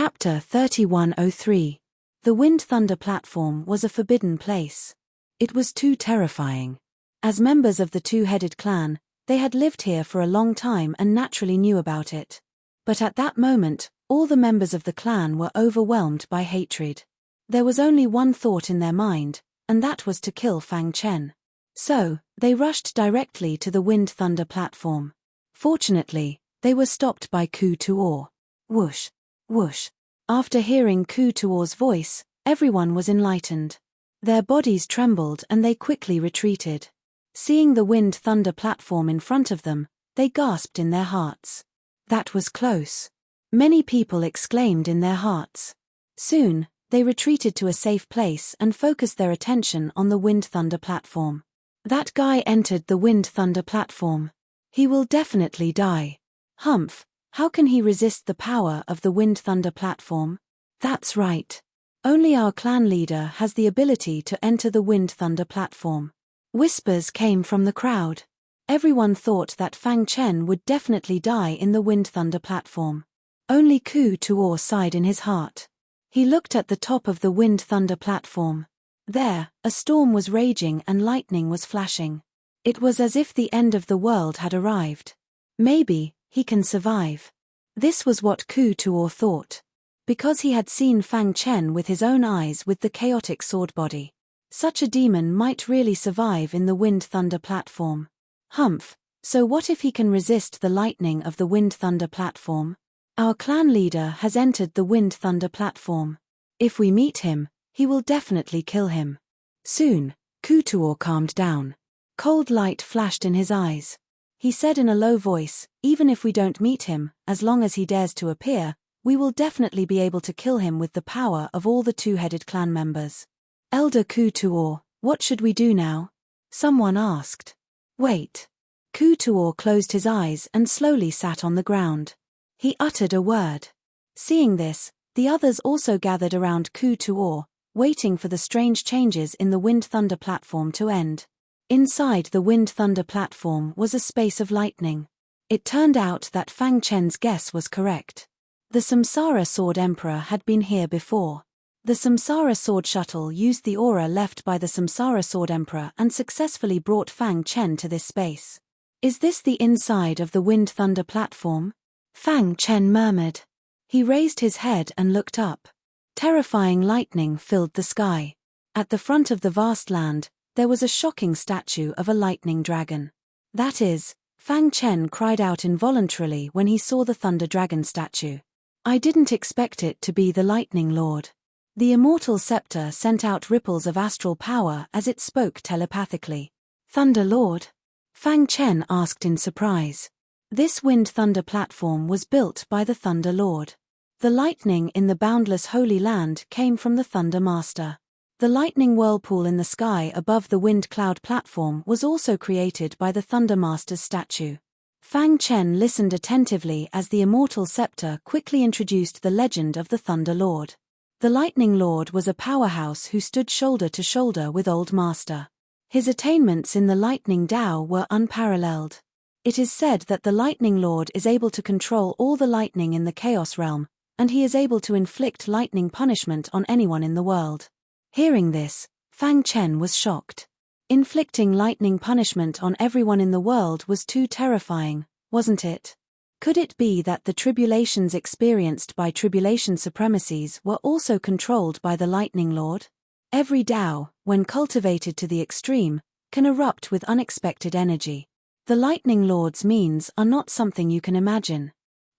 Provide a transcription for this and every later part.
Chapter 3103. The Wind Thunder Platform was a forbidden place. It was too terrifying. As members of the two-headed clan, they had lived here for a long time and naturally knew about it. But at that moment, all the members of the clan were overwhelmed by hatred. There was only one thought in their mind, and that was to kill Fang Chen. So, they rushed directly to the Wind Thunder Platform. Fortunately, they were stopped by Ku Tuor. Whoosh! Whoosh! After hearing Ku Tuor's voice, everyone was enlightened. Their bodies trembled and they quickly retreated. Seeing the Wind Thunder Platform in front of them, they gasped in their hearts. That was close. Many people exclaimed in their hearts. Soon, they retreated to a safe place and focused their attention on the Wind Thunder Platform. That guy entered the Wind Thunder Platform. He will definitely die. Humph! How can he resist the power of the Wind Thunder Platform? That's right. Only our clan leader has the ability to enter the Wind Thunder Platform. Whispers came from the crowd. Everyone thought that Fang Chen would definitely die in the Wind Thunder Platform. Only Ku Tuor sighed in his heart. He looked at the top of the Wind Thunder Platform. There, a storm was raging and lightning was flashing. It was as if the end of the world had arrived. Maybe he can survive. This was what Ku Tuor thought. Because he had seen Fang Chen with his own eyes with the chaotic sword body. Such a demon might really survive in the Wind Thunder Platform. Humph! So what if he can resist the lightning of the Wind Thunder Platform? Our clan leader has entered the Wind Thunder Platform. If we meet him, he will definitely kill him. Soon, Ku Tuor calmed down. Cold light flashed in his eyes. He said in a low voice, even if we don't meet him, as long as he dares to appear, we will definitely be able to kill him with the power of all the two-headed clan members. Elder Ku Tuor, what should we do now? Someone asked. Wait. Ku Tuor closed his eyes and slowly sat on the ground. He uttered a word. Seeing this, the others also gathered around Ku Tuor, waiting for the strange changes in the Wind Thunder Platform to end. Inside the Wind Thunder Platform was a space of lightning. It turned out that Fang Chen's guess was correct. The Samsara Sword Emperor had been here before. The Samsara Sword Shuttle used the aura left by the Samsara Sword Emperor and successfully brought Fang Chen to this space. Is this the inside of the Wind Thunder Platform? Fang Chen murmured. He raised his head and looked up. Terrifying lightning filled the sky. At the front of the vast land, there was a shocking statue of a lightning dragon. That is, Fang Chen cried out involuntarily when he saw the Thunder Dragon statue. I didn't expect it to be the Lightning Lord. The immortal scepter sent out ripples of astral power as it spoke telepathically. Thunder Lord? Fang Chen asked in surprise. This Wind Thunder Platform was built by the Thunder Lord. The lightning in the boundless Holy Land came from the Thunder Master. The lightning whirlpool in the sky above the Wind Cloud Platform was also created by the Thunder Master's statue. Fang Chen listened attentively as the immortal scepter quickly introduced the legend of the Thunder Lord. The Lightning Lord was a powerhouse who stood shoulder to shoulder with Old Master. His attainments in the Lightning Dao were unparalleled. It is said that the Lightning Lord is able to control all the lightning in the Chaos Realm, and he is able to inflict lightning punishment on anyone in the world. Hearing this, Fang Chen was shocked. Inflicting lightning punishment on everyone in the world was too terrifying, wasn't it? Could it be that the tribulations experienced by tribulation supremacies were also controlled by the Lightning Lord? Every Dao, when cultivated to the extreme, can erupt with unexpected energy. The Lightning Lord's means are not something you can imagine.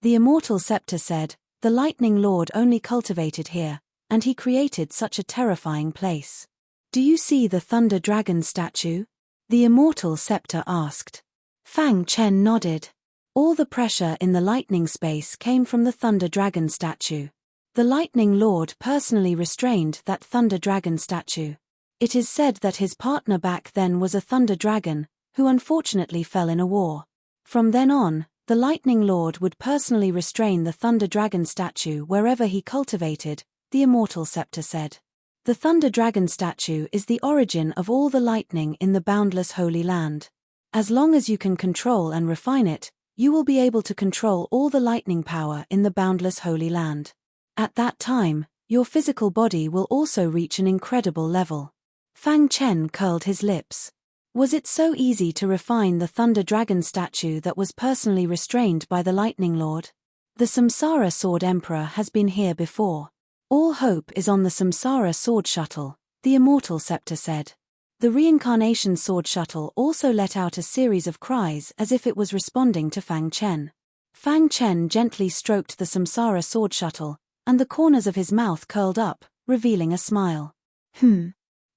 The immortal scepter said, the Lightning Lord only cultivated here, and he created such a terrifying place. Do you see the Thunder Dragon statue? The immortal scepter asked. Fang Chen nodded. All the pressure in the lightning space came from the Thunder Dragon statue. The Lightning Lord personally restrained that Thunder Dragon statue. It is said that his partner back then was a Thunder Dragon, who unfortunately fell in a war. From then on, the Lightning Lord would personally restrain the Thunder Dragon statue wherever he cultivated, the immortal scepter said. The Thunder Dragon statue is the origin of all the lightning in the boundless Holy Land. As long as you can control and refine it, you will be able to control all the lightning power in the boundless Holy Land. At that time, your physical body will also reach an incredible level. Fang Chen curled his lips. Was it so easy to refine the Thunder Dragon statue that was personally restrained by the Lightning Lord? The Samsara Sword Emperor has been here before. All hope is on the Samsara Sword Shuttle, the Immortal Scepter said. The Reincarnation Sword Shuttle also let out a series of cries as if it was responding to Fang Chen. Fang Chen gently stroked the Samsara Sword Shuttle, and the corners of his mouth curled up, revealing a smile.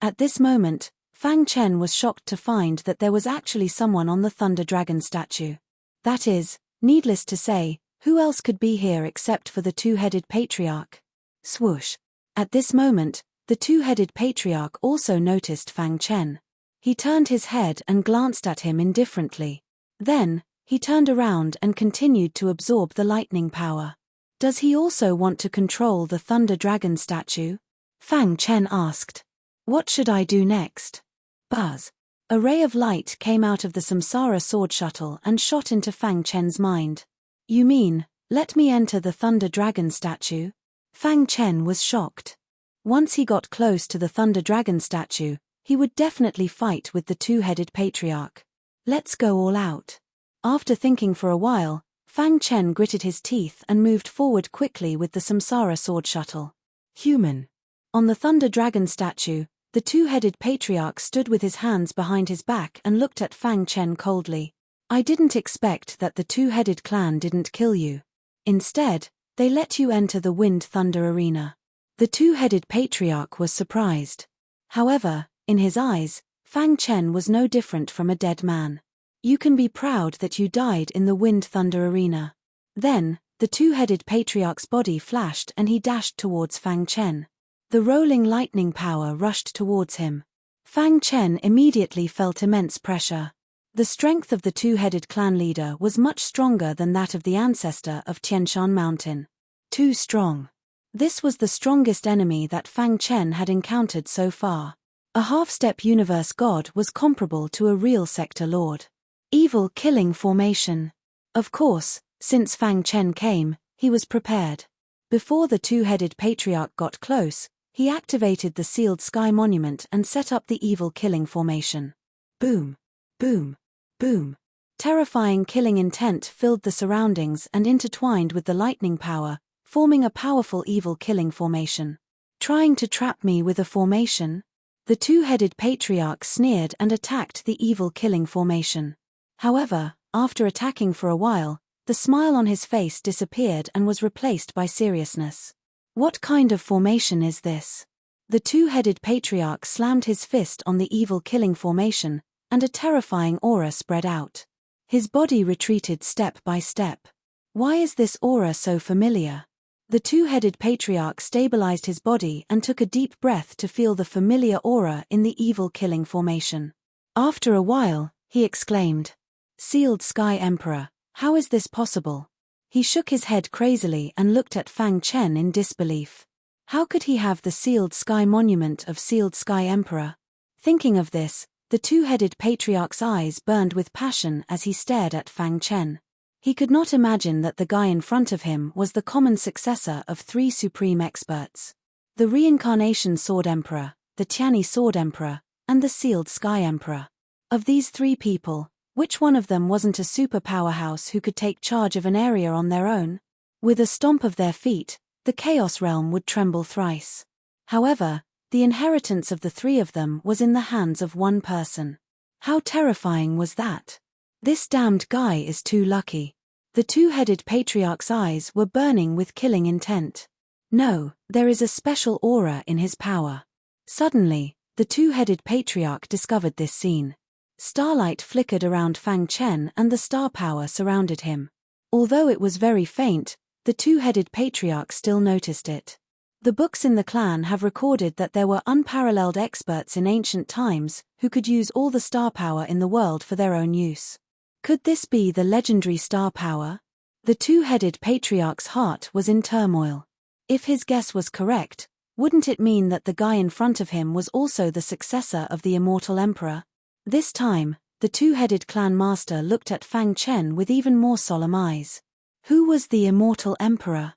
At this moment, Fang Chen was shocked to find that there was actually someone on the Thunder Dragon statue. That is, needless to say, who else could be here except for the two-headed patriarch? Swoosh. At this moment, the two-headed patriarch also noticed Fang Chen. He turned his head and glanced at him indifferently. Then, he turned around and continued to absorb the lightning power. Does he also want to control the Thunder Dragon statue? Fang Chen asked. What should I do next? Buzz. A ray of light came out of the Samsara Sword Shuttle and shot into Fang Chen's mind. You mean, let me enter the Thunder Dragon statue? Fang Chen was shocked. Once he got close to the Thunder Dragon statue, he would definitely fight with the two-headed patriarch. Let's go all out. After thinking for a while, Fang Chen gritted his teeth and moved forward quickly with the Samsara Sword Shuttle. Human. On the Thunder Dragon statue, the two-headed patriarch stood with his hands behind his back and looked at Fang Chen coldly. I didn't expect that the two-headed clan didn't kill you. Instead, they let you enter the Wind Thunder Arena. The two-headed patriarch was surprised. However, in his eyes, Fang Chen was no different from a dead man. You can be proud that you died in the Wind Thunder Arena. Then, the two-headed patriarch's body flashed and he dashed towards Fang Chen. The rolling lightning power rushed towards him. Fang Chen immediately felt immense pressure. The strength of the two-headed clan leader was much stronger than that of the ancestor of Tianshan Mountain. Too strong. This was the strongest enemy that Fang Chen had encountered so far. A half-step universe god was comparable to a real sector lord. Evil killing formation. Of course, since Fang Chen came, he was prepared. Before the two-headed patriarch got close, he activated the sealed sky monument and set up the evil killing formation. Boom. Boom. Boom. Terrifying killing intent filled the surroundings and intertwined with the lightning power, forming a powerful evil killing formation. Trying to trap me with a formation? The two-headed patriarch sneered and attacked the evil killing formation. However, after attacking for a while, the smile on his face disappeared and was replaced by seriousness. What kind of formation is this? The two-headed patriarch slammed his fist on the evil killing formation, and a terrifying aura spread out. His body retreated step by step. Why is this aura so familiar? The two-headed patriarch stabilized his body and took a deep breath to feel the familiar aura in the evil killing formation. After a while, he exclaimed, Sealed Sky Emperor, how is this possible? He shook his head crazily and looked at Fang Chen in disbelief. How could he have the Sealed Sky Monument of Sealed Sky Emperor? Thinking of this, the two-headed patriarch's eyes burned with passion as he stared at Fang Chen. He could not imagine that the guy in front of him was the common successor of three supreme experts. The Reincarnation Sword Emperor, the Tiani Sword Emperor, and the Sealed Sky Emperor. Of these three people, which one of them wasn't a super powerhouse who could take charge of an area on their own? With a stomp of their feet, the Chaos Realm would tremble thrice. However, the inheritance of the three of them was in the hands of one person. How terrifying was that? This damned guy is too lucky. The two-headed patriarch's eyes were burning with killing intent. No, there is a special aura in his power. Suddenly, the two-headed patriarch discovered this scene. Starlight flickered around Fang Chen and the star power surrounded him. Although it was very faint, the two-headed patriarch still noticed it. The books in the clan have recorded that there were unparalleled experts in ancient times who could use all the star power in the world for their own use. Could this be the legendary star power? The two-headed patriarch's heart was in turmoil. If his guess was correct, wouldn't it mean that the guy in front of him was also the successor of the immortal emperor? This time, the two-headed clan master looked at Fang Chen with even more solemn eyes. Who was the immortal emperor?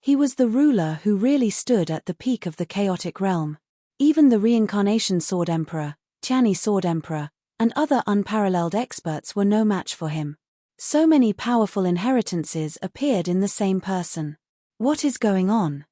He was the ruler who really stood at the peak of the chaotic realm. Even the reincarnation Sword Emperor, Tianyi Sword Emperor, and other unparalleled experts were no match for him. So many powerful inheritances appeared in the same person. What is going on?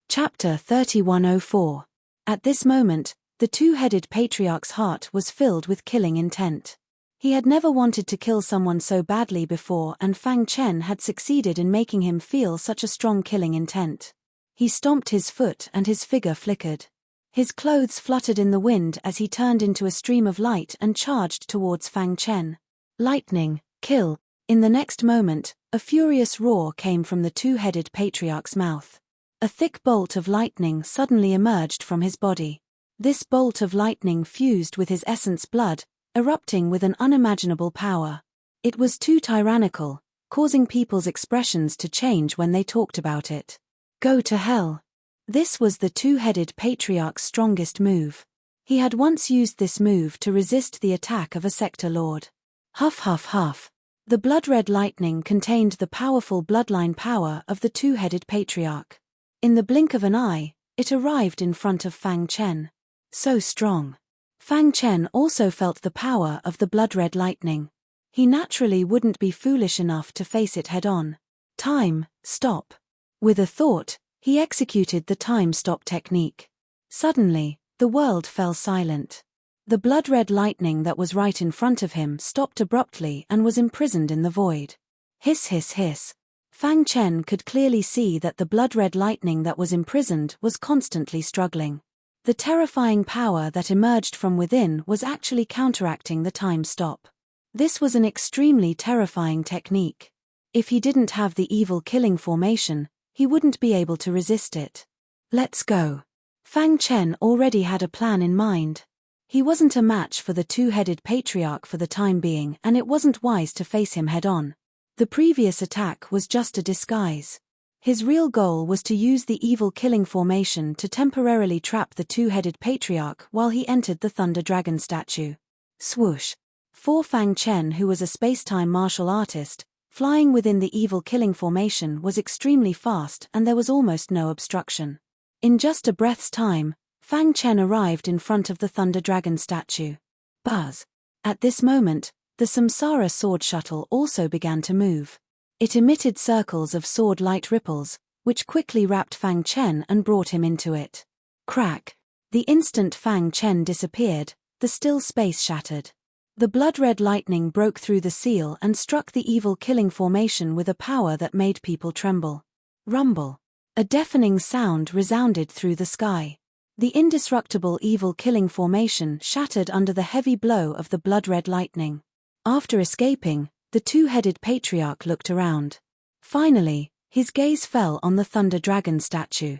Chapter 3104. At this moment, the two-headed patriarch's heart was filled with killing intent. He had never wanted to kill someone so badly before, and Fang Chen had succeeded in making him feel such a strong killing intent. He stomped his foot and his figure flickered. His clothes fluttered in the wind as he turned into a stream of light and charged towards Fang Chen. Lightning, kill. In the next moment, a furious roar came from the two-headed patriarch's mouth. A thick bolt of lightning suddenly emerged from his body. This bolt of lightning fused with his essence blood, erupting with an unimaginable power. It was too tyrannical, causing people's expressions to change when they talked about it. Go to hell. This was the two-headed patriarch's strongest move. He had once used this move to resist the attack of a sector lord. Huff huff huff. The blood-red lightning contained the powerful bloodline power of the two-headed patriarch. In the blink of an eye, it arrived in front of Fang Chen. So strong. Fang Chen also felt the power of the blood-red lightning. He naturally wouldn't be foolish enough to face it head-on. Time, stop. With a thought, he executed the time-stop technique. Suddenly, the world fell silent. The blood-red lightning that was right in front of him stopped abruptly and was imprisoned in the void. Hiss hiss hiss. Fang Chen could clearly see that the blood-red lightning that was imprisoned was constantly struggling. The terrifying power that emerged from within was actually counteracting the time stop. This was an extremely terrifying technique. If he didn't have the evil killing formation, he wouldn't be able to resist it. Let's go. Fang Chen already had a plan in mind. He wasn't a match for the two-headed patriarch for the time being, and it wasn't wise to face him head-on. The previous attack was just a disguise. His real goal was to use the evil killing formation to temporarily trap the two-headed patriarch while he entered the Thunder Dragon statue. Swoosh. For Fang Chen, who was a space-time martial artist, flying within the evil killing formation was extremely fast and there was almost no obstruction. In just a breath's time, Fang Chen arrived in front of the Thunder Dragon statue. Buzz. At this moment, the Samsara sword shuttle also began to move. It emitted circles of sword-light ripples, which quickly wrapped Fang Chen and brought him into it. Crack. The instant Fang Chen disappeared, the still space shattered. The blood-red lightning broke through the seal and struck the evil killing formation with a power that made people tremble. Rumble. A deafening sound resounded through the sky. The indestructible evil killing formation shattered under the heavy blow of the blood-red lightning. After escaping, the two-headed patriarch looked around. Finally, his gaze fell on the Thunder Dragon statue.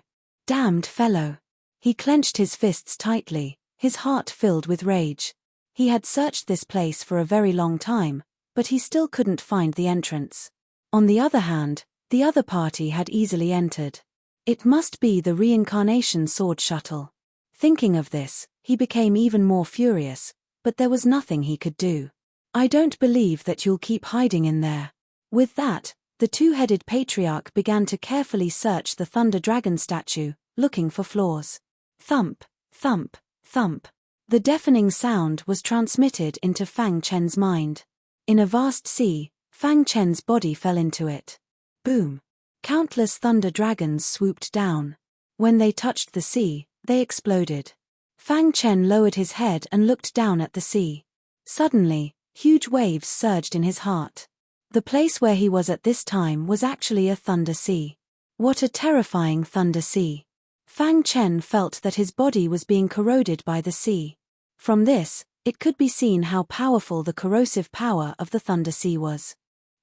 Damned fellow. He clenched his fists tightly, his heart filled with rage. He had searched this place for a very long time, but he still couldn't find the entrance. On the other hand, the other party had easily entered. It must be the reincarnation sword shuttle. Thinking of this, he became even more furious, but there was nothing he could do. I don't believe that you'll keep hiding in there. With that, the two-headed patriarch began to carefully search the Thunder Dragon statue, looking for flaws. Thump, thump, thump. The deafening sound was transmitted into Fang Chen's mind. In a vast sea, Fang Chen's body fell into it. Boom. Countless thunder dragons swooped down. When they touched the sea, they exploded. Fang Chen lowered his head and looked down at the sea. Suddenly, huge waves surged in his heart. The place where he was at this time was actually a thunder sea. What a terrifying thunder sea. Fang Chen felt that his body was being corroded by the sea. From this, it could be seen how powerful the corrosive power of the thunder sea was.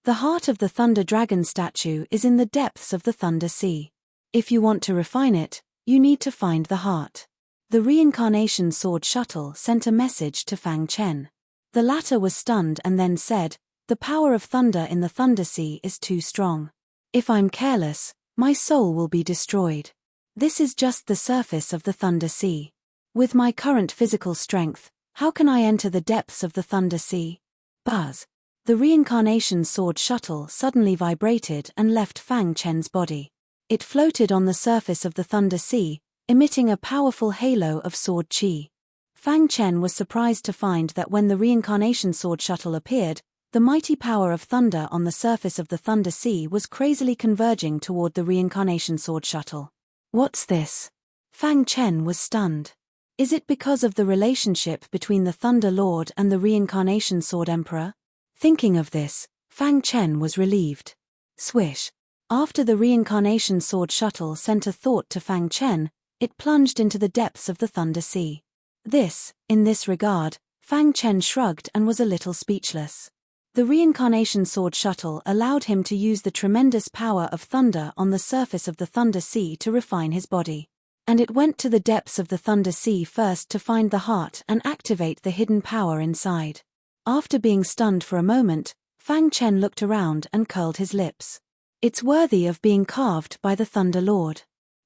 The heart of the Thunder Dragon statue is in the depths of the Thunder Sea. If you want to refine it, you need to find the heart. The reincarnation sword shuttle sent a message to Fang Chen. The latter was stunned and then said, "The power of thunder in the Thunder Sea is too strong. If I'm careless, my soul will be destroyed. This is just the surface of the Thunder Sea. With my current physical strength, how can I enter the depths of the Thunder Sea?" Buzz. The reincarnation sword shuttle suddenly vibrated and left Fang Chen's body. It floated on the surface of the Thunder Sea, emitting a powerful halo of sword chi. Fang Chen was surprised to find that when the reincarnation sword shuttle appeared, the mighty power of thunder on the surface of the Thunder Sea was crazily converging toward the reincarnation sword shuttle. What's this? Fang Chen was stunned. Is it because of the relationship between the Thunder Lord and the reincarnation sword emperor? Thinking of this, Fang Chen was relieved. Swish. After the reincarnation sword shuttle sent a thought to Fang Chen, it plunged into the depths of the Thunder Sea. In this regard, Fang Chen shrugged and was a little speechless. The reincarnation sword shuttle allowed him to use the tremendous power of thunder on the surface of the Thunder Sea to refine his body. And it went to the depths of the Thunder Sea first to find the heart and activate the hidden power inside. After being stunned for a moment, Fang Chen looked around and curled his lips. It's worthy of being carved by the Thunder Lord.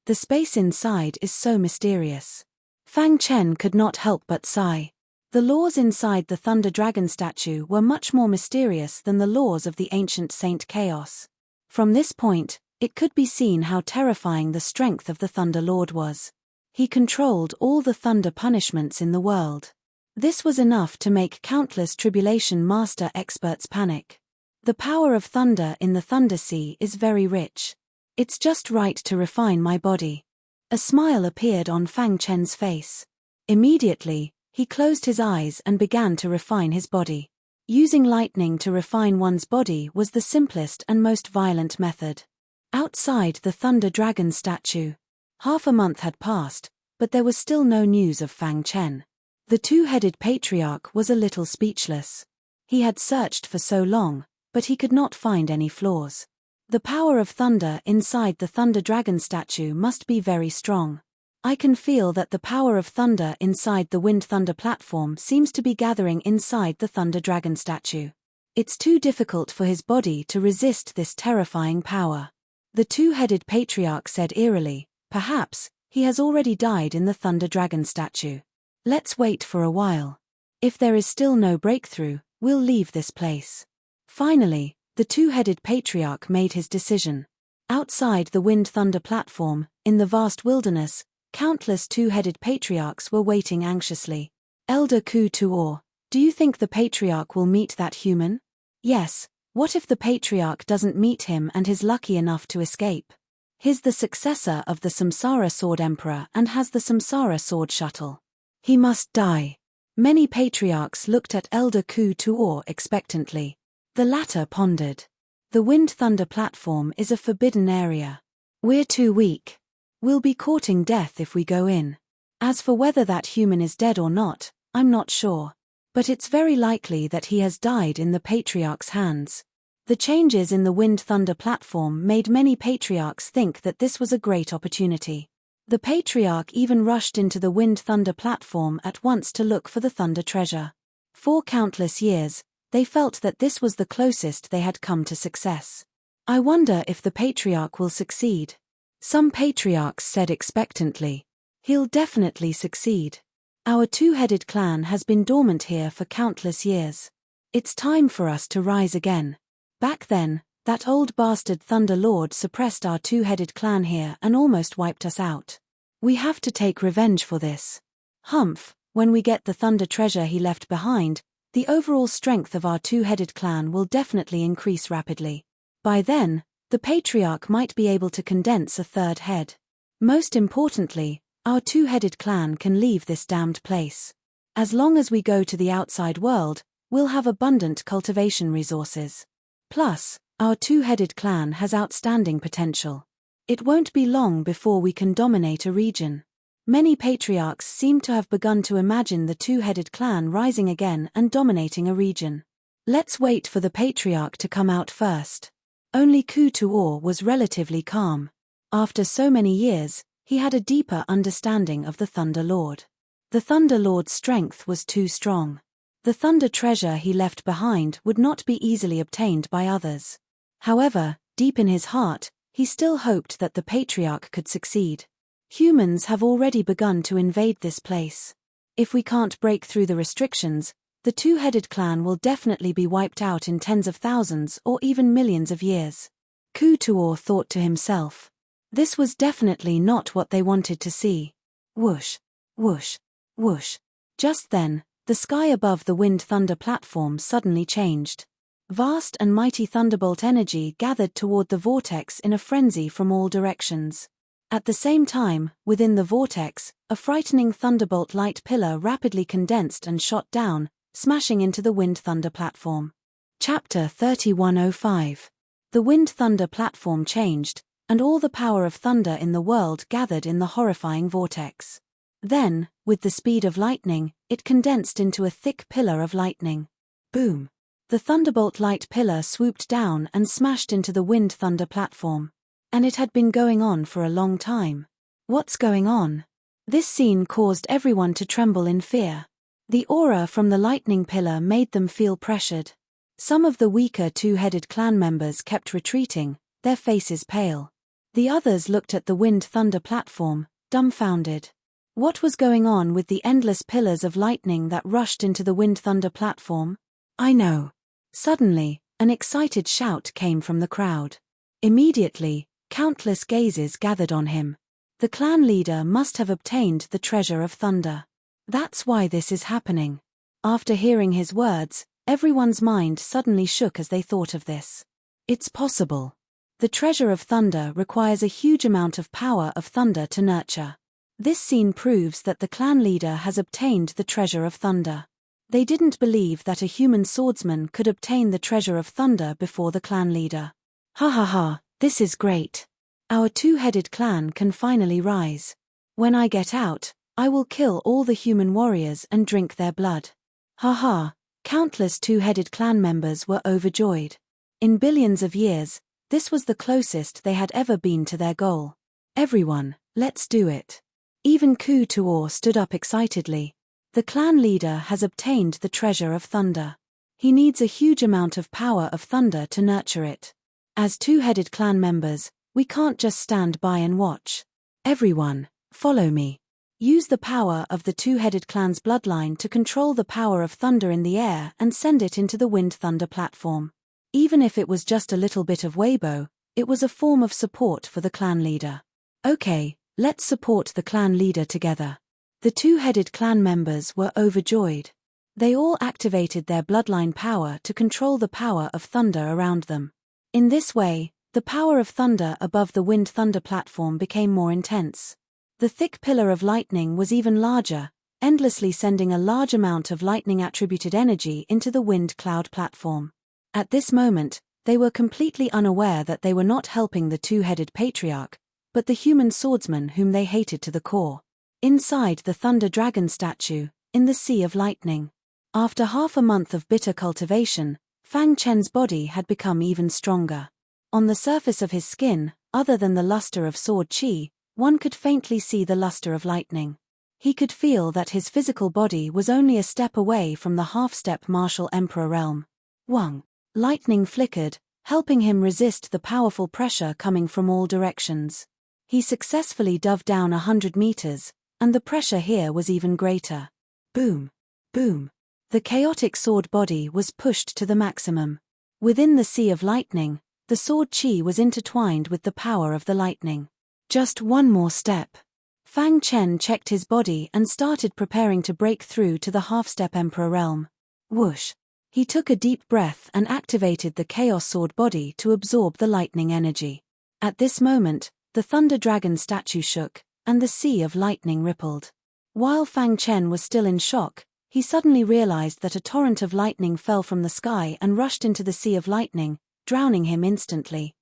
The space inside is so mysterious. Fang Chen could not help but sigh. The laws inside the Thunder Dragon statue were much more mysterious than the laws of the ancient Saint Chaos. From this point, it could be seen how terrifying the strength of the Thunder Lord was. He controlled all the thunder punishments in the world. This was enough to make countless Tribulation Master experts panic. The power of thunder in the Thunder Sea is very rich. It's just right to refine my body. A smile appeared on Fang Chen's face. Immediately, he closed his eyes and began to refine his body. Using lightning to refine one's body was the simplest and most violent method. Outside the Thunder Dragon statue, half a month had passed, but there was still no news of Fang Chen. The two-headed patriarch was a little speechless. He had searched for so long, but he could not find any flaws. The power of thunder inside the Thunder Dragon statue must be very strong. I can feel that the power of thunder inside the Wind Thunder platform seems to be gathering inside the Thunder Dragon statue. It's too difficult for his body to resist this terrifying power. The two-headed patriarch said eerily, perhaps, he has already died in the Thunder Dragon statue. Let's wait for a while. If there is still no breakthrough, we'll leave this place. Finally, the two-headed patriarch made his decision. Outside the Wind Thunder platform, in the vast wilderness, countless two-headed patriarchs were waiting anxiously. Elder Ku Tuor, do you think the patriarch will meet that human? Yes, what if the patriarch doesn't meet him and is lucky enough to escape? He's the successor of the Samsara Sword Emperor and has the Samsara Sword Shuttle. He must die. Many patriarchs looked at Elder Ku Tuor expectantly. The latter pondered. The Wind Thunder platform is a forbidden area. We're too weak. We'll be courting death if we go in. As for whether that human is dead or not, I'm not sure. But it's very likely that he has died in the patriarch's hands. The changes in the Wind Thunder platform made many patriarchs think that this was a great opportunity. The patriarch even rushed into the Wind Thunder platform at once to look for the Thunder treasure. For countless years, they felt that this was the closest they had come to success. I wonder if the patriarch will succeed. Some patriarchs said expectantly, he'll definitely succeed. Our two-headed clan has been dormant here for countless years. It's time for us to rise again. Back then, that old bastard Thunder Lord suppressed our two-headed clan here and almost wiped us out. We have to take revenge for this. Humph, when we get the Thunder treasure he left behind, the overall strength of our two-headed clan will definitely increase rapidly. By then, the patriarch might be able to condense a third head. Most importantly, our two-headed clan can leave this damned place. As long as we go to the outside world, we'll have abundant cultivation resources. Plus, our two-headed clan has outstanding potential. It won't be long before we can dominate a region. Many patriarchs seem to have begun to imagine the two-headed clan rising again and dominating a region. Let's wait for the patriarch to come out first. Only Ku Tuor was relatively calm. After so many years, he had a deeper understanding of the Thunder Lord. The Thunder Lord's strength was too strong. The Thunder treasure he left behind would not be easily obtained by others. However, deep in his heart, he still hoped that the patriarch could succeed. Humans have already begun to invade this place. If we can't break through the restrictions, the two-headed clan will definitely be wiped out in tens of thousands or even millions of years. Ku Tuor thought to himself. This was definitely not what they wanted to see. Whoosh, whoosh, whoosh. Just then, the sky above the wind thunder platform suddenly changed. Vast and mighty thunderbolt energy gathered toward the vortex in a frenzy from all directions. At the same time, within the vortex, a frightening thunderbolt light pillar rapidly condensed and shot down, smashing into the wind thunder platform. Chapter 3105. The wind thunder platform changed, and all the power of thunder in the world gathered in the horrifying vortex. Then, with the speed of lightning, it condensed into a thick pillar of lightning. Boom! The thunderbolt light pillar swooped down and smashed into the wind thunder platform. And it had been going on for a long time. What's going on? This scene caused everyone to tremble in fear. The aura from the lightning pillar made them feel pressured. Some of the weaker two-headed clan members kept retreating, their faces pale. The others looked at the wind thunder platform, dumbfounded. What was going on with the endless pillars of lightning that rushed into the wind thunder platform? I know. Suddenly, an excited shout came from the crowd. Immediately, countless gazes gathered on him. The clan leader must have obtained the treasure of thunder. That's why this is happening. After hearing his words, everyone's mind suddenly shook as they thought of this. It's possible. The treasure of thunder requires a huge amount of power of thunder to nurture. This scene proves that the clan leader has obtained the treasure of thunder. They didn't believe that a human swordsman could obtain the treasure of thunder before the clan leader. Ha ha ha, this is great. Our two-headed clan can finally rise. When I get out, I will kill all the human warriors and drink their blood. Ha ha, countless two-headed clan members were overjoyed. In billions of years, this was the closest they had ever been to their goal. Everyone, let's do it. Even Ku Tuor stood up excitedly. The clan leader has obtained the treasure of thunder. He needs a huge amount of power of thunder to nurture it. As two-headed clan members, we can't just stand by and watch. Everyone, follow me. Use the power of the two-headed clan's bloodline to control the power of thunder in the air and send it into the wind thunder platform. Even if it was just a little bit of Weibo, it was a form of support for the clan leader. Okay, let's support the clan leader together. The two-headed clan members were overjoyed. They all activated their bloodline power to control the power of thunder around them. In this way, the power of thunder above the wind thunder platform became more intense. The thick pillar of lightning was even larger, endlessly sending a large amount of lightning-attributed energy into the wind cloud platform. At this moment, they were completely unaware that they were not helping the two-headed patriarch, but the human swordsman whom they hated to the core. Inside the Thunder Dragon statue, in the Sea of Lightning. After half a month of bitter cultivation, Fang Chen's body had become even stronger. On the surface of his skin, other than the luster of sword chi, one could faintly see the luster of lightning. He could feel that his physical body was only a step away from the half-step martial emperor realm. Wang. Lightning flickered, helping him resist the powerful pressure coming from all directions. He successfully dove down 100 meters, and the pressure here was even greater. Boom! Boom! The chaotic sword body was pushed to the maximum. Within the Sea of Lightning, the sword chi was intertwined with the power of the lightning. Just one more step. Fang Chen checked his body and started preparing to break through to the half-step emperor realm. Whoosh! He took a deep breath and activated the chaos sword body to absorb the lightning energy. At this moment, the Thunder Dragon statue shook, and the Sea of Lightning rippled. While Fang Chen was still in shock, he suddenly realized that a torrent of lightning fell from the sky and rushed into the Sea of Lightning, drowning him instantly.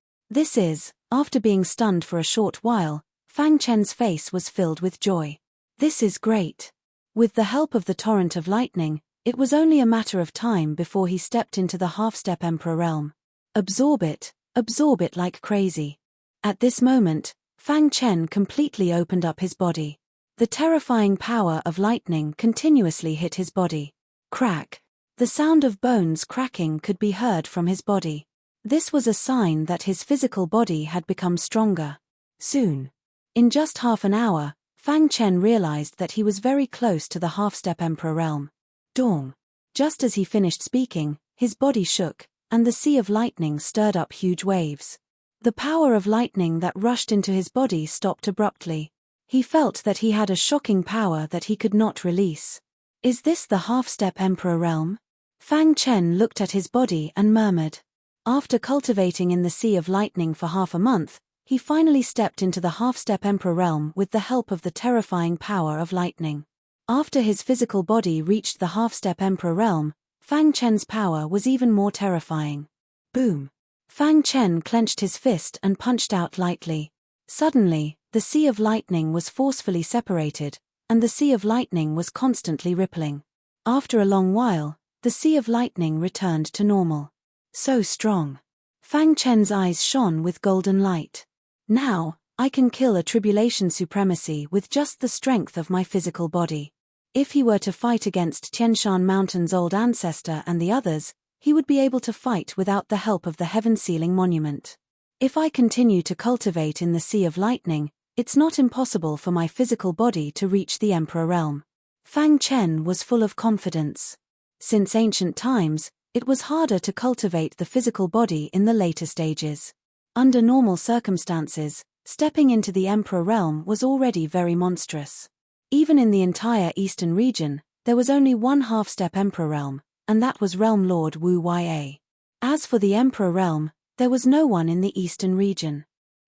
After being stunned for a short while, Fang Chen's face was filled with joy. This is great. With the help of the torrent of lightning, it was only a matter of time before he stepped into the half-step emperor realm. Absorb it like crazy. At this moment, Fang Chen completely opened up his body. The terrifying power of lightning continuously hit his body. Crack! The sound of bones cracking could be heard from his body. This was a sign that his physical body had become stronger. Soon. In just half an hour, Fang Chen realized that he was very close to the half-step emperor realm. Dong! Just as he finished speaking, his body shook, and the Sea of Lightning stirred up huge waves. The power of lightning that rushed into his body stopped abruptly. He felt that he had a shocking power that he could not release. Is this the half-step emperor realm? Fang Chen looked at his body and murmured. After cultivating in the Sea of Lightning for half a month, he finally stepped into the half-step emperor realm with the help of the terrifying power of lightning. After his physical body reached the half-step emperor realm, Fang Chen's power was even more terrifying. Boom! Fang Chen clenched his fist and punched out lightly. Suddenly, the Sea of Lightning was forcefully separated, and the Sea of Lightning was constantly rippling. After a long while, the Sea of Lightning returned to normal. So strong. Fang Chen's eyes shone with golden light. Now, I can kill a tribulation supremacy with just the strength of my physical body. If he were to fight against Tianshan Mountain's old ancestor and the others, he would be able to fight without the help of the heaven-sealing monument. If I continue to cultivate in the Sea of Lightning, it's not impossible for my physical body to reach the Emperor realm. Fang Chen was full of confidence. Since ancient times, it was harder to cultivate the physical body in the later stages. Under normal circumstances, stepping into the Emperor realm was already very monstrous. Even in the entire eastern region, there was only one half-step Emperor realm, and that was Realm Lord Wu Ya. As for the Emperor realm, there was no one in the eastern region.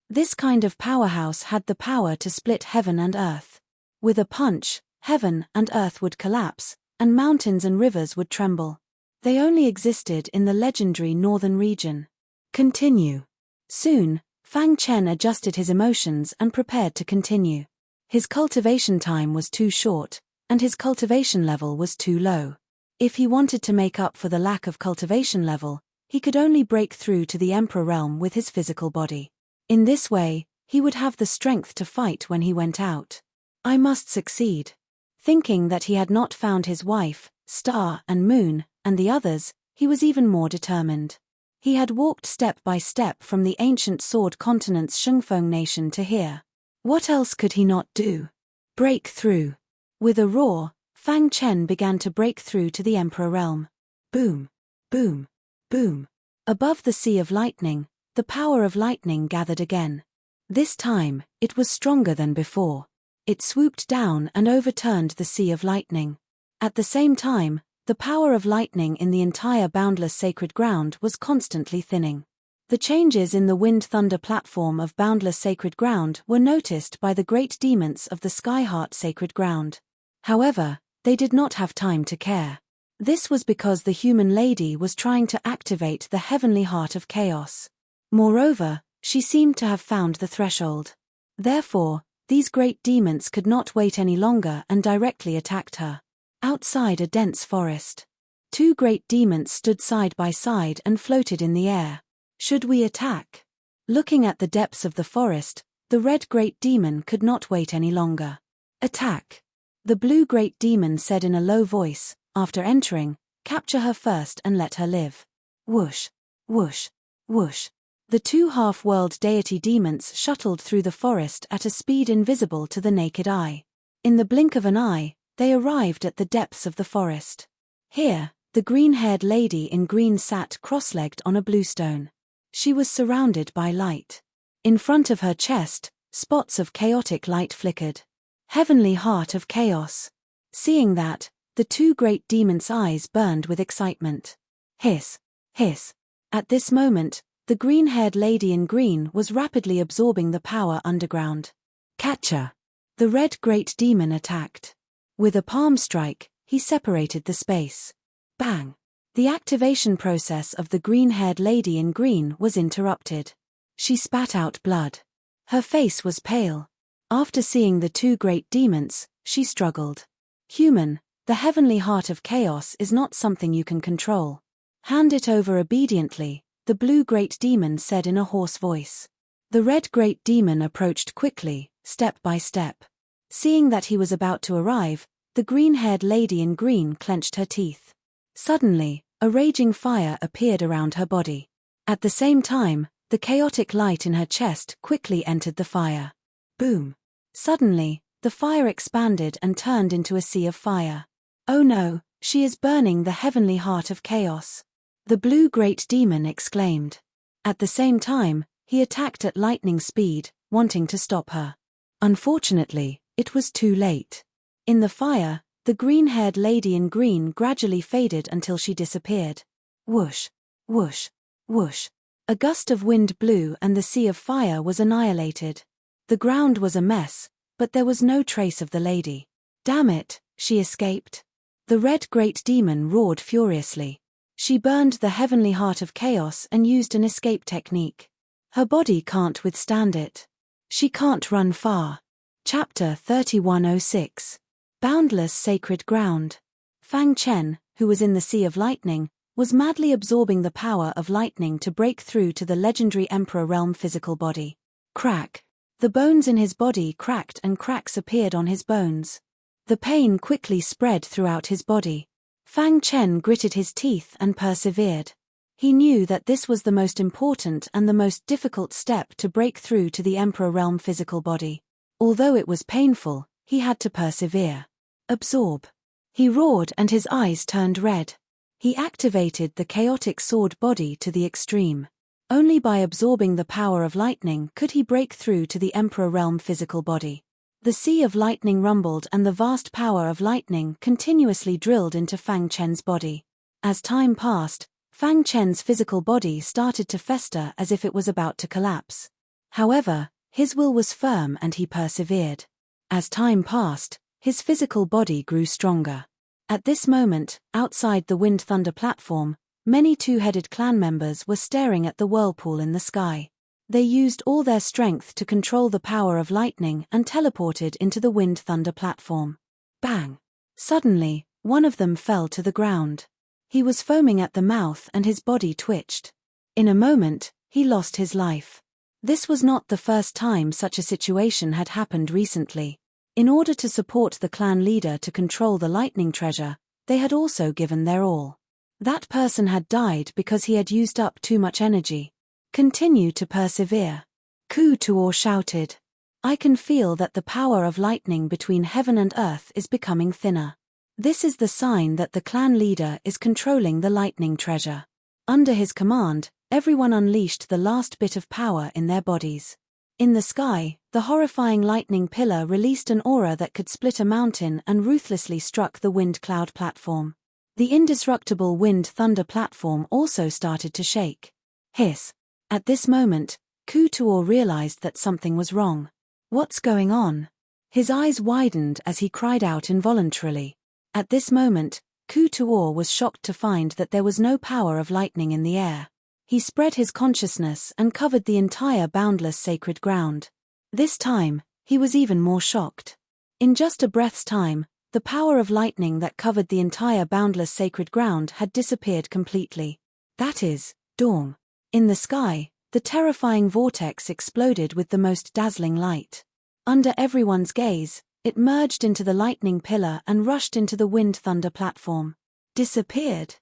This kind of powerhouse had the power to split heaven and earth. With a punch, heaven and earth would collapse, and mountains and rivers would tremble. They only existed in the legendary northern region. Continue. Soon, Fang Chen adjusted his emotions and prepared to continue. His cultivation time was too short, and his cultivation level was too low. If he wanted to make up for the lack of cultivation level, he could only break through to the Emperor realm with his physical body. In this way, he would have the strength to fight when he went out. I must succeed. Thinking that he had not found his wife, Star and Moon, and the others, he was even more determined. He had walked step by step from the ancient sword continent's Shengfeng nation to here. What else could he not do? Break through. With a roar, Fang Chen began to break through to the Emperor realm. Boom, boom, boom. Above the Sea of Lightning, the power of lightning gathered again. This time, it was stronger than before. It swooped down and overturned the Sea of Lightning. At the same time, the power of lightning in the entire boundless sacred ground was constantly thinning. The changes in the wind-thunder platform of boundless sacred ground were noticed by the great demons of the Skyheart sacred ground. However, they did not have time to care. This was because the human lady was trying to activate the heavenly heart of chaos. Moreover, she seemed to have found the threshold. Therefore, these great demons could not wait any longer and directly attacked her. Outside a dense forest, two great demons stood side by side and floated in the air. Should we attack? Looking at the depths of the forest, the red great demon could not wait any longer. Attack! The blue great demon said in a low voice, after entering, capture her first and let her live. Whoosh, whoosh, whoosh. The two half-world deity demons shuttled through the forest at a speed invisible to the naked eye. In the blink of an eye, they arrived at the depths of the forest. Here, the green-haired lady in green sat cross-legged on a bluestone. She was surrounded by light. In front of her chest, spots of chaotic light flickered. Heavenly heart of chaos. Seeing that, the two great demons' eyes burned with excitement. Hiss, hiss. At this moment, the green-haired lady in green was rapidly absorbing the power underground. Catcher! The red great demon attacked. With a palm strike, he separated the space. Bang! The activation process of the green-haired lady in green was interrupted. She spat out blood. Her face was pale. After seeing the two great demons, she struggled. Human, the heavenly heart of chaos is not something you can control. Hand it over obediently, the blue great demon said in a hoarse voice. The red great demon approached quickly, step by step. Seeing that he was about to arrive, the green-haired lady in green clenched her teeth. Suddenly, a raging fire appeared around her body. At the same time, the chaotic light in her chest quickly entered the fire. Boom! Suddenly, the fire expanded and turned into a sea of fire. Oh no, she is burning the heavenly heart of chaos. The blue great demon exclaimed. At the same time, He attacked at lightning speed, wanting to stop her. Unfortunately, it was too late. In the fire, the green-haired lady in green gradually faded until she disappeared. Whoosh, whoosh, whoosh. A gust of wind blew and the sea of fire was annihilated. The ground was a mess, but there was no trace of the lady. Damn it, she escaped. The red great demon roared furiously. She burned the heavenly heart of chaos and used an escape technique. Her body can't withstand it. She can't run far. Chapter 3106. Boundless Sacred Ground. Fang Chen, who was in the Sea of Lightning, was madly absorbing the power of lightning to break through to the legendary Emperor Realm physical body. Crack. The bones in his body cracked and cracks appeared on his bones. The pain quickly spread throughout his body. Fang Chen gritted his teeth and persevered. He knew that this was the most important and the most difficult step to break through to the Emperor Realm physical body. Although it was painful, he had to persevere. Absorb. He roared and his eyes turned red. He activated the chaotic sword body to the extreme. Only by absorbing the power of lightning could he break through to the Emperor Realm physical body. The sea of lightning rumbled and the vast power of lightning continuously drilled into Fang Chen's body. As time passed, Fang Chen's physical body started to fester as if it was about to collapse. However, his will was firm and he persevered. As time passed, his physical body grew stronger. At this moment, outside the Wind Thunder platform, many two-headed clan members were staring at the whirlpool in the sky. They used all their strength to control the power of lightning and teleported into the Wind Thunder platform. Bang! Suddenly, one of them fell to the ground. He was foaming at the mouth and his body twitched. In a moment, he lost his life. This was not the first time such a situation had happened recently. In order to support the clan leader to control the lightning treasure, they had also given their all. That person had died because he had used up too much energy. Continue to persevere. Ku Tuor shouted. I can feel that the power of lightning between heaven and earth is becoming thinner. This is the sign that the clan leader is controlling the lightning treasure. Under his command, everyone unleashed the last bit of power in their bodies. In the sky, the horrifying lightning pillar released an aura that could split a mountain and ruthlessly struck the wind cloud platform. The indestructible Wind Thunder platform also started to shake. Hiss. At this moment, Ku Tuor realized that something was wrong. What's going on? His eyes widened as he cried out involuntarily. At this moment, Ku Tuor was shocked to find that there was no power of lightning in the air. He spread his consciousness and covered the entire boundless sacred ground. This time, he was even more shocked. In just a breath's time, the power of lightning that covered the entire boundless sacred ground had disappeared completely. That is, dawn. In the sky, the terrifying vortex exploded with the most dazzling light. Under everyone's gaze, it merged into the lightning pillar and rushed into the Wind Thunder platform. Disappeared?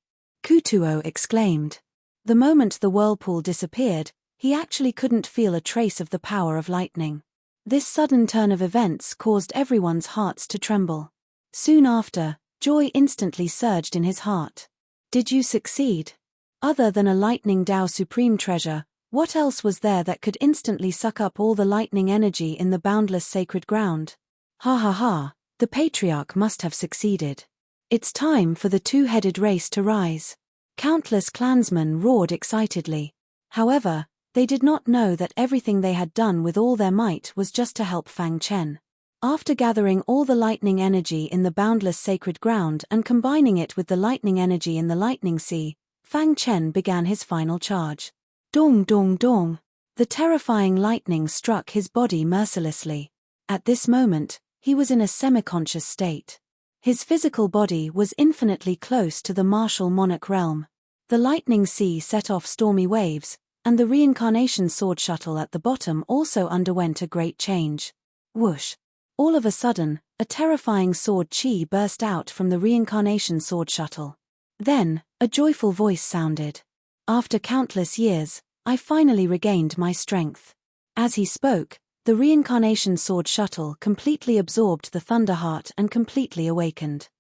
Ku Tuor exclaimed. The moment the whirlpool disappeared, he actually couldn't feel a trace of the power of lightning. This sudden turn of events caused everyone's hearts to tremble. Soon after, joy instantly surged in his heart. Did you succeed? Other than a lightning Dao supreme treasure, what else was there that could instantly suck up all the lightning energy in the boundless sacred ground? Ha ha ha, the patriarch must have succeeded. It's time for the two-headed race to rise. Countless clansmen roared excitedly. However, they did not know that everything they had done with all their might was just to help Fang Chen. After gathering all the lightning energy in the boundless sacred ground and combining it with the lightning energy in the lightning sea, Fang Chen began his final charge. Dong dong dong. The terrifying lightning struck his body mercilessly. At this moment, he was in a semi-conscious state. His physical body was infinitely close to the martial monarch realm. The lightning sea set off stormy waves, and the reincarnation sword shuttle at the bottom also underwent a great change. Whoosh! All of a sudden, a terrifying sword chi burst out from the reincarnation sword shuttle. Then, a joyful voice sounded. After countless years, I finally regained my strength. As he spoke, the reincarnation sword shuttle completely absorbed the Thunderheart and completely awakened.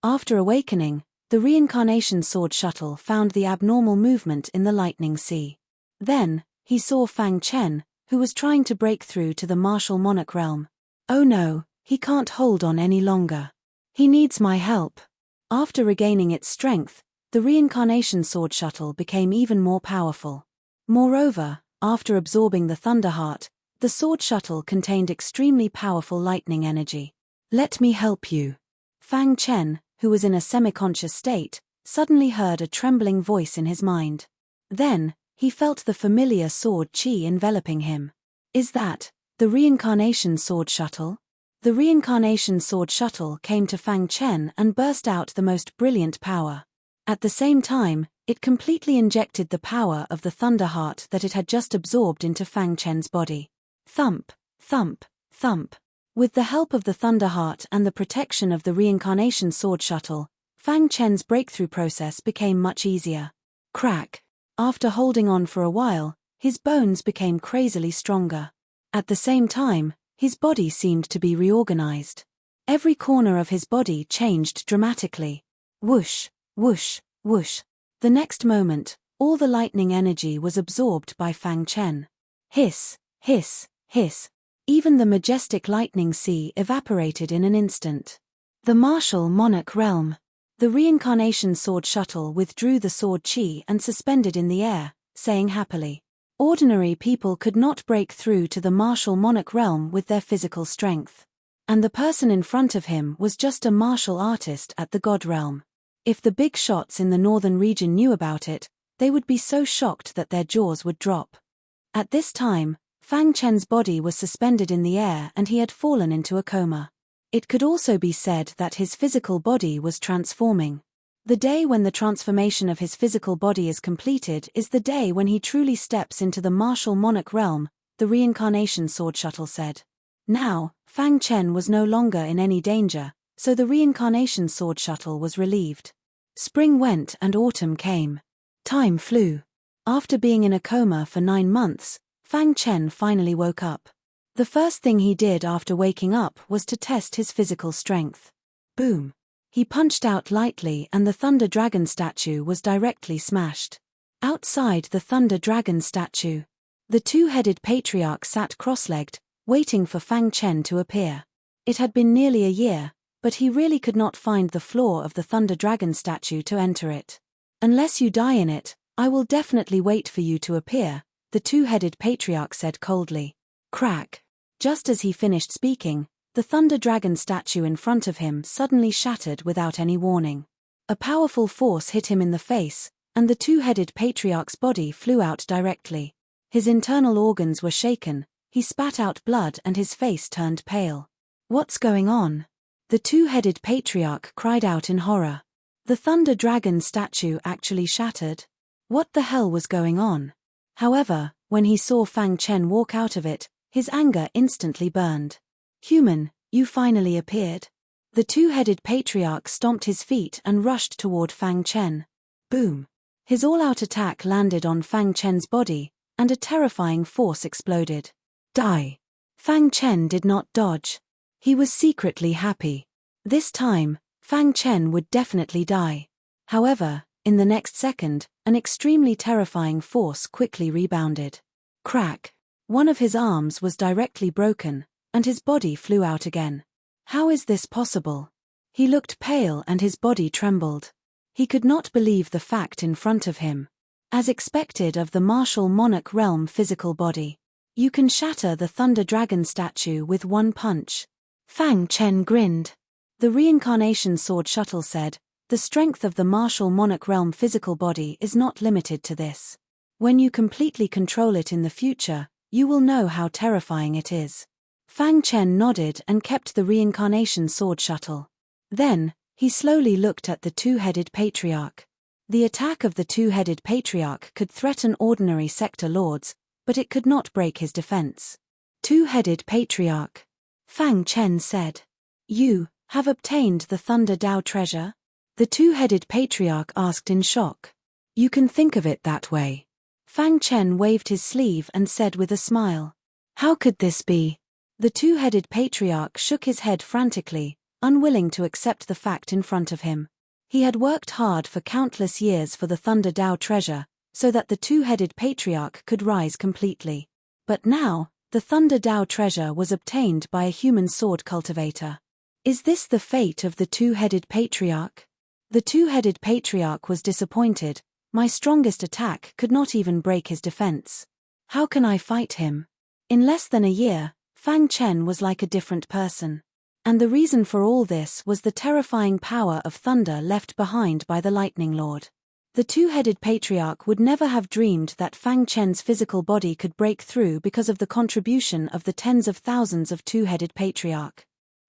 After awakening, the reincarnation sword shuttle found the abnormal movement in the lightning sea. Then, he saw Fang Chen, who was trying to break through to the martial monarch realm. Oh no, he can't hold on any longer. He needs my help. After regaining its strength, the reincarnation sword shuttle became even more powerful. Moreover, after absorbing the Thunder Heart, the sword shuttle contained extremely powerful lightning energy. Let me help you. Fang Chen, who was in a semi-conscious state, suddenly heard a trembling voice in his mind. Then, he felt the familiar sword qi enveloping him. Is that the reincarnation sword shuttle? The reincarnation sword shuttle came to Fang Chen and burst out the most brilliant power. At the same time, it completely injected the power of the Thunder Heart that it had just absorbed into Fang Chen's body. Thump, thump, thump. With the help of the Thunder Heart and the protection of the reincarnation sword shuttle, Fang Chen's breakthrough process became much easier. Crack. After holding on for a while, his bones became crazily stronger. At the same time, his body seemed to be reorganized. Every corner of his body changed dramatically. Whoosh, whoosh, whoosh. The next moment, all the lightning energy was absorbed by Fang Chen. Hiss, hiss, hiss. Even the majestic lightning sea evaporated in an instant. The martial monarch realm. The reincarnation sword shuttle withdrew the sword qi and suspended in the air, saying happily, ordinary people could not break through to the martial monarch realm with their physical strength. And the person in front of him was just a martial artist at the god realm. If the big shots in the northern region knew about it, they would be so shocked that their jaws would drop. At this time, Fang Chen's body was suspended in the air and he had fallen into a coma. It could also be said that his physical body was transforming. The day when the transformation of his physical body is completed is the day when he truly steps into the martial monarch realm, the reincarnation sword shuttle said. Now, Fang Chen was no longer in any danger, so the reincarnation sword shuttle was relieved. Spring went and autumn came. Time flew. After being in a coma for 9 months, Fang Chen finally woke up. The first thing he did after waking up was to test his physical strength. Boom. He punched out lightly and the Thunder Dragon statue was directly smashed. Outside the Thunder Dragon statue, the two-headed patriarch sat cross-legged, waiting for Fang Chen to appear. It had been nearly a year, but he really could not find the floor of the Thunder Dragon statue to enter it. Unless you die in it, I will definitely wait for you to appear, the two-headed patriarch said coldly. Crack. Just as he finished speaking, the Thunder Dragon statue in front of him suddenly shattered without any warning. A powerful force hit him in the face, and the two-headed patriarch's body flew out directly. His internal organs were shaken, he spat out blood and his face turned pale. What's going on? The two-headed patriarch cried out in horror. The Thunder Dragon statue actually shattered. What the hell was going on? However, when he saw Fang Chen walk out of it, his anger instantly burned. Human, you finally appeared. The two-headed patriarch stomped his feet and rushed toward Fang Chen. Boom. His all-out attack landed on Fang Chen's body, and a terrifying force exploded. Die. Fang Chen did not dodge. He was secretly happy. This time, Fang Chen would definitely die. However, in the next second, an extremely terrifying force quickly rebounded. Crack. One of his arms was directly broken, and his body flew out again. How is this possible? He looked pale and his body trembled. He could not believe the fact in front of him. As expected of the martial monarch realm physical body, you can shatter the Thunder Dragon statue with one punch. Fang Chen grinned. The reincarnation sword shuttle said, the strength of the martial monarch realm physical body is not limited to this. When you completely control it in the future, you will know how terrifying it is. Fang Chen nodded and kept the reincarnation sword shuttle. Then, he slowly looked at the two-headed patriarch. The attack of the two-headed patriarch could threaten ordinary sector lords, but it could not break his defense. Two-headed patriarch. Fang Chen said. You have obtained the Thunder Dao treasure? The two-headed patriarch asked in shock. You can think of it that way. Fang Chen waved his sleeve and said with a smile. How could this be? The two-headed patriarch shook his head frantically, unwilling to accept the fact in front of him. He had worked hard for countless years for the Thunder Dao treasure, so that the two-headed patriarch could rise completely. But now, the Thunder Dao treasure was obtained by a human sword cultivator. Is this the fate of the two-headed patriarch? The two-headed patriarch was disappointed. My strongest attack could not even break his defense. How can I fight him? In less than a year, Fang Chen was like a different person. And the reason for all this was the terrifying power of thunder left behind by the Lightning Lord. The two-headed patriarch would never have dreamed that Fang Chen's physical body could break through because of the contribution of the tens of thousands of two-headed patriarch.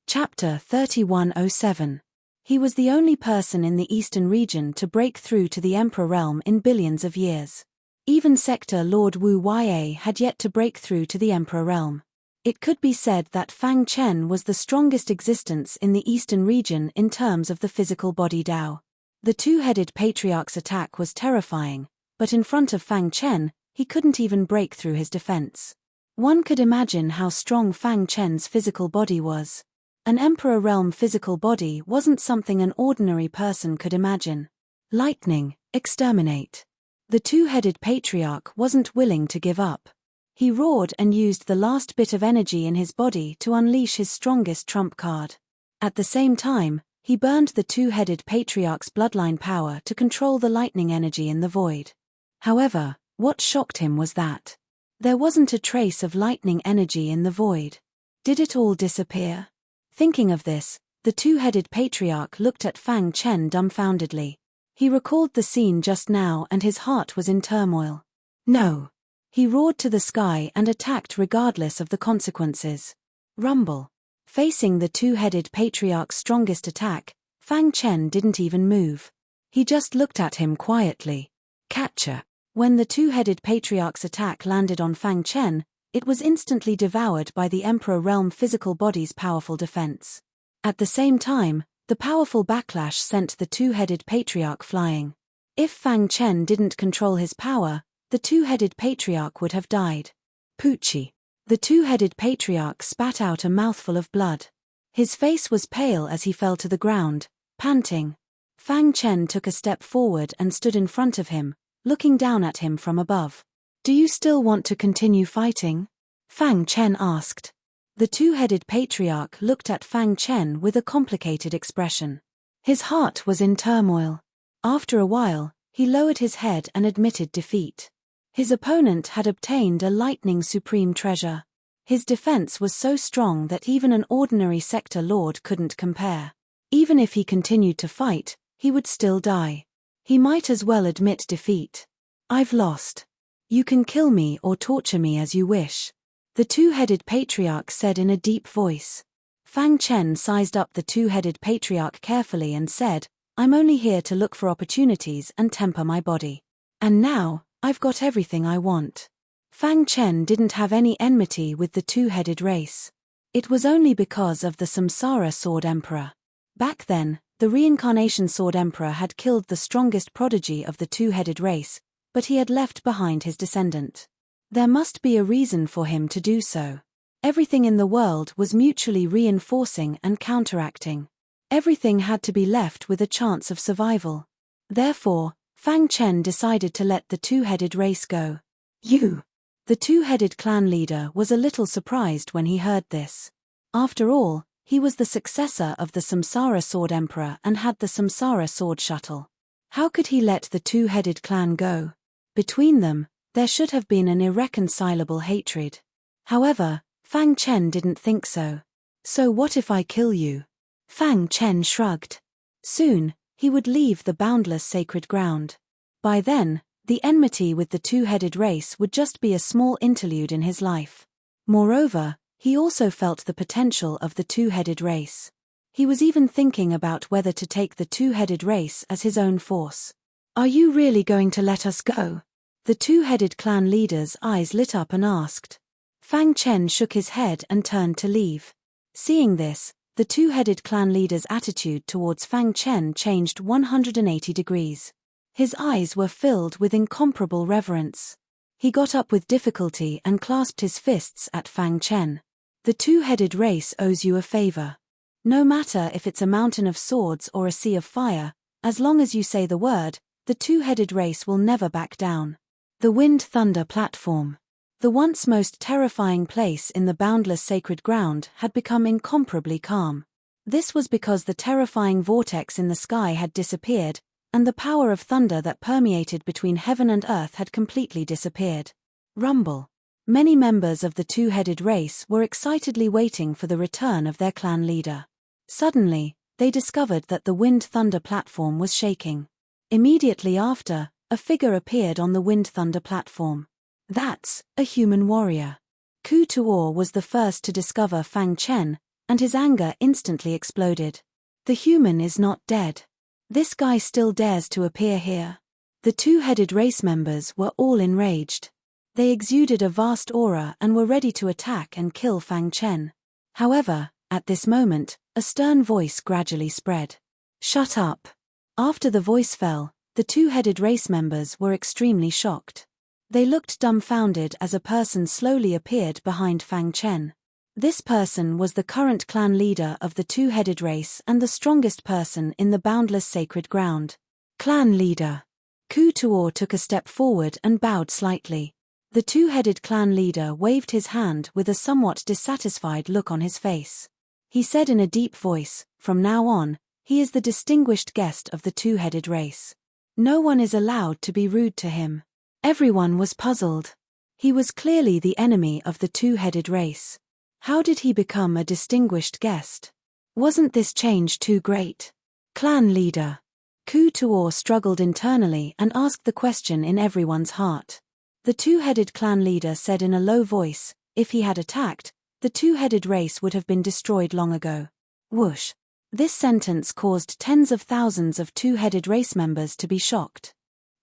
Chapter 3107. He was the only person in the eastern region to break through to the Emperor realm in billions of years. Even Sector Lord Wu Ya had yet to break through to the Emperor realm. It could be said that Fang Chen was the strongest existence in the eastern region in terms of the physical body Dao. The two-headed patriarch's attack was terrifying, but in front of Fang Chen, he couldn't even break through his defense. One could imagine how strong Fang Chen's physical body was. An Emperor realm physical body wasn't something an ordinary person could imagine. Lightning, exterminate. The two-headed patriarch wasn't willing to give up. He roared and used the last bit of energy in his body to unleash his strongest trump card. At the same time, he burned the two-headed patriarch's bloodline power to control the lightning energy in the void. However, what shocked him was that there wasn't a trace of lightning energy in the void. Did it all disappear? Thinking of this, the two-headed patriarch looked at Fang Chen dumbfoundedly. He recalled the scene just now and his heart was in turmoil. No! He roared to the sky and attacked regardless of the consequences. Rumble. Facing the two-headed patriarch's strongest attack, Fang Chen didn't even move. He just looked at him quietly. Catcher. When the two-headed patriarch's attack landed on Fang Chen, it was instantly devoured by the Emperor realm physical body's powerful defense. At the same time, the powerful backlash sent the two-headed patriarch flying. If Fang Chen didn't control his power, the two-headed patriarch would have died. Poochie. The two-headed patriarch spat out a mouthful of blood. His face was pale as he fell to the ground, panting. Fang Chen took a step forward and stood in front of him, looking down at him from above. Do you still want to continue fighting? Fang Chen asked. The two-headed patriarch looked at Fang Chen with a complicated expression. His heart was in turmoil. After a while, he lowered his head and admitted defeat. His opponent had obtained a lightning supreme treasure. His defense was so strong that even an ordinary sector lord couldn't compare. Even if he continued to fight, he would still die. He might as well admit defeat. I've lost. You can kill me or torture me as you wish. The two-headed patriarch said in a deep voice. Fang Chen sized up the two-headed patriarch carefully and said, I'm only here to look for opportunities and temper my body. And now, I've got everything I want. Fang Chen didn't have any enmity with the two-headed race. It was only because of the Samsara Sword Emperor. Back then, the Reincarnation Sword Emperor had killed the strongest prodigy of the two-headed race, but he had left behind his descendant. There must be a reason for him to do so. Everything in the world was mutually reinforcing and counteracting. Everything had to be left with a chance of survival. Therefore, Fang Chen decided to let the two-headed race go. You! The two-headed clan leader was a little surprised when he heard this. After all, he was the successor of the Samsara Sword Emperor and had the Samsara Sword Shuttle. How could he let the two-headed clan go? Between them, there should have been an irreconcilable hatred. However, Fang Chen didn't think so. So what if I kill you? Fang Chen shrugged. Soon, he would leave the boundless sacred ground. By then, the enmity with the two-headed race would just be a small interlude in his life. Moreover, he also felt the potential of the two-headed race. He was even thinking about whether to take the two-headed race as his own force. Are you really going to let us go? The two-headed clan leader's eyes lit up and asked. Fang Chen shook his head and turned to leave. Seeing this, the two-headed clan leader's attitude towards Fang Chen changed 180 degrees. His eyes were filled with incomparable reverence. He got up with difficulty and clasped his fists at Fang Chen. The two-headed race owes you a favor. No matter if it's a mountain of swords or a sea of fire, as long as you say the word, The two-headed race will never back down. The Wind Thunder Platform. The once most terrifying place in the boundless sacred ground had become incomparably calm. This was because the terrifying vortex in the sky had disappeared, and the power of thunder that permeated between heaven and earth had completely disappeared. Rumble. Many members of the two-headed race were excitedly waiting for the return of their clan leader. Suddenly, they discovered that the Wind Thunder Platform was shaking. Immediately after, a figure appeared on the Wind Thunder Platform. That's a human warrior. Ku Tuor was the first to discover Fang Chen, and his anger instantly exploded. The human is not dead. This guy still dares to appear here. The two-headed race members were all enraged. They exuded a vast aura and were ready to attack and kill Fang Chen. However, at this moment, a stern voice gradually spread. Shut up. After the voice fell, the two-headed race members were extremely shocked. They looked dumbfounded as a person slowly appeared behind Fang Chen. This person was the current clan leader of the two-headed race and the strongest person in the boundless sacred ground. Clan leader. Ku Tuor took a step forward and bowed slightly. The two-headed clan leader waved his hand with a somewhat dissatisfied look on his face. He said in a deep voice, "From now on, he is the distinguished guest of the two-headed race. No one is allowed to be rude to him." Everyone was puzzled. He was clearly the enemy of the two-headed race. How did he become a distinguished guest? Wasn't this change too great? Clan leader. Ku Tuor struggled internally and asked the question in everyone's heart. The two-headed clan leader said in a low voice, if he had attacked, the two-headed race would have been destroyed long ago. Whoosh. This sentence caused tens of thousands of two-headed race members to be shocked.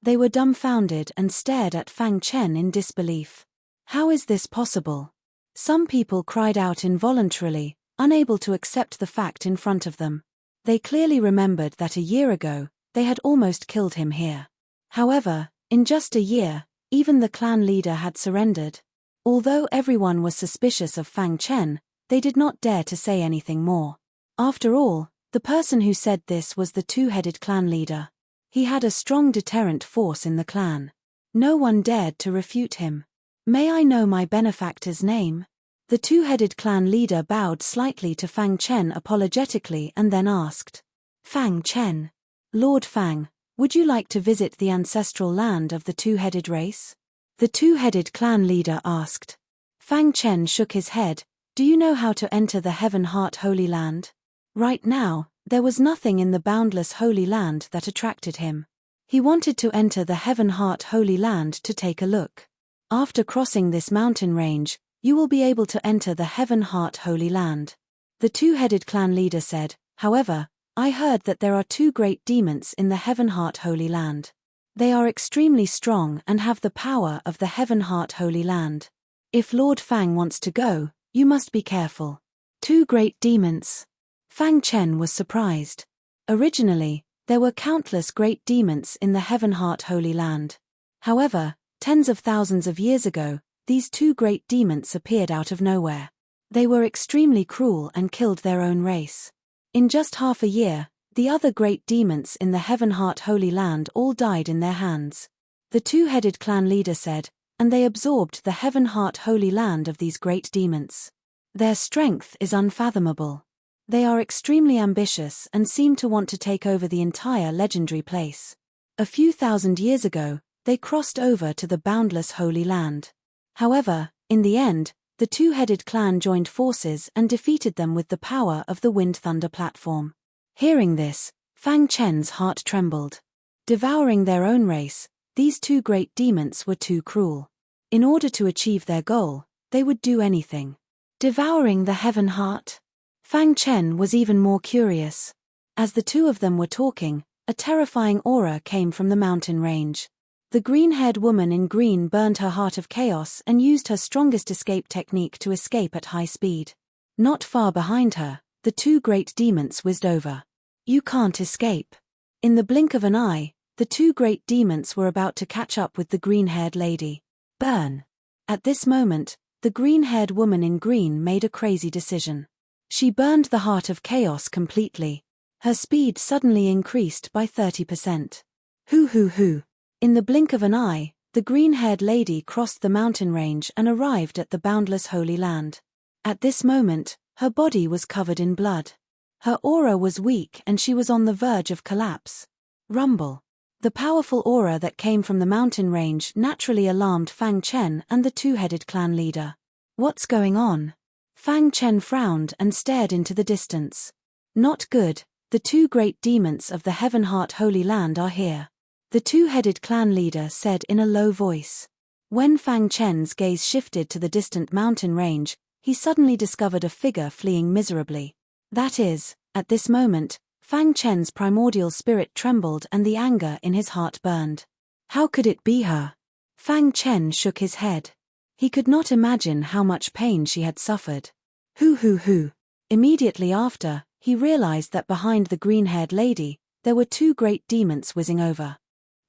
They were dumbfounded and stared at Fang Chen in disbelief. How is this possible? Some people cried out involuntarily, unable to accept the fact in front of them. They clearly remembered that a year ago, they had almost killed him here. However, in just a year, even the clan leader had surrendered. Although everyone was suspicious of Fang Chen, they did not dare to say anything more. After all, the person who said this was the two-headed clan leader. He had a strong deterrent force in the clan. No one dared to refute him. May I know my benefactor's name? The two-headed clan leader bowed slightly to Fang Chen apologetically and then asked. Fang Chen. Lord Fang, would you like to visit the ancestral land of the two-headed race? The two-headed clan leader asked. Fang Chen shook his head. Do you know how to enter the Heaven Heart Holy Land? Right now, there was nothing in the boundless Holy Land that attracted him. He wanted to enter the Heaven Heart Holy Land to take a look. After crossing this mountain range, you will be able to enter the Heaven Heart Holy Land. The two-headed clan leader said, however, I heard that there are two great demons in the Heaven Heart Holy Land. They are extremely strong and have the power of the Heaven Heart Holy Land. If Lord Fang wants to go, you must be careful. Two great demons. Fang Chen was surprised. Originally, there were countless great demons in the Heaven Heart Holy Land. However, tens of thousands of years ago, these two great demons appeared out of nowhere. They were extremely cruel and killed their own race. In just half a year, the other great demons in the Heaven Heart Holy Land all died in their hands. The two-headed clan leader said, and they absorbed the Heaven Heart Holy Land of these great demons. Their strength is unfathomable. They are extremely ambitious and seem to want to take over the entire legendary place. A few thousand years ago, they crossed over to the boundless Holy Land. However, in the end, the two-headed clan joined forces and defeated them with the power of the Wind Thunder Platform. Hearing this, Fang Chen's heart trembled. Devouring their own race, these two great demons were too cruel. In order to achieve their goal, they would do anything. Devouring the Heaven Heart? Fang Chen was even more curious. As the two of them were talking, a terrifying aura came from the mountain range. The green-haired woman in green burned her heart of chaos and used her strongest escape technique to escape at high speed. Not far behind her, the two great demons whizzed over. You can't escape. In the blink of an eye, the two great demons were about to catch up with the green-haired lady. Burn. At this moment, the green-haired woman in green made a crazy decision. She burned the heart of chaos completely. Her speed suddenly increased by 30%. Hoo hoo hoo. In the blink of an eye, the green-haired lady crossed the mountain range and arrived at the boundless Holy Land. At this moment, her body was covered in blood. Her aura was weak and she was on the verge of collapse. Rumble. The powerful aura that came from the mountain range naturally alarmed Fang Chen and the two-headed clan leader. What's going on? Fang Chen frowned and stared into the distance. Not good, the two great demons of the Heaven-Heart Holy Land are here. The two-headed clan leader said in a low voice. When Fang Chen's gaze shifted to the distant mountain range, he suddenly discovered a figure fleeing miserably. That is, at this moment, Fang Chen's primordial spirit trembled and the anger in his heart burned. How could it be her? Fang Chen shook his head. He could not imagine how much pain she had suffered. Hoo hoo hoo. Immediately after, he realized that behind the green-haired lady, there were two great demons whizzing over.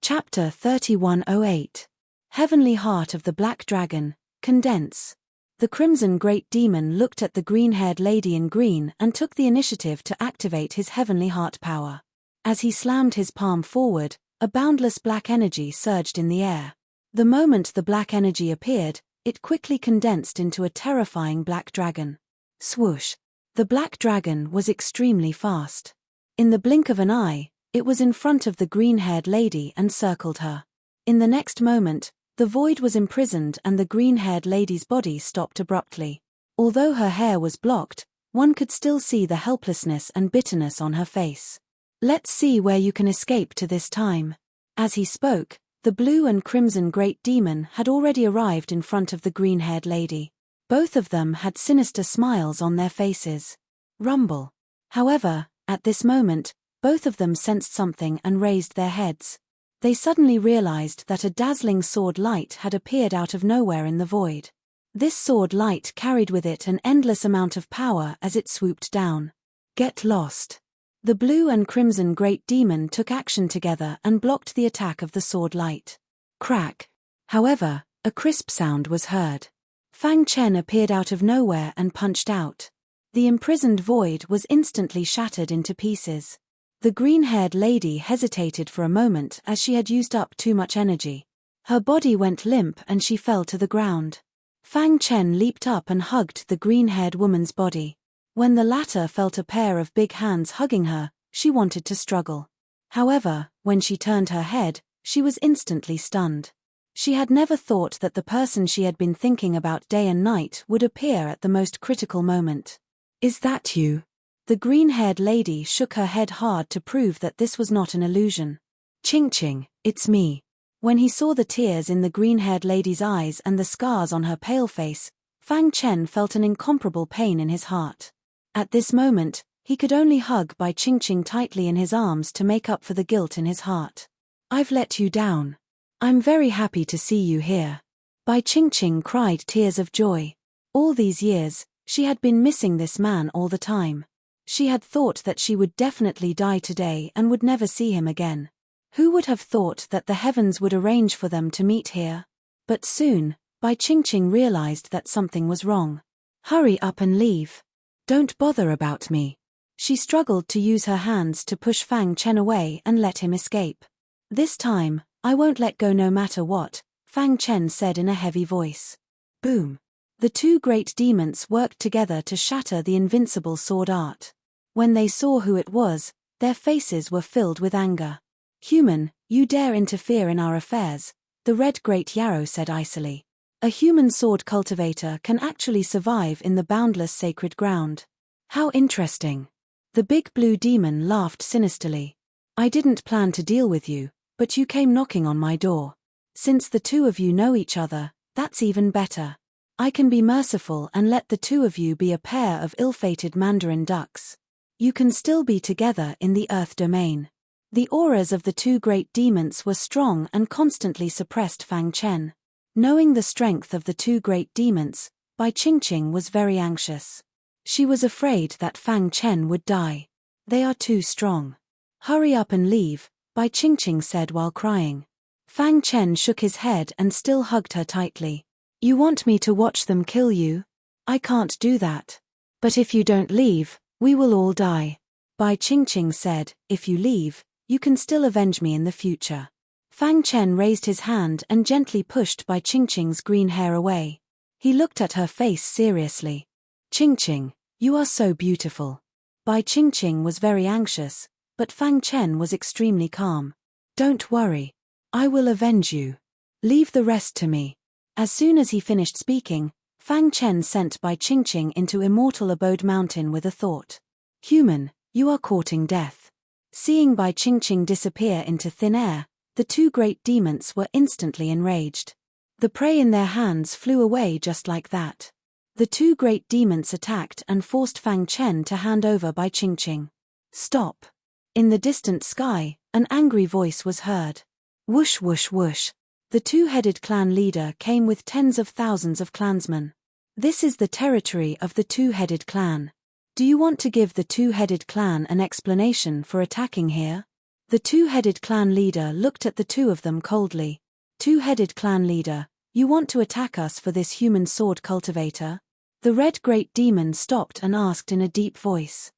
Chapter 3108. Heavenly Heart of the Black Dragon, Condense. The Crimson Great Demon looked at the green-haired lady in green and took the initiative to activate his Heavenly Heart power. As he slammed his palm forward, a boundless black energy surged in the air. The moment the black energy appeared, it quickly condensed into a terrifying black dragon. Swoosh! The black dragon was extremely fast. In the blink of an eye, it was in front of the green-haired lady and circled her. In the next moment, the void was imprisoned and the green-haired lady's body stopped abruptly. Although her hair was blocked, one could still see the helplessness and bitterness on her face. Let's see where you can escape to this time. As he spoke, the blue and crimson great demon had already arrived in front of the green-haired lady. Both of them had sinister smiles on their faces. Rumble. However, at this moment, both of them sensed something and raised their heads. They suddenly realized that a dazzling sword light had appeared out of nowhere in the void. This sword light carried with it an endless amount of power as it swooped down. Get lost. The blue and crimson great demon took action together and blocked the attack of the sword light. Crack. However, a crisp sound was heard. Fang Chen appeared out of nowhere and punched out. The imprisoned void was instantly shattered into pieces. The green-haired lady hesitated for a moment as she had used up too much energy. Her body went limp and she fell to the ground. Fang Chen leaped up and hugged the green-haired woman's body. When the latter felt a pair of big hands hugging her, she wanted to struggle. However, when she turned her head, she was instantly stunned. She had never thought that the person she had been thinking about day and night would appear at the most critical moment. Is that you? The green-haired lady shook her head hard to prove that this was not an illusion. Ching ching, it's me. When he saw the tears in the green-haired lady's eyes and the scars on her pale face, Fang Chen felt an incomparable pain in his heart. At this moment, he could only hug Bai Qingqing tightly in his arms to make up for the guilt in his heart. I've let you down. I'm very happy to see you here. Bai Qingqing cried tears of joy. All these years, she had been missing this man all the time. She had thought that she would definitely die today and would never see him again. Who would have thought that the heavens would arrange for them to meet here? But soon, Bai Qingqing realized that something was wrong. Hurry up and leave. Don't bother about me. She struggled to use her hands to push Fang Chen away and let him escape. This time, I won't let go no matter what, Fang Chen said in a heavy voice. Boom. The two great demons worked together to shatter the invincible sword art. When they saw who it was, their faces were filled with anger. Human, you dare interfere in our affairs, the red great yarrow said icily. A human sword cultivator can actually survive in the boundless sacred ground. How interesting. The big blue demon laughed sinisterly. I didn't plan to deal with you, but you came knocking on my door. Since the two of you know each other, that's even better. I can be merciful and let the two of you be a pair of ill-fated mandarin ducks. You can still be together in the earth domain. The auras of the two great demons were strong and constantly suppressed Fang Chen. Knowing the strength of the two great demons, Bai Qingqing was very anxious. She was afraid that Fang Chen would die. They are too strong. Hurry up and leave, Bai Qingqing said while crying. Fang Chen shook his head and still hugged her tightly. You want me to watch them kill you? I can't do that. But if you don't leave, we will all die. Bai Qingqing said, if you leave, you can still avenge me in the future. Fang Chen raised his hand and gently pushed Bai Qingqing's green hair away. He looked at her face seriously. Qingqing, you are so beautiful. Bai Qingqing was very anxious, but Fang Chen was extremely calm. Don't worry. I will avenge you. Leave the rest to me. As soon as he finished speaking, Fang Chen sent Bai Qingqing into Immortal Abode Mountain with a thought. Human, you are courting death. Seeing Bai Qingqing disappear into thin air, the two great demons were instantly enraged. The prey in their hands flew away just like that. The two great demons attacked and forced Fang Chen to hand over Bai Qingqing. Stop. In the distant sky, an angry voice was heard. Whoosh whoosh whoosh. The two-headed clan leader came with tens of thousands of clansmen. This is the territory of the two-headed clan. Do you want to give the two-headed clan an explanation for attacking here? The two-headed clan leader looked at the two of them coldly. Two-headed clan leader, you want to attack us for this human sword cultivator? The red great demon stopped and asked in a deep voice.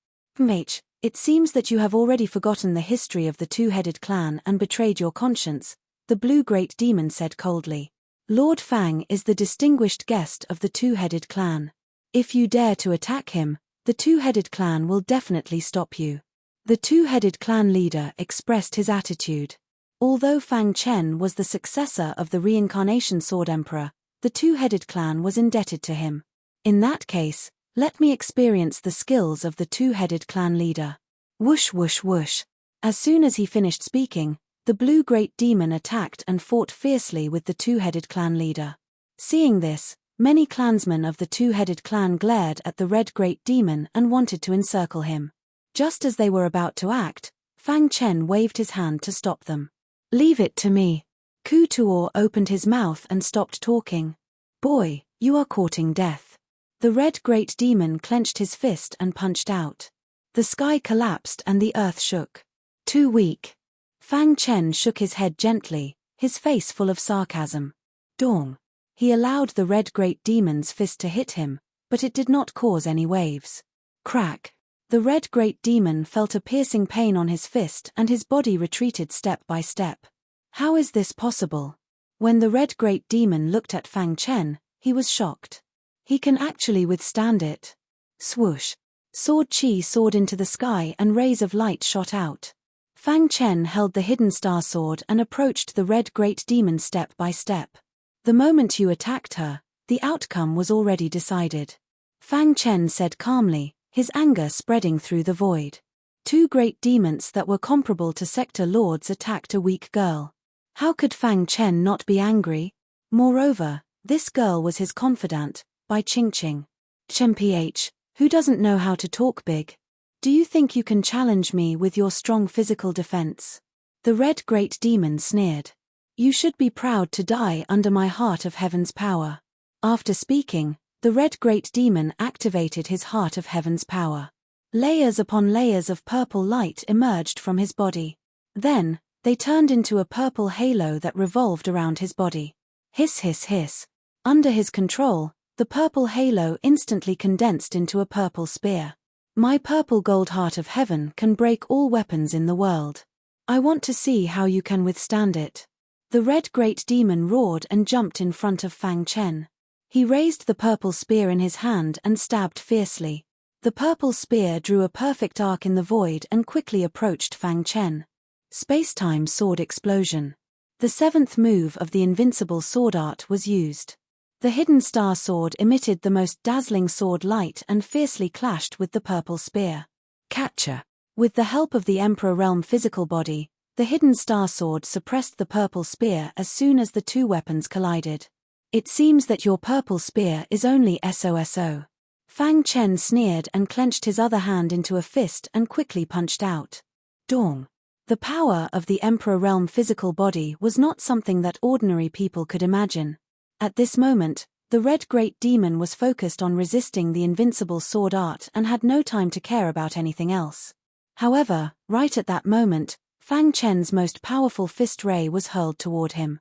It seems that you have already forgotten the history of the two-headed clan and betrayed your conscience, the blue great demon said coldly. Lord Fang is the distinguished guest of the two-headed clan. If you dare to attack him, the two-headed clan will definitely stop you. The two-headed clan leader expressed his attitude. Although Fang Chen was the successor of the reincarnation sword emperor, the two-headed clan was indebted to him. In that case, let me experience the skills of the two-headed clan leader. Whoosh whoosh whoosh. As soon as he finished speaking, the blue great demon attacked and fought fiercely with the two-headed clan leader. Seeing this, many clansmen of the two-headed clan glared at the red great demon and wanted to encircle him. Just as they were about to act, Fang Chen waved his hand to stop them. Leave it to me. Ku Tuor opened his mouth and stopped talking. Boy, you are courting death. The red great demon clenched his fist and punched out. The sky collapsed and the earth shook. Too weak. Fang Chen shook his head gently, his face full of sarcasm. Dong. He allowed the red great demon's fist to hit him, but it did not cause any waves. Crack. The red great demon felt a piercing pain on his fist and his body retreated step by step. How is this possible? When the red great demon looked at Fang Chen, he was shocked. He can actually withstand it. Swoosh. Sword chi soared into the sky and rays of light shot out. Fang Chen held the hidden star sword and approached the red great demon step by step. The moment you attacked her, the outcome was already decided. Fang Chen said calmly, his anger spreading through the void. Two great demons that were comparable to sector lords attacked a weak girl. How could Fang Chen not be angry? Moreover, this girl was his confidant, Bai Qingqing. Chen PH, who doesn't know how to talk big? Do you think you can challenge me with your strong physical defense? The red great demon sneered. You should be proud to die under my heart of heaven's power. After speaking, the red great demon activated his heart of heaven's power. Layers upon layers of purple light emerged from his body. Then, they turned into a purple halo that revolved around his body. Hiss hiss hiss. Under his control, the purple halo instantly condensed into a purple spear. My purple gold heart of heaven can break all weapons in the world. I want to see how you can withstand it. The red great demon roared and jumped in front of Fang Chen. He raised the purple spear in his hand and stabbed fiercely. The purple spear drew a perfect arc in the void and quickly approached Fang Chen. Space-time sword explosion. The seventh move of the invincible sword art was used. The hidden star sword emitted the most dazzling sword light and fiercely clashed with the purple spear. Catcher. With the help of the Emperor Realm physical body, the hidden star sword suppressed the purple spear as soon as the two weapons collided. It seems that your purple spear is only SOSO. Fang Chen sneered and clenched his other hand into a fist and quickly punched out. Dong. The power of the Emperor Realm physical body was not something that ordinary people could imagine. At this moment, the red great demon was focused on resisting the invincible sword art and had no time to care about anything else. However, right at that moment, Fang Chen's most powerful fist ray was hurled toward him.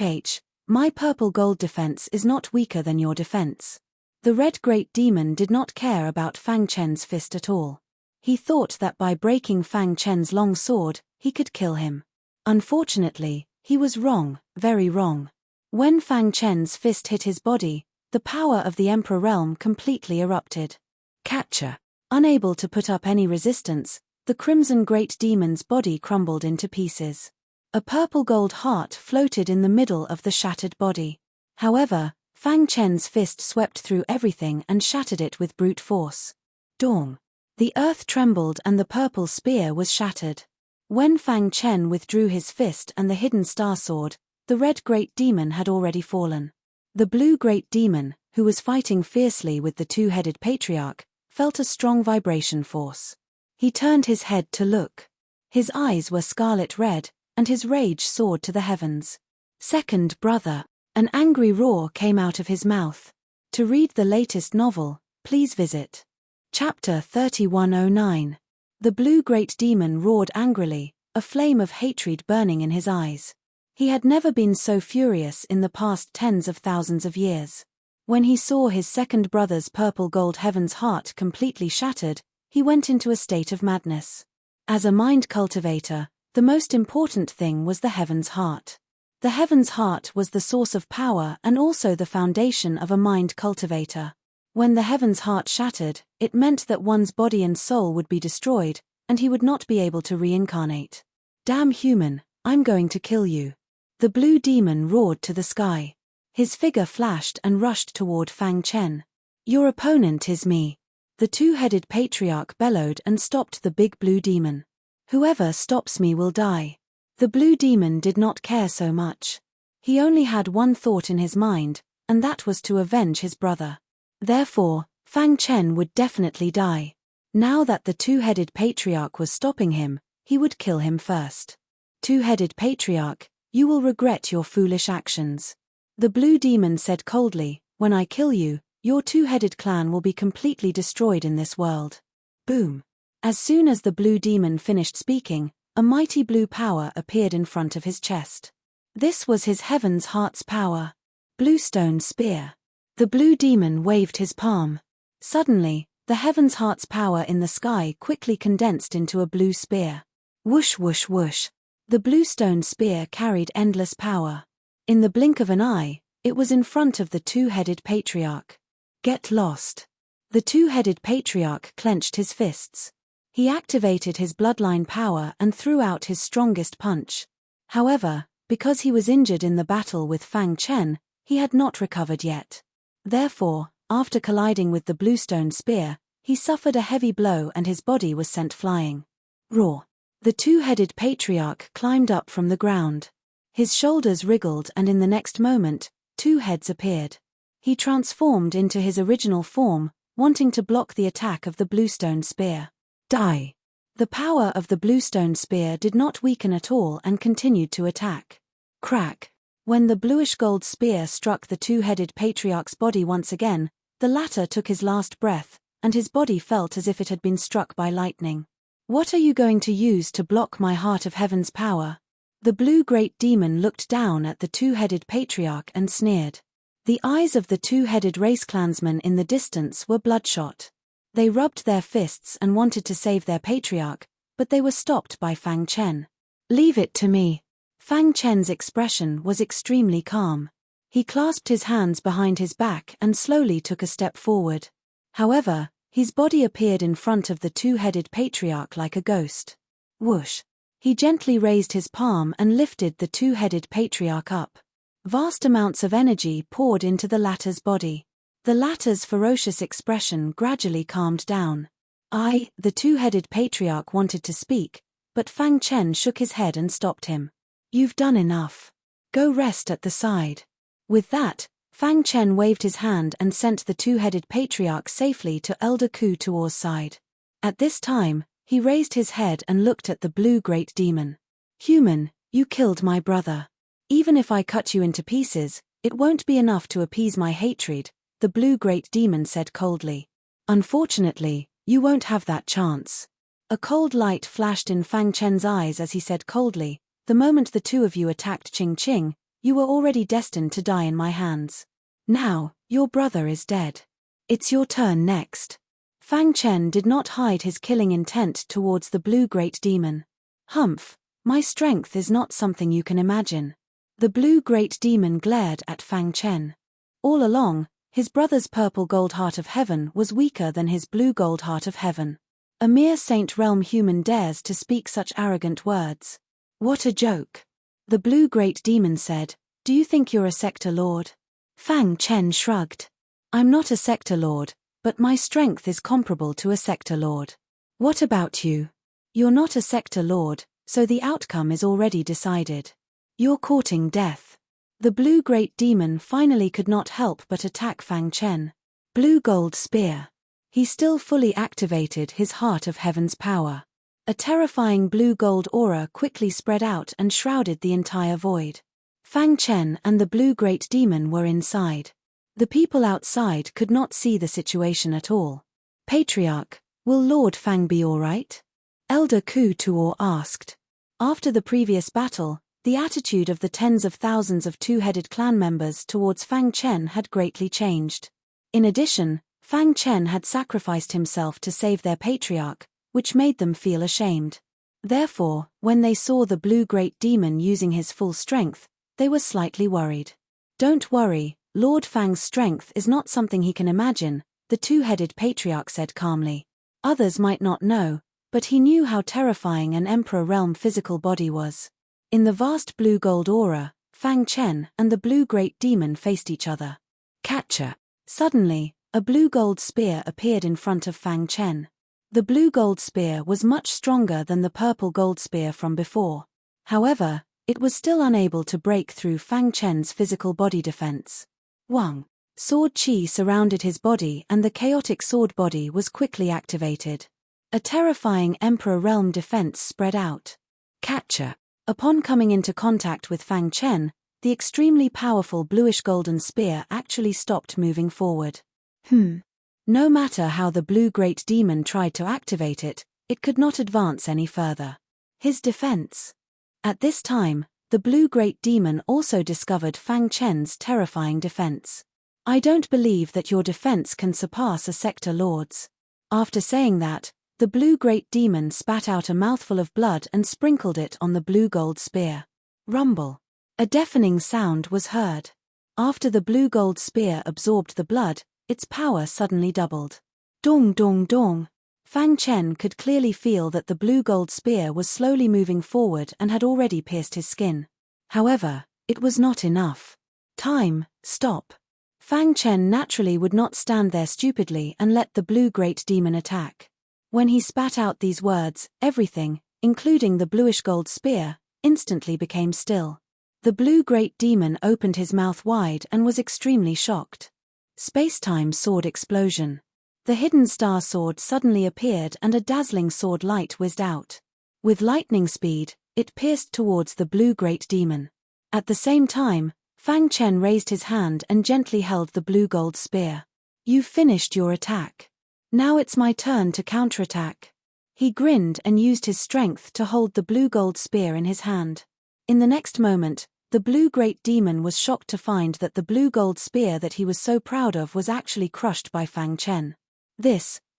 H. My purple gold defense is not weaker than your defense. The red great demon did not care about Fang Chen's fist at all. He thought that by breaking Fang Chen's long sword, he he could kill him. Unfortunately, he was wrong, very wrong. When Fang Chen's fist hit his body, the power of the Emperor realm completely erupted. Catcher. Unable to put up any resistance, the Crimson Great Demon's body crumbled into pieces. A purple gold heart floated in the middle of the shattered body. However, Fang Chen's fist swept through everything and shattered it with brute force. Dong. The earth trembled and the purple spear was shattered. When Fang Chen withdrew his fist and the hidden star sword, the red great demon had already fallen. The blue great demon, who was fighting fiercely with the two-headed patriarch, felt a strong vibration force. He turned his head to look. His eyes were scarlet red, and his rage soared to the heavens. Second brother. An angry roar came out of his mouth. To read the latest novel, please visit Chapter 3109. The blue great demon roared angrily, a flame of hatred burning in his eyes. He had never been so furious in the past tens of thousands of years. When he saw his second brother's purple gold heaven's heart completely shattered, he went into a state of madness. As a mind cultivator, the most important thing was the heaven's heart. The heaven's heart was the source of power and also the foundation of a mind cultivator. When the heaven's heart shattered, it meant that one's body and soul would be destroyed, and he would not be able to reincarnate. Damn human, I'm going to kill you. The blue demon roared to the sky. His figure flashed and rushed toward Fang Chen. Your opponent is me. The two-headed patriarch bellowed and stopped the big blue demon. Whoever stops me will die. The blue demon did not care so much. He only had one thought in his mind, and that was to avenge his brother. Therefore, Fang Chen would definitely die. Now that the two-headed patriarch was stopping him, he would kill him first. Two-headed patriarch, you will regret your foolish actions. The blue demon said coldly, when I kill you, your two-headed clan will be completely destroyed in this world. Boom. As soon as the blue demon finished speaking, a mighty blue power appeared in front of his chest. This was his heaven's heart's power. Bluestone spear. The blue demon waved his palm. Suddenly, the heaven's heart's power in the sky quickly condensed into a blue spear. Whoosh whoosh whoosh. The bluestone spear carried endless power. In the blink of an eye, it was in front of the two-headed patriarch. Get lost. The two-headed patriarch clenched his fists. He activated his bloodline power and threw out his strongest punch. However, because he was injured in the battle with Fang Chen, he had not recovered yet. Therefore, after colliding with the bluestone spear, he suffered a heavy blow and his body was sent flying. Roar. The two-headed patriarch climbed up from the ground. His shoulders wriggled and in the next moment, two heads appeared. He transformed into his original form, wanting to block the attack of the bluestone spear. Die. The power of the bluestone spear did not weaken at all and continued to attack. Crack. When the bluish-gold spear struck the two-headed patriarch's body once again, the latter took his last breath, and his body felt as if it had been struck by lightning. What are you going to use to block my heart of heaven's power? The blue great demon looked down at the two-headed patriarch and sneered. The eyes of the two-headed race clansmen in the distance were bloodshot. They rubbed their fists and wanted to save their patriarch, but they were stopped by Fang Chen. Leave it to me. Fang Chen's expression was extremely calm. He clasped his hands behind his back and slowly took a step forward. However, his body appeared in front of the two-headed patriarch like a ghost. Whoosh. He gently raised his palm and lifted the two-headed patriarch up. Vast amounts of energy poured into the latter's body. The latter's ferocious expression gradually calmed down. The two-headed patriarch wanted to speak, but Fang Chen shook his head and stopped him. You've done enough. Go rest at the side. With that, Fang Chen waved his hand and sent the two-headed patriarch safely to Elder Ku Tuor's side. At this time, he raised his head and looked at the blue great demon. Human, you killed my brother. Even if I cut you into pieces, it won't be enough to appease my hatred, the blue great demon said coldly. Unfortunately, you won't have that chance. A cold light flashed in Fang Chen's eyes as he said coldly, the moment the two of you attacked Ching Ching, you were already destined to die in my hands. Now, your brother is dead. It's your turn next. Fang Chen did not hide his killing intent towards the blue great demon. Humph, My strength is not something you can imagine. The blue great demon glared at Fang Chen. All along, his brother's purple gold heart of heaven was weaker than his blue gold heart of heaven. A mere saint realm human dares to speak such arrogant words. What a joke. The blue great demon said, do you think you're a sector lord? Fang Chen shrugged. I'm not a sector lord, but my strength is comparable to a sector lord. What about you? You're not a sector lord, so the outcome is already decided. You're courting death. The blue great demon finally could not help but attack Fang Chen. Blue gold spear. He still fully activated his heart of heaven's power. A terrifying blue gold aura quickly spread out and shrouded the entire void. Fang Chen and the blue great demon were inside. The people outside could not see the situation at all. Patriarch, will Lord Fang be all right? Elder Ku Tuor asked. After the previous battle, the attitude of the tens of thousands of two-headed clan members towards Fang Chen had greatly changed. In addition, Fang Chen had sacrificed himself to save their patriarch, which made them feel ashamed. Therefore, when they saw the blue great demon using his full strength, they were slightly worried. Don't worry, Lord Fang's strength is not something he can imagine, the two-headed patriarch said calmly. Others might not know, but he knew how terrifying an Emperor Realm physical body was. In the vast blue gold aura, Fang Chen and the blue great demon faced each other. Catcher. Suddenly, a blue gold spear appeared in front of Fang Chen. The blue gold spear was much stronger than the purple gold spear from before. However, it was still unable to break through Fang Chen's physical body defense. Wang. Sword chi surrounded his body and the chaotic sword body was quickly activated. A terrifying Emperor Realm defense spread out. Catcher. Upon coming into contact with Fang Chen, the extremely powerful bluish-golden spear actually stopped moving forward. No matter how the blue great demon tried to activate it, it could not advance any further. His defense. At this time, the blue great demon also discovered Fang Chen's terrifying defense. I don't believe that your defense can surpass a sector lord's. After saying that, the blue great demon spat out a mouthful of blood and sprinkled it on the blue gold spear. Rumble. A deafening sound was heard. After the blue gold spear absorbed the blood, its power suddenly doubled. Dong dong dong. Fang Chen could clearly feel that the blue gold spear was slowly moving forward and had already pierced his skin. However, it was not enough. Time, stop. Fang Chen naturally would not stand there stupidly and let the blue great demon attack. When he spat out these words, everything, including the bluish gold spear, instantly became still. The blue great demon opened his mouth wide and was extremely shocked. Space-time sword explosion. The hidden star sword suddenly appeared and a dazzling sword light whizzed out. With lightning speed, it pierced towards the blue great demon. At the same time, Fang Chen raised his hand and gently held the blue gold spear. You've finished your attack. Now it's my turn to counterattack. He grinned and used his strength to hold the blue gold spear in his hand. In the next moment, the blue great demon was shocked to find that the blue gold spear that he was so proud of was actually crushed by Fang Chen.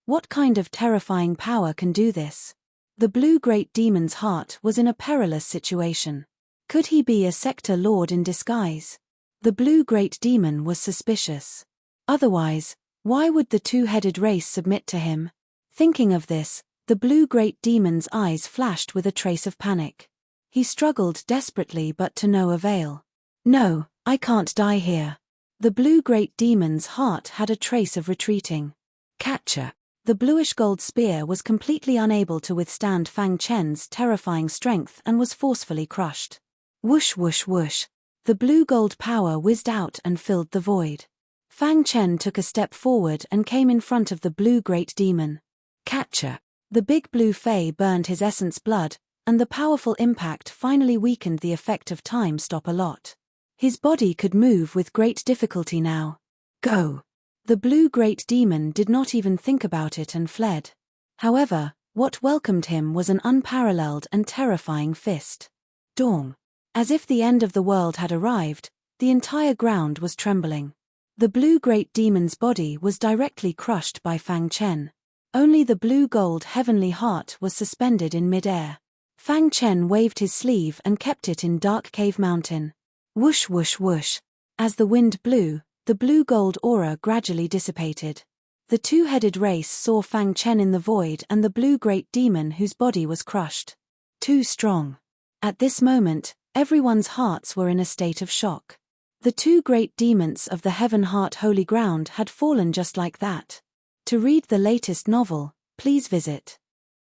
What kind of terrifying power can do this? The blue great demon's heart was in a perilous situation. Could he be a sector lord in disguise? The blue great demon was suspicious. Otherwise, why would the two-headed race submit to him? Thinking of this, the blue great demon's eyes flashed with a trace of panic. He struggled desperately but to no avail. No, I can't die here. The blue great demon's heart had a trace of retreating. Catcher. The bluish gold spear was completely unable to withstand Fang Chen's terrifying strength and was forcefully crushed. Whoosh whoosh whoosh. The blue gold power whizzed out and filled the void. Fang Chen took a step forward and came in front of the blue great demon. Catcher. The big blue fey burned his essence blood, and the powerful impact finally weakened the effect of time stop a lot. His body could move with great difficulty now. Go! The blue great demon did not even think about it and fled. However, what welcomed him was an unparalleled and terrifying fist. Dong! As if the end of the world had arrived, the entire ground was trembling. The blue great demon's body was directly crushed by Fang Chen. Only the blue gold heavenly heart was suspended in midair. Fang Chen waved his sleeve and kept it in Dark Cave Mountain. Whoosh whoosh whoosh. As the wind blew, the blue-gold aura gradually dissipated. The two-headed race saw Fang Chen in the void and the blue great demon whose body was crushed. Too strong. At this moment, everyone's hearts were in a state of shock. The two great demons of the Heaven Heart Holy Ground had fallen just like that. To read the latest novel, please visit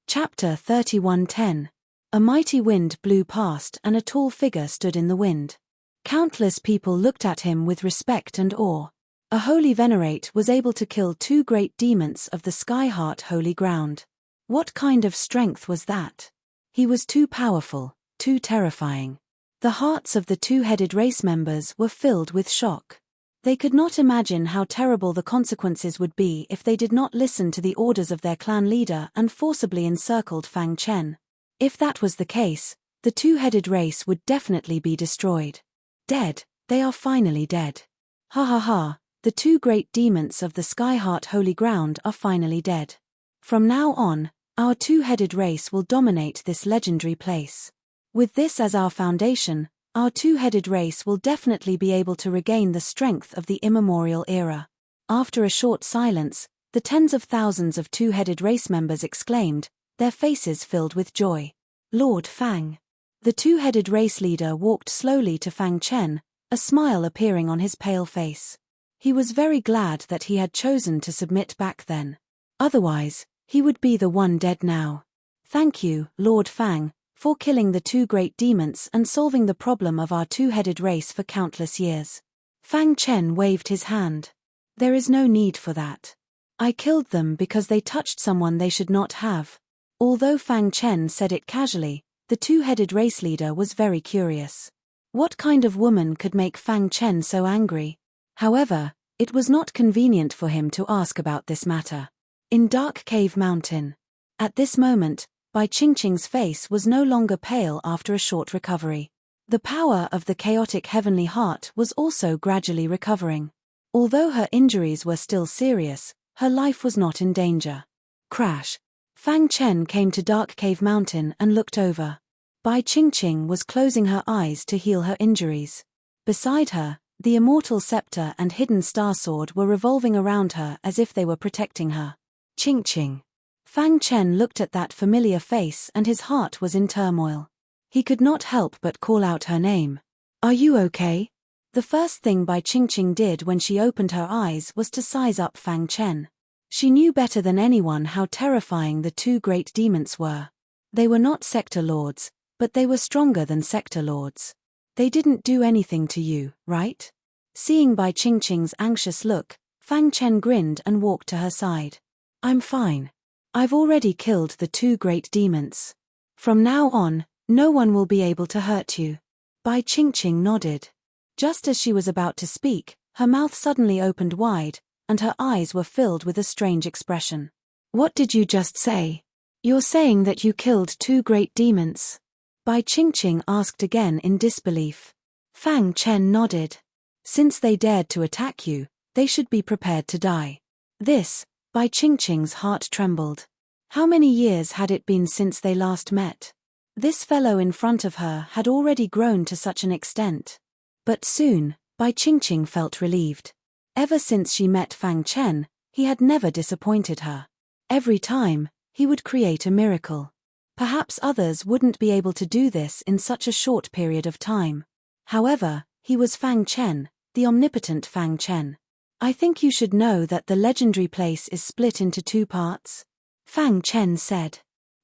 Chapter 3110. A mighty wind blew past and a tall figure stood in the wind. Countless people looked at him with respect and awe. A holy venerate was able to kill two great demons of the Sky Heart Holy Ground. What kind of strength was that? He was too powerful, too terrifying. The hearts of the two-headed race members were filled with shock. They could not imagine how terrible the consequences would be if they did not listen to the orders of their clan leader and forcibly encircled Fang Chen. If that was the case, the two-headed race would definitely be destroyed. Dead, they are finally dead. Ha ha ha, the two great demons of the Sky Heart Holy Ground are finally dead. From now on, our two-headed race will dominate this legendary place. With this as our foundation, our two-headed race will definitely be able to regain the strength of the immemorial era. After a short silence, the tens of thousands of two-headed race members exclaimed, their faces filled with joy. Lord Fang. The two-headed race leader walked slowly to Fang Chen, a smile appearing on his pale face. He was very glad that he had chosen to submit back then. Otherwise, he would be the one dead now. Thank you, Lord Fang, for killing the two great demons and solving the problem of our two-headed race for countless years. Fang Chen waved his hand. There is no need for that. I killed them because they touched someone they should not have. Although Fang Chen said it casually, the two-headed race leader was very curious. What kind of woman could make Fang Chen so angry? However, it was not convenient for him to ask about this matter. In Dark Cave Mountain. At this moment, Bai Qingqing's face was no longer pale after a short recovery. The power of the chaotic heavenly heart was also gradually recovering. Although her injuries were still serious, her life was not in danger. Crash. Fang Chen came to Dark Cave Mountain and looked over. Bai Qingqing was closing her eyes to heal her injuries. Beside her, the immortal scepter and hidden star sword were revolving around her as if they were protecting her. Qingqing. Fang Chen looked at that familiar face and his heart was in turmoil. He could not help but call out her name. Are you okay? The first thing Bai Qingqing did when she opened her eyes was to size up Fang Chen. She knew better than anyone how terrifying the two great demons were. They were not sector lords, but they were stronger than sector lords. They didn't do anything to you, right? Seeing Bai Qingqing's anxious look, Fang Chen grinned and walked to her side. I'm fine. I've already killed the two great demons. From now on, no one will be able to hurt you. Bai Qingqing nodded. Just as she was about to speak, her mouth suddenly opened wide, and her eyes were filled with a strange expression. What did you just say? You're saying that you killed two great demons? Bai Qingqing asked again in disbelief. Fang Chen nodded. Since they dared to attack you, they should be prepared to die. This, Bai Qingqing's heart trembled. How many years had it been since they last met? This fellow in front of her had already grown to such an extent. But soon, Bai Qingqing felt relieved. Ever since she met Fang Chen, he had never disappointed her. Every time, he would create a miracle. Perhaps others wouldn't be able to do this in such a short period of time. However, he was Fang Chen, the omnipotent Fang Chen. I think you should know that the legendary place is split into two parts. Fang Chen said.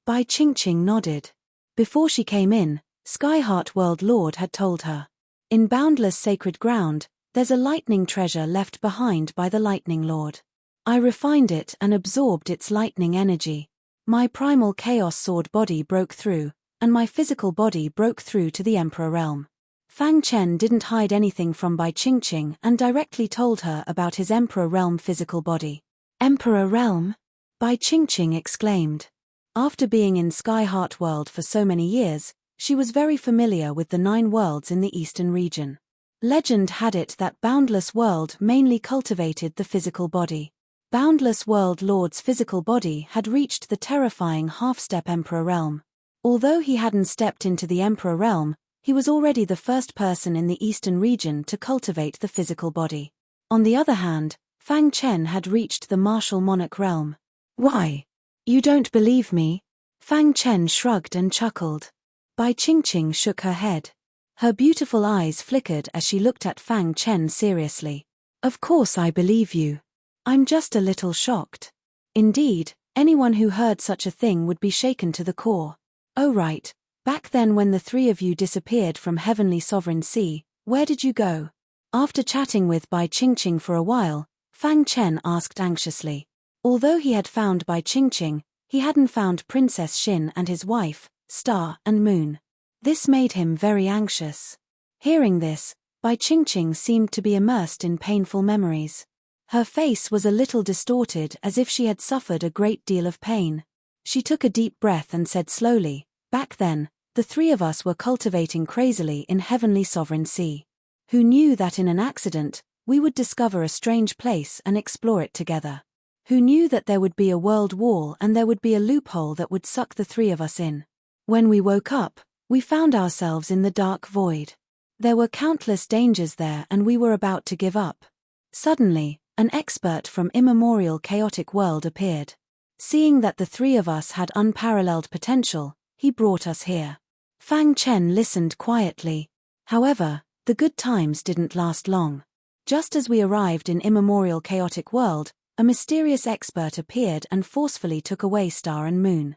Bai Qingqing nodded. Before she came in, Skyheart World Lord had told her. In boundless sacred ground, there's a lightning treasure left behind by the Lightning Lord. I refined it and absorbed its lightning energy. My primal chaos sword body broke through, and my physical body broke through to the Emperor Realm. Fang Chen didn't hide anything from Bai Qingqing and directly told her about his Emperor Realm physical body. Emperor Realm? Bai Qingqing exclaimed. After being in Skyheart World for so many years, she was very familiar with the 9 worlds in the eastern region. Legend had it that Boundless World mainly cultivated the physical body. Boundless World Lord's physical body had reached the terrifying half-step Emperor Realm. Although he hadn't stepped into the Emperor realm, he was already the first person in the eastern region to cultivate the physical body. On the other hand, Fang Chen had reached the martial monarch realm. Why? You don't believe me? Fang Chen shrugged and chuckled. Bai Qingqing shook her head. Her beautiful eyes flickered as she looked at Fang Chen seriously. Of course I believe you. I'm just a little shocked. Indeed, anyone who heard such a thing would be shaken to the core. Oh right, back then when the three of you disappeared from Heavenly Sovereign Sea, where did you go? After chatting with Bai Qingqing for a while, Fang Chen asked anxiously. Although he had found Bai Qingqing, he hadn't found Princess Xin and his wife, Star and Moon. This made him very anxious. Hearing this, Bai Qingqing seemed to be immersed in painful memories. Her face was a little distorted as if she had suffered a great deal of pain. She took a deep breath and said slowly, back then, the three of us were cultivating crazily in Heavenly Sovereign Sea. Who knew that in an accident, we would discover a strange place and explore it together? Who knew that there would be a world wall and there would be a loophole that would suck the three of us in? When we woke up, we found ourselves in the dark void. There were countless dangers there and we were about to give up. Suddenly, an expert from immemorial chaotic world appeared. Seeing that the three of us had unparalleled potential, he brought us here. Fang Chen listened quietly. However, the good times didn't last long. Just as we arrived in immemorial chaotic world, a mysterious expert appeared and forcefully took away Star and Moon.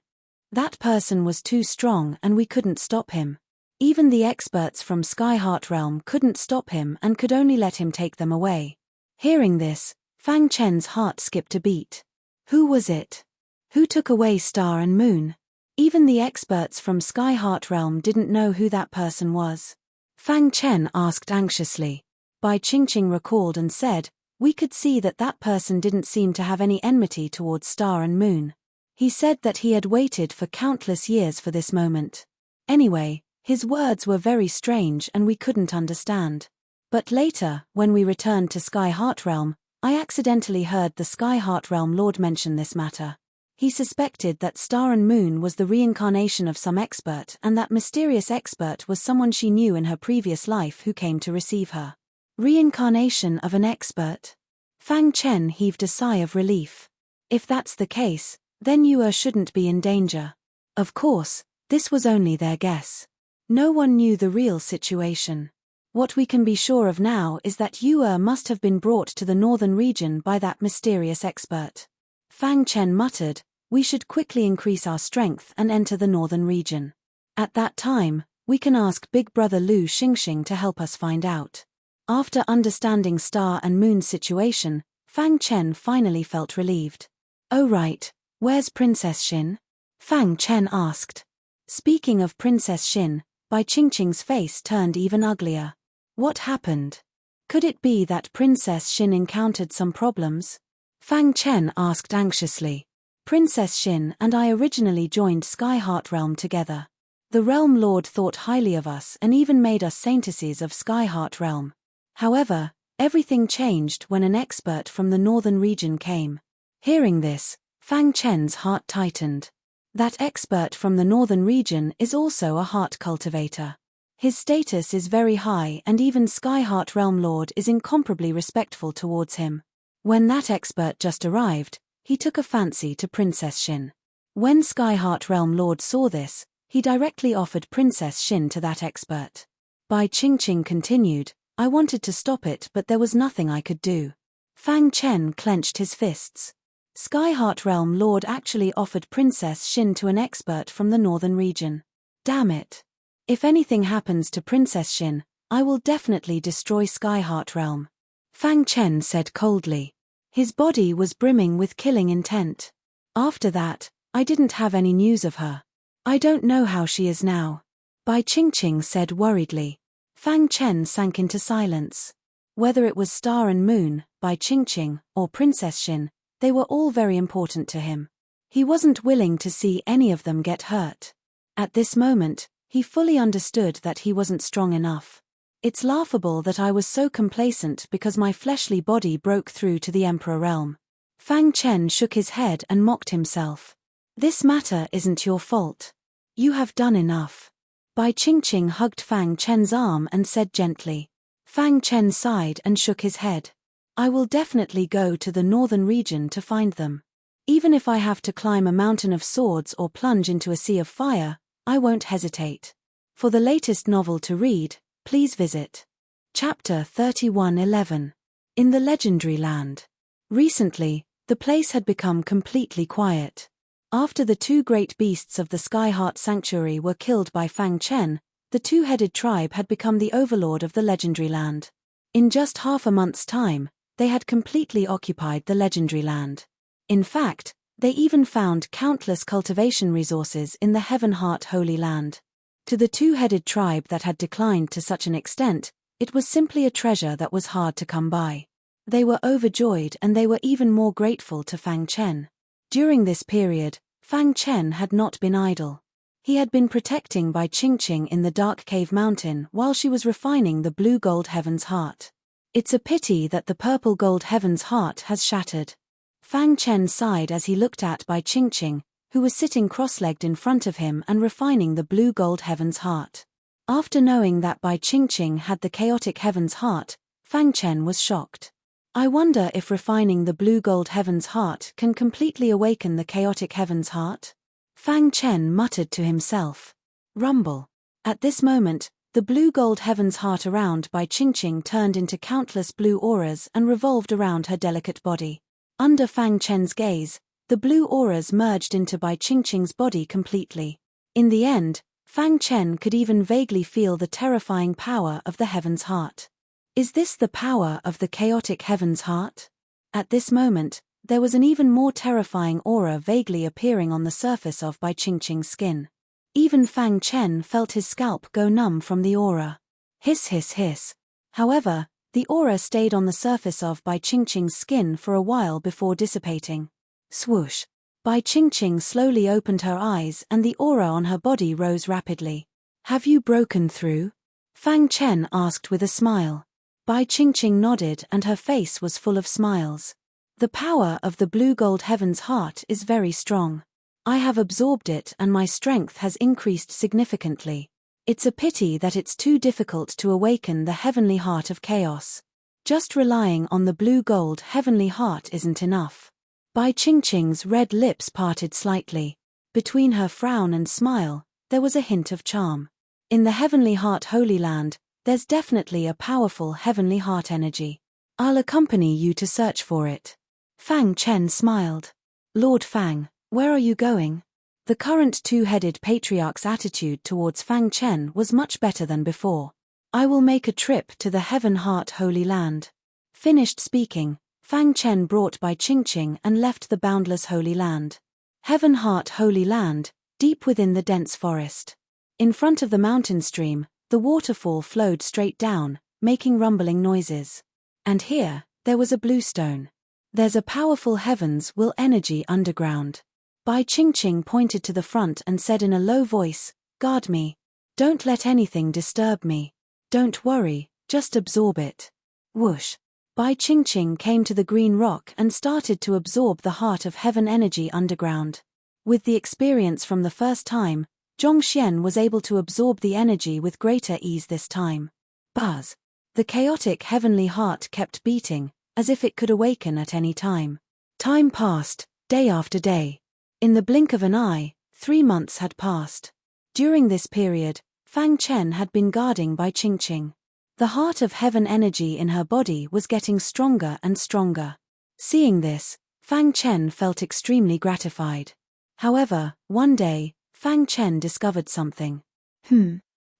That person was too strong and we couldn't stop him. Even the experts from Skyheart Realm couldn't stop him and could only let him take them away. Hearing this, Fang Chen's heart skipped a beat. Who was it? Who took away Star and Moon? Even the experts from Skyheart Realm didn't know who that person was. Fang Chen asked anxiously. Bai Qingqing recalled and said, we could see that that person didn't seem to have any enmity towards Star and Moon. He said that he had waited for countless years for this moment. Anyway, his words were very strange and we couldn't understand. But later, when we returned to Skyheart Realm, I accidentally heard the Skyheart Realm Lord mention this matter. He suspected that Star and Moon was the reincarnation of some expert and that mysterious expert was someone she knew in her previous life who came to receive her. Reincarnation of an expert? Fang Chen heaved a sigh of relief. If that's the case, then Yue shouldn't be in danger. Of course, this was only their guess. No one knew the real situation. What we can be sure of now is that Yue must have been brought to the northern region by that mysterious expert. Fang Chen muttered, we should quickly increase our strength and enter the northern region. At that time, we can ask Big Brother Lu Xingxing to help us find out. After understanding Star and Moon's situation, Fang Chen finally felt relieved. Oh right, where's Princess Xin? Fang Chen asked. Speaking of Princess Xin, Bai Qingqing's face turned even uglier. What happened? Could it be that Princess Xin encountered some problems? Fang Chen asked anxiously. Princess Xin and I originally joined Skyheart Realm together. The Realm Lord thought highly of us and even made us saintesses of Skyheart Realm. However, everything changed when an expert from the northern region came. Hearing this, Fang Chen's heart tightened. That expert from the northern region is also a heart cultivator. His status is very high and even Skyheart Realm Lord is incomparably respectful towards him. When that expert just arrived, he took a fancy to Princess Xin. When Skyheart Realm Lord saw this, he directly offered Princess Xin to that expert. Bai Qingqing continued, I wanted to stop it but there was nothing I could do. Fang Chen clenched his fists. Skyheart Realm Lord actually offered Princess Xin to an expert from the northern region. Damn it. If anything happens to Princess Xin, I will definitely destroy Skyheart Realm. Fang Chen said coldly. His body was brimming with killing intent. After that, I didn't have any news of her. I don't know how she is now. Bai Qingqing said worriedly. Fang Chen sank into silence. Whether it was Star and Moon, Bai Qingqing, or Princess Xin, they were all very important to him. He wasn't willing to see any of them get hurt. At this moment, he fully understood that he wasn't strong enough. It's laughable that I was so complacent because my fleshly body broke through to the Emperor realm. Fang Chen shook his head and mocked himself. This matter isn't your fault. You have done enough. Bai Qingqing hugged Fang Chen's arm and said gently. Fang Chen sighed and shook his head. I will definitely go to the northern region to find them. Even if I have to climb a mountain of swords or plunge into a sea of fire, I won't hesitate. For the latest novel to read, please visit Chapter 3111. In the Legendary Land. Recently, the place had become completely quiet. After the two great beasts of the Sky Heart Sanctuary were killed by Fang Chen, the two-headed tribe had become the overlord of the Legendary Land. In just half a month's time, they had completely occupied the Legendary Land. In fact, they even found countless cultivation resources in the Heaven Heart Holy Land. To the two-headed tribe that had declined to such an extent, it was simply a treasure that was hard to come by. They were overjoyed and they were even more grateful to Fang Chen. During this period, Fang Chen had not been idle. He had been protecting Bai Qingqing in the Dark Cave Mountain while she was refining the blue gold Heaven's Heart. It's a pity that the purple gold Heaven's Heart has shattered. Fang Chen sighed as he looked at Bai Qingqing, who was sitting cross-legged in front of him and refining the blue gold Heaven's Heart. After knowing that Bai Qingqing had the chaotic Heaven's Heart, Fang Chen was shocked. I wonder if refining the blue gold Heaven's Heart can completely awaken the chaotic Heaven's Heart? Fang Chen muttered to himself. Rumble. At this moment, the blue gold Heaven's Heart around Bai Qingqing turned into countless blue auras and revolved around her delicate body. Under Fang Chen's gaze, the blue auras merged into Bai Qingqing's body completely. In the end, Fang Chen could even vaguely feel the terrifying power of the Heaven's Heart. Is this the power of the chaotic Heaven's Heart? At this moment, there was an even more terrifying aura vaguely appearing on the surface of Bai Qingqing's skin. Even Fang Chen felt his scalp go numb from the aura. Hiss hiss hiss. However, the aura stayed on the surface of Bai Qingqing's skin for a while before dissipating. Swoosh. Bai Qingqing slowly opened her eyes and the aura on her body rose rapidly. Have you broken through? Fang Chen asked with a smile. Bai Qingqing nodded and her face was full of smiles. The power of the blue gold Heaven's Heart is very strong. I have absorbed it and my strength has increased significantly. It's a pity that it's too difficult to awaken the heavenly heart of chaos. Just relying on the blue gold heavenly heart isn't enough. Bai Qingqing's red lips parted slightly. Between her frown and smile, there was a hint of charm. In the Heavenly Heart Holy Land, there's definitely a powerful heavenly heart energy. I'll accompany you to search for it. Fang Chen smiled. Lord Fang, where are you going? The current two-headed patriarch's attitude towards Fang Chen was much better than before. I will make a trip to the Heaven Heart Holy Land. Finished speaking, Fang Chen brought Bai Qingqing and left the boundless Holy Land. Heaven Heart Holy Land, deep within the dense forest. In front of the mountain stream, the waterfall flowed straight down, making rumbling noises. And here, there was a blue stone. There's a powerful heavens will energy underground. Bai Qingqing pointed to the front and said in a low voice, guard me. Don't let anything disturb me. Don't worry, just absorb it. Whoosh. Bai Qingqing came to the green rock and started to absorb the heart of heaven energy underground. With the experience from the first time, Zhongxian was able to absorb the energy with greater ease this time. Buzz. The chaotic heavenly heart kept beating, as if it could awaken at any time. Time passed, day after day. In the blink of an eye, 3 months had passed. During this period, Fang Chen had been guarding Bai Qingqing. The heart of heaven energy in her body was getting stronger and stronger. Seeing this, Fang Chen felt extremely gratified. However, one day, Fang Chen discovered something.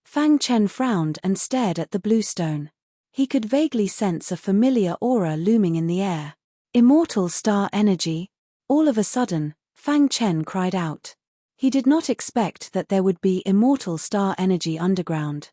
Fang Chen frowned and stared at the blue stone. He could vaguely sense a familiar aura looming in the air. Immortal star energy? All of a sudden, Fang Chen cried out. He did not expect that there would be immortal star energy underground.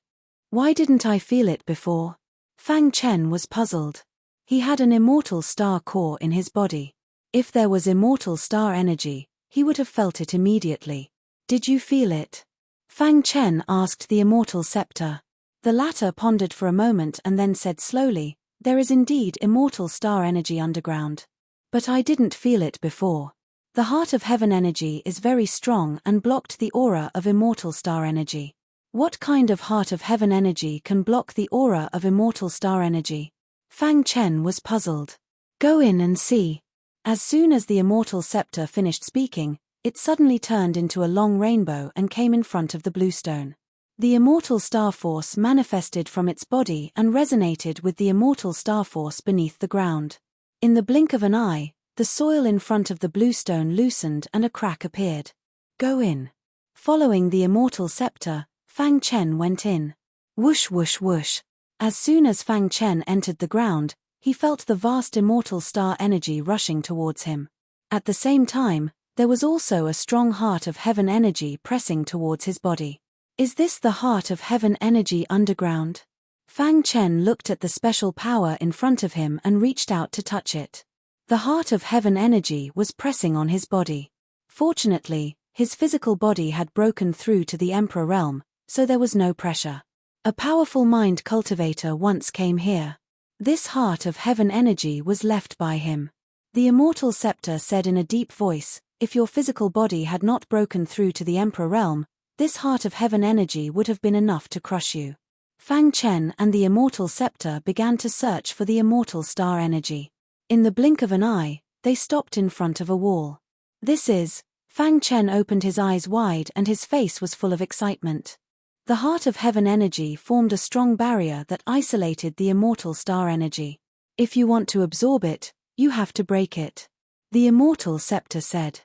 Why didn't I feel it before? Fang Chen was puzzled. He had an immortal star core in his body. If there was immortal star energy, he would have felt it immediately. Did you feel it? Fang Chen asked the immortal scepter. The latter pondered for a moment and then said slowly, there is indeed immortal star energy underground. But I didn't feel it before. The heart of heaven energy is very strong and blocked the aura of immortal star energy. What kind of heart of heaven energy can block the aura of immortal star energy? Fang Chen was puzzled. Go in and see. As soon as the immortal scepter finished speaking, it suddenly turned into a long rainbow and came in front of the bluestone. The immortal star force manifested from its body and resonated with the immortal star force beneath the ground. In the blink of an eye, the soil in front of the bluestone loosened and a crack appeared. Go in. Following the immortal scepter, Fang Chen went in. Whoosh whoosh whoosh. As soon as Fang Chen entered the ground, he felt the vast immortal star energy rushing towards him. At the same time, there was also a strong heart of heaven energy pressing towards his body. Is this the heart of heaven energy underground? Fang Chen looked at the special power in front of him and reached out to touch it. The heart of heaven energy was pressing on his body. Fortunately, his physical body had broken through to the Emperor realm, so there was no pressure. A powerful mind cultivator once came here. This heart of heaven energy was left by him. The immortal scepter said in a deep voice, if your physical body had not broken through to the Emperor realm, this heart of heaven energy would have been enough to crush you. Fang Chen and the immortal scepter began to search for the immortal star energy. In the blink of an eye, they stopped in front of a wall. This is. Fang Chen opened his eyes wide and his face was full of excitement. The heart of heaven energy formed a strong barrier that isolated the immortal star energy. If you want to absorb it, you have to break it. The immortal scepter said.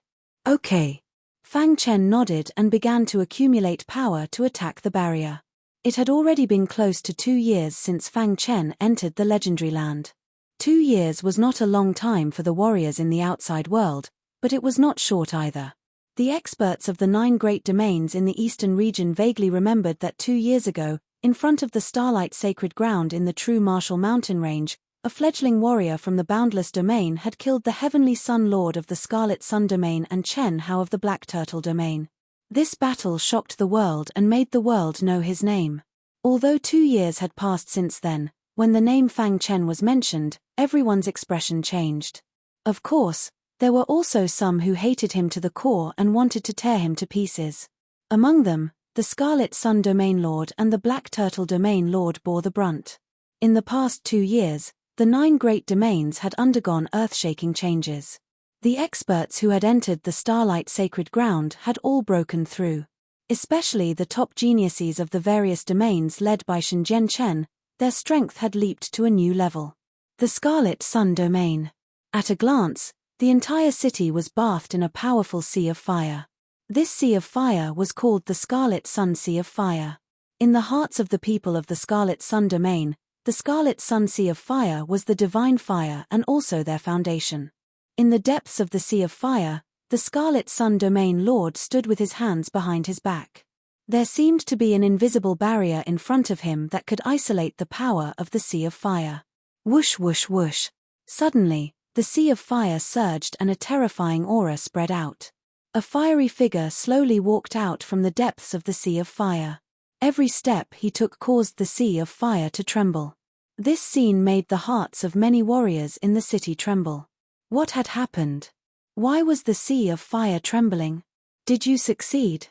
Okay. Fang Chen nodded and began to accumulate power to attack the barrier. It had already been close to 2 years since Fang Chen entered the legendary land. 2 years was not a long time for the warriors in the outside world, but it was not short either. The experts of the 9 great domains in the eastern region vaguely remembered that 2 years ago, in front of the Starlight Sacred Ground in the true Martial Mountain Range, a fledgling warrior from the Boundless Domain had killed the Heavenly Sun Lord of the Scarlet Sun Domain and Chen Hao of the Black Turtle Domain. This battle shocked the world and made the world know his name. Although 2 years had passed since then, when the name Fang Chen was mentioned, everyone's expression changed. Of course, there were also some who hated him to the core and wanted to tear him to pieces. Among them, the Scarlet Sun Domain Lord and the Black Turtle Domain Lord bore the brunt. In the past 2 years, the 9 great domains had undergone earth-shaking changes. The experts who had entered the Starlight Sacred Ground had all broken through. Especially the top geniuses of the various domains led by Shenzhen Chen, their strength had leaped to a new level. The Scarlet Sun Domain. At a glance, the entire city was bathed in a powerful sea of fire. This sea of fire was called the Scarlet Sun Sea of Fire. In the hearts of the people of the Scarlet Sun Domain, the Scarlet Sun Sea of Fire was the divine fire and also their foundation. In the depths of the Sea of Fire, the Scarlet Sun Domain Lord stood with his hands behind his back. There seemed to be an invisible barrier in front of him that could isolate the power of the Sea of Fire. Whoosh whoosh whoosh. Suddenly, the Sea of Fire surged and a terrifying aura spread out. A fiery figure slowly walked out from the depths of the Sea of Fire. Every step he took caused the Sea of Fire to tremble. This scene made the hearts of many warriors in the city tremble. What had happened? Why was the Sea of Fire trembling? Did you succeed?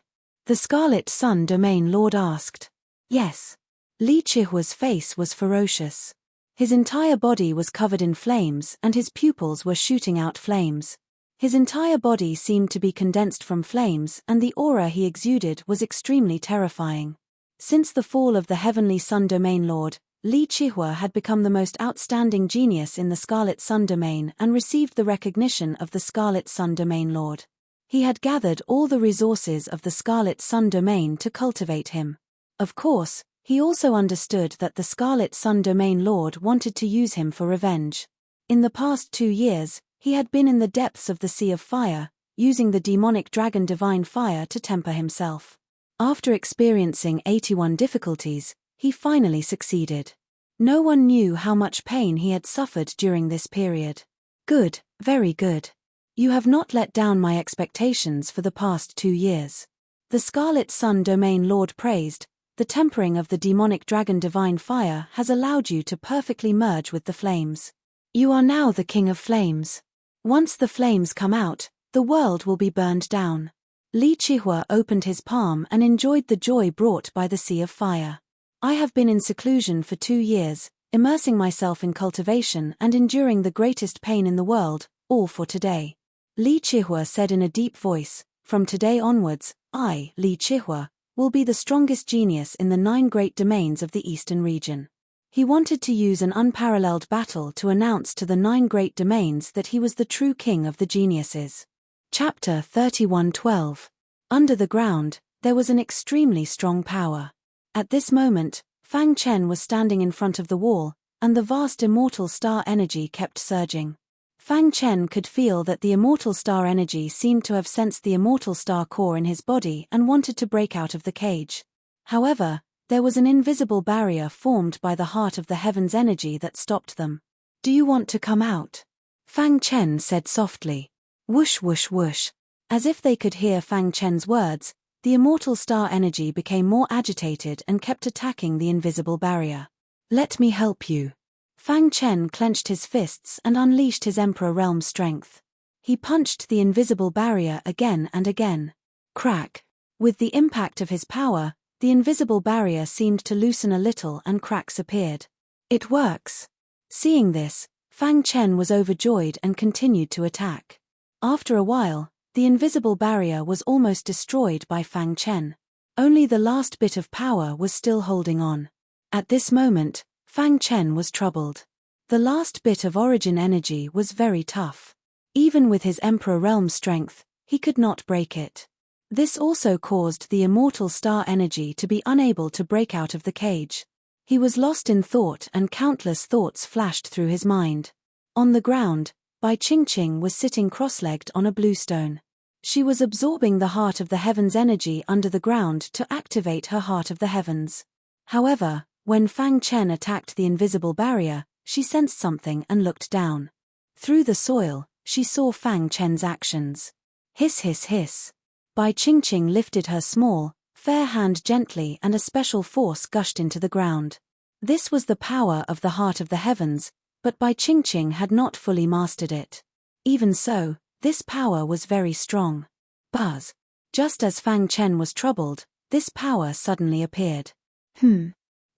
The Scarlet Sun Domain Lord asked. Yes. Li Chihua's face was ferocious. His entire body was covered in flames and his pupils were shooting out flames. His entire body seemed to be condensed from flames and the aura he exuded was extremely terrifying. Since the fall of the Heavenly Sun Domain Lord, Li Chihua had become the most outstanding genius in the Scarlet Sun Domain and received the recognition of the Scarlet Sun Domain Lord. He had gathered all the resources of the Scarlet Sun Domain to cultivate him. Of course, he also understood that the Scarlet Sun Domain Lord wanted to use him for revenge. In the past 2 years, he had been in the depths of the Sea of Fire, using the demonic dragon divine fire to temper himself. After experiencing 81 difficulties, he finally succeeded. No one knew how much pain he had suffered during this period. Good, very good. You have not let down my expectations for the past 2 years. The Scarlet Sun Domain Lord praised, the tempering of the demonic dragon divine fire has allowed you to perfectly merge with the flames. You are now the King of Flames. Once the flames come out, The world will be burned down. Li Qihua opened his palm and enjoyed the joy brought by the sea of fire. I have been in seclusion for 2 years, immersing myself in cultivation and enduring the greatest pain in the world, all for today. Li Qihua said in a deep voice, from today onwards, I, Li Qihua, will be the strongest genius in the 9 great domains of the eastern region. He wanted to use an unparalleled battle to announce to the 9 great domains that he was the true king of the geniuses. Chapter 31:12. Under the ground, there was an extremely strong power. At this moment, Fang Chen was standing in front of the wall, and the vast immortal star energy kept surging. Fang Chen could feel that the immortal star energy seemed to have sensed the immortal star core in his body and wanted to break out of the cage. However, there was an invisible barrier formed by the heart of the heavens energy that stopped them. Do you want to come out? Fang Chen said softly. Whoosh whoosh whoosh. As if they could hear Fang Chen's words, the immortal star energy became more agitated and kept attacking the invisible barrier. Let me help you. Fang Chen clenched his fists and unleashed his Emperor Realm strength. He punched the invisible barrier again and again. Crack. With the impact of his power, the invisible barrier seemed to loosen a little and cracks appeared. It works. Seeing this, Fang Chen was overjoyed and continued to attack. After a while, the invisible barrier was almost destroyed by Fang Chen. Only the last bit of power was still holding on. At this moment, Fang Chen was troubled. The last bit of origin energy was very tough. Even with his Emperor Realm strength, he could not break it. This also caused the immortal star energy to be unable to break out of the cage. He was lost in thought and countless thoughts flashed through his mind. On the ground, Bai Qingqing was sitting cross-legged on a blue stone. She was absorbing the heart of the heavens energy under the ground to activate her heart of the heavens. However, when Fang Chen attacked the invisible barrier, she sensed something and looked down. Through the soil, she saw Fang Chen's actions. Hiss hiss hiss. Bai Qingqing lifted her small, fair hand gently and a special force gushed into the ground. This was the power of the heart of the heavens, but Bai Qingqing had not fully mastered it. Even so, this power was very strong. Buzz. Just as Fang Chen was troubled, this power suddenly appeared.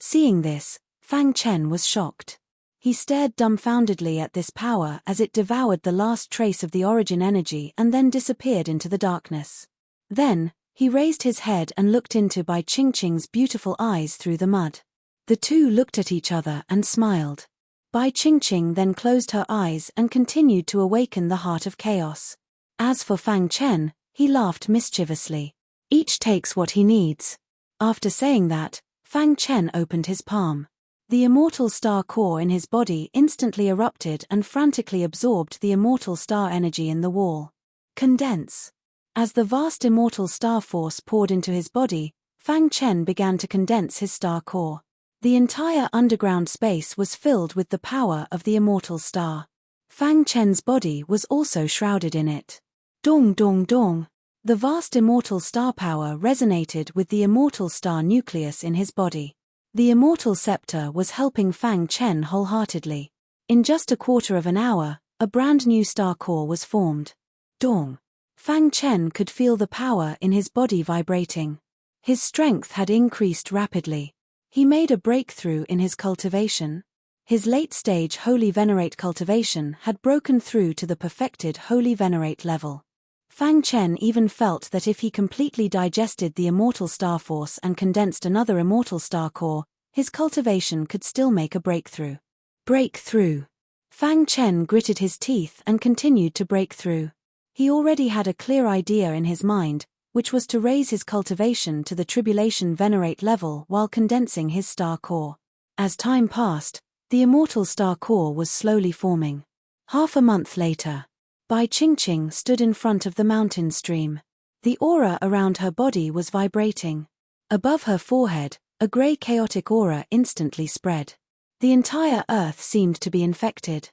Seeing this, Fang Chen was shocked. He stared dumbfoundedly at this power as it devoured the last trace of the origin energy and then disappeared into the darkness. Then, he raised his head and looked into Bai Qingqing's beautiful eyes through the mud. The two looked at each other and smiled. Bai Qingqing then closed her eyes and continued to awaken the heart of chaos. As for Fang Chen, he laughed mischievously. Each takes what he needs. After saying that, Fang Chen opened his palm. The immortal star core in his body instantly erupted and frantically absorbed the immortal star energy in the wall. Condense. As the vast immortal star force poured into his body, Fang Chen began to condense his star core. The entire underground space was filled with the power of the immortal star. Fang Chen's body was also shrouded in it. Dong dong dong. The vast immortal star power resonated with the immortal star nucleus in his body. The immortal scepter was helping Fang Chen wholeheartedly. In just a quarter of an hour, a brand new star core was formed. Dong. Fang Chen could feel the power in his body vibrating. His strength had increased rapidly. He made a breakthrough in his cultivation. His late-stage Holy Venerate cultivation had broken through to the perfected Holy Venerate level. Fang Chen even felt that if he completely digested the immortal star force and condensed another immortal star core, his cultivation could still make a breakthrough. Breakthrough. Fang Chen gritted his teeth and continued to break through. He already had a clear idea in his mind, which was to raise his cultivation to the Tribulation Venerate level while condensing his star core. As time passed, the immortal star core was slowly forming. Half a month later, Bai Qingqing stood in front of the mountain stream. The aura around her body was vibrating. Above her forehead, a grey chaotic aura instantly spread. The entire earth seemed to be infected.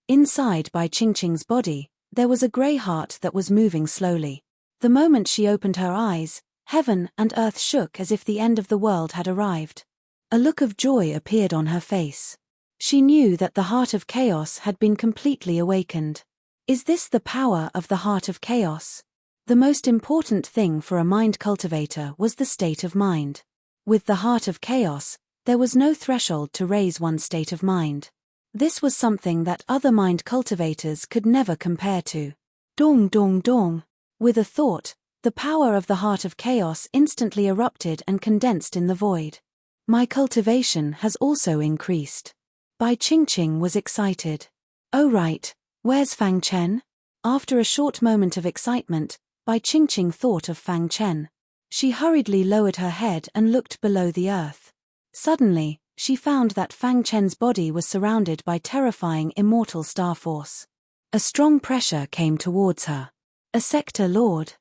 Inside Bai Qingqing's body, there was a grey heart that was moving slowly. The moment she opened her eyes, heaven and earth shook as if the end of the world had arrived. A look of joy appeared on her face. She knew that the heart of chaos had been completely awakened. Is this the power of the heart of chaos? The most important thing for a mind cultivator was the state of mind. With the heart of chaos, there was no threshold to raise one's state of mind. This was something that other mind cultivators could never compare to. Dong dong dong. With a thought, the power of the heart of chaos instantly erupted and condensed in the void. My cultivation has also increased. Bai Qingqing was excited. Oh right, where's Fang Chen? After a short moment of excitement, Bai Qingqing thought of Fang Chen. She hurriedly lowered her head and looked below the earth. Suddenly, she found that Fang Chen's body was surrounded by terrifying immortal star force. A strong pressure came towards her. A sector lord.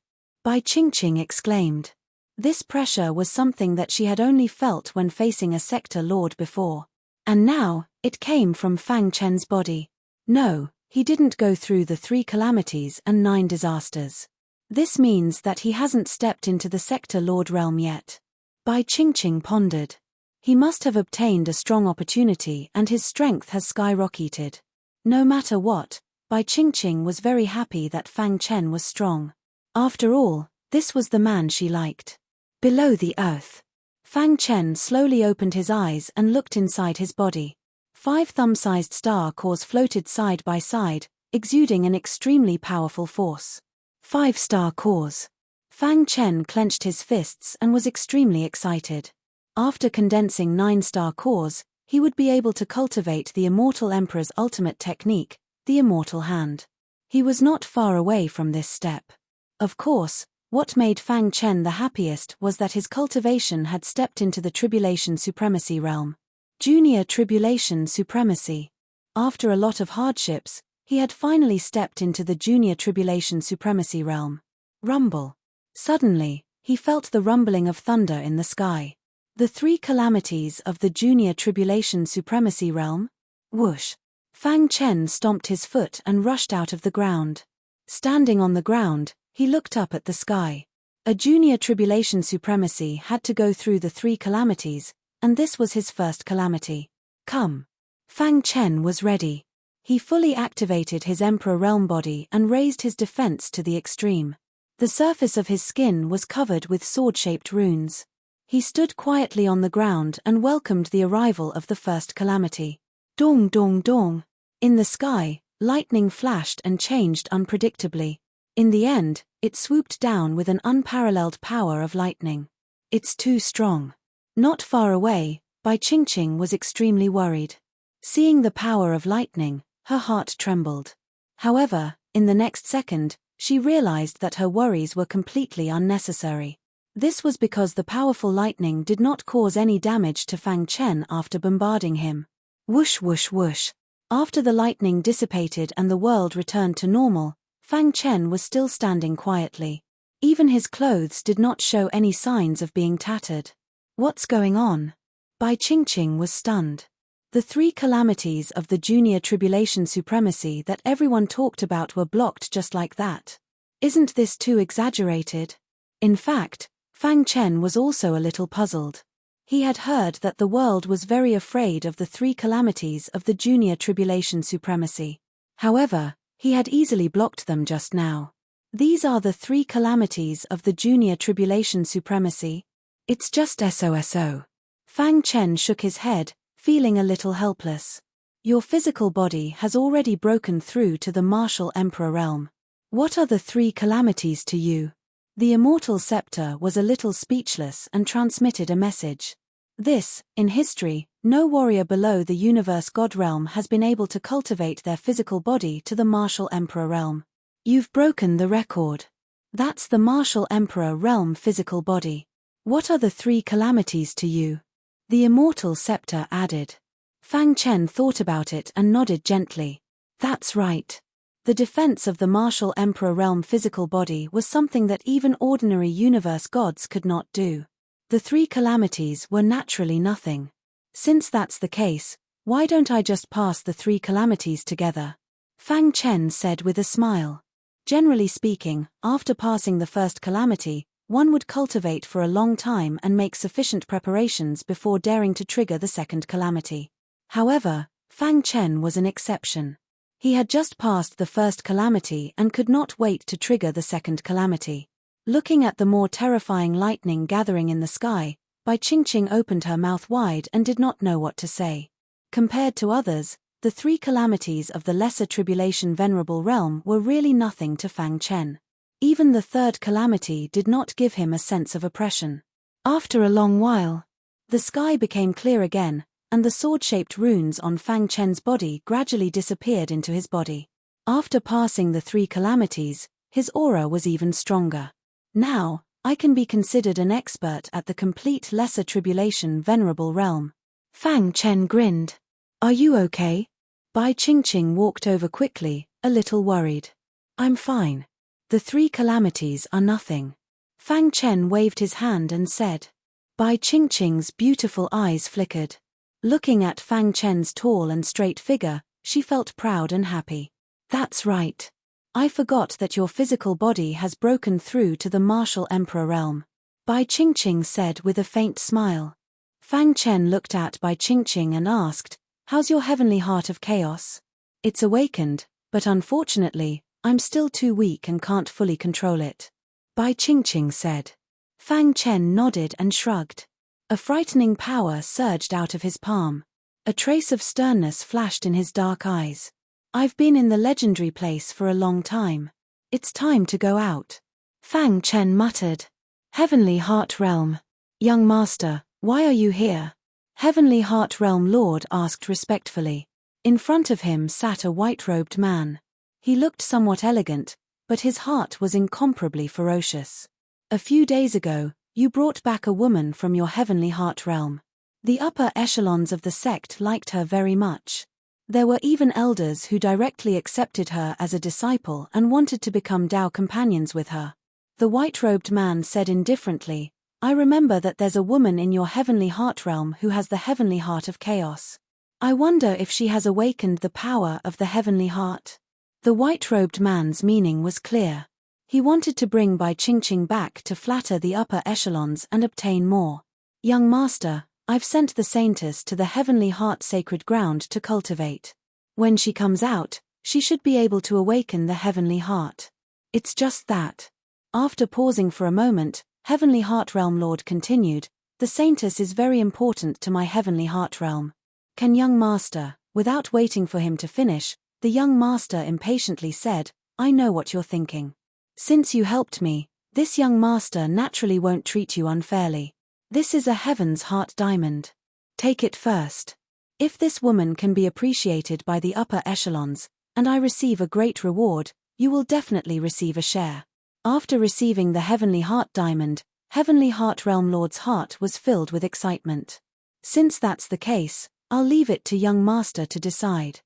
Bai Qingqing exclaimed. This pressure was something that she had only felt when facing a sector lord before. And now, it came from Fang Chen's body. No, he didn't go through the 3 calamities and 9 disasters. This means that he hasn't stepped into the sector lord realm yet. Bai Qingqing pondered. He must have obtained a strong opportunity and his strength has skyrocketed. No matter what, Bai Qingqing was very happy that Fang Chen was strong. After all, this was the man she liked. Below the earth. Fang Chen slowly opened his eyes and looked inside his body. 5 thumb-sized star cores floated side by side, exuding an extremely powerful force. 5 star cores. Fang Chen clenched his fists and was extremely excited. After condensing 9 star cores, he would be able to cultivate the Immortal Emperor's ultimate technique, the Immortal Hand. He was not far away from this step. Of course, what made Fang Chen the happiest was that his cultivation had stepped into the Tribulation Supremacy realm. Junior Tribulation Supremacy. After a lot of hardships, he had finally stepped into the Junior Tribulation Supremacy realm. Rumble. Suddenly, he felt the rumbling of thunder in the sky. The 3 calamities of the Junior Tribulation Supremacy realm? Whoosh. Fang Chen stomped his foot and rushed out of the ground. Standing on the ground, he looked up at the sky. A Junior Tribulation Supremacy had to go through the 3 calamities, and this was his first calamity. Come. Fang Chen was ready. He fully activated his Emperor Realm body and raised his defense to the extreme. The surface of his skin was covered with sword-shaped runes. He stood quietly on the ground and welcomed the arrival of the first calamity. Dong dong dong. In the sky, lightning flashed and changed unpredictably. In the end, it swooped down with an unparalleled power of lightning. It's too strong. Not far away, Bai Qingqing was extremely worried. Seeing the power of lightning, her heart trembled. However, in the next second, she realized that her worries were completely unnecessary. This was because the powerful lightning did not cause any damage to Fang Chen after bombarding him. Whoosh whoosh whoosh. After the lightning dissipated and the world returned to normal, Fang Chen was still standing quietly. Even his clothes did not show any signs of being tattered. What's going on? Bai Qingqing was stunned. The 3 calamities of the Junior Tribulation Supremacy that everyone talked about were blocked just like that. Isn't this too exaggerated? In fact, Fang Chen was also a little puzzled. He had heard that the world was very afraid of the 3 calamities of the Junior Tribulation Supremacy. However, he had easily blocked them just now. These are the 3 calamities of the Junior Tribulation Supremacy. It's just SOSO. Fang Chen shook his head, feeling a little helpless. Your physical body has already broken through to the martial Emperor realm. What are the 3 calamities to you? The Immortal Scepter was a little speechless and transmitted a message. This, in history, no warrior below the Universe God realm has been able to cultivate their physical body to the martial Emperor realm. You've broken the record. That's the martial Emperor realm physical body. What are the 3 calamities to you? The Immortal Scepter added. Fang Chen thought about it and nodded gently. That's right. The defense of the martial Emperor realm physical body was something that even ordinary universe gods could not do. The 3 calamities were naturally nothing. Since that's the case, why don't I just pass the 3 calamities together? Fang Chen said with a smile. Generally speaking, after passing the first calamity, one would cultivate for a long time and make sufficient preparations before daring to trigger the second calamity. However, Fang Chen was an exception. He had just passed the first calamity and could not wait to trigger the second calamity. Looking at the more terrifying lightning gathering in the sky, Bai Qingqing opened her mouth wide and did not know what to say. Compared to others, the three calamities of the lesser tribulation Venerable realm were really nothing to Fang Chen. Even the third calamity did not give him a sense of oppression. After a long while, the sky became clear again, and the sword-shaped runes on Fang Chen's body gradually disappeared into his body. After passing the three calamities, his aura was even stronger. Now, I can be considered an expert at the complete lesser tribulation Venerable realm. Fang Chen grinned. Are you okay? Bai Qingqing walked over quickly, a little worried. I'm fine. The three calamities are nothing. Fang Chen waved his hand and said. Bai Qingqing's beautiful eyes flickered. Looking at Fang Chen's tall and straight figure, she felt proud and happy. That's right. I forgot that your physical body has broken through to the martial emperor realm. Bai Qingqing said with a faint smile. Fang Chen looked at Bai Qingqing and asked, how's your heavenly heart of chaos? It's awakened, but unfortunately, I'm still too weak and can't fully control it. Bai Qingqing said. Fang Chen nodded and shrugged. A frightening power surged out of his palm. A trace of sternness flashed in his dark eyes. I've been in the legendary place for a long time. It's time to go out. Fang Chen muttered. Heavenly Heart Realm. Young master, why are you here? Heavenly Heart Realm Lord asked respectfully. In front of him sat a white-robed man. He looked somewhat elegant, but his heart was incomparably ferocious. A few days ago, you brought back a woman from your Heavenly Heart Realm. The upper echelons of the sect liked her very much. There were even elders who directly accepted her as a disciple and wanted to become Tao companions with her. The white-robed man said indifferently, I remember that there's a woman in your Heavenly Heart Realm who has the Heavenly Heart of Chaos. I wonder if she has awakened the power of the Heavenly Heart. The white-robed man's meaning was clear. He wanted to bring Bai Qingqing back to flatter the upper echelons and obtain more. Young master, I've sent the saintess to the Heavenly Heart sacred ground to cultivate. When she comes out, she should be able to awaken the Heavenly Heart. It's just that. After pausing for a moment, Heavenly Heart Realm Lord continued, the saintess is very important to my Heavenly Heart Realm. Can young master, without waiting for him to finish, the young master impatiently said, I know what you're thinking. Since you helped me, this young master naturally won't treat you unfairly. This is a Heaven's Heart diamond. Take it first. If this woman can be appreciated by the upper echelons, and I receive a great reward, you will definitely receive a share. After receiving the Heavenly Heart diamond, Heavenly Heart Realm Lord's heart was filled with excitement. Since that's the case, I'll leave it to young master to decide.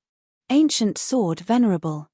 Ancient Sword Venerable.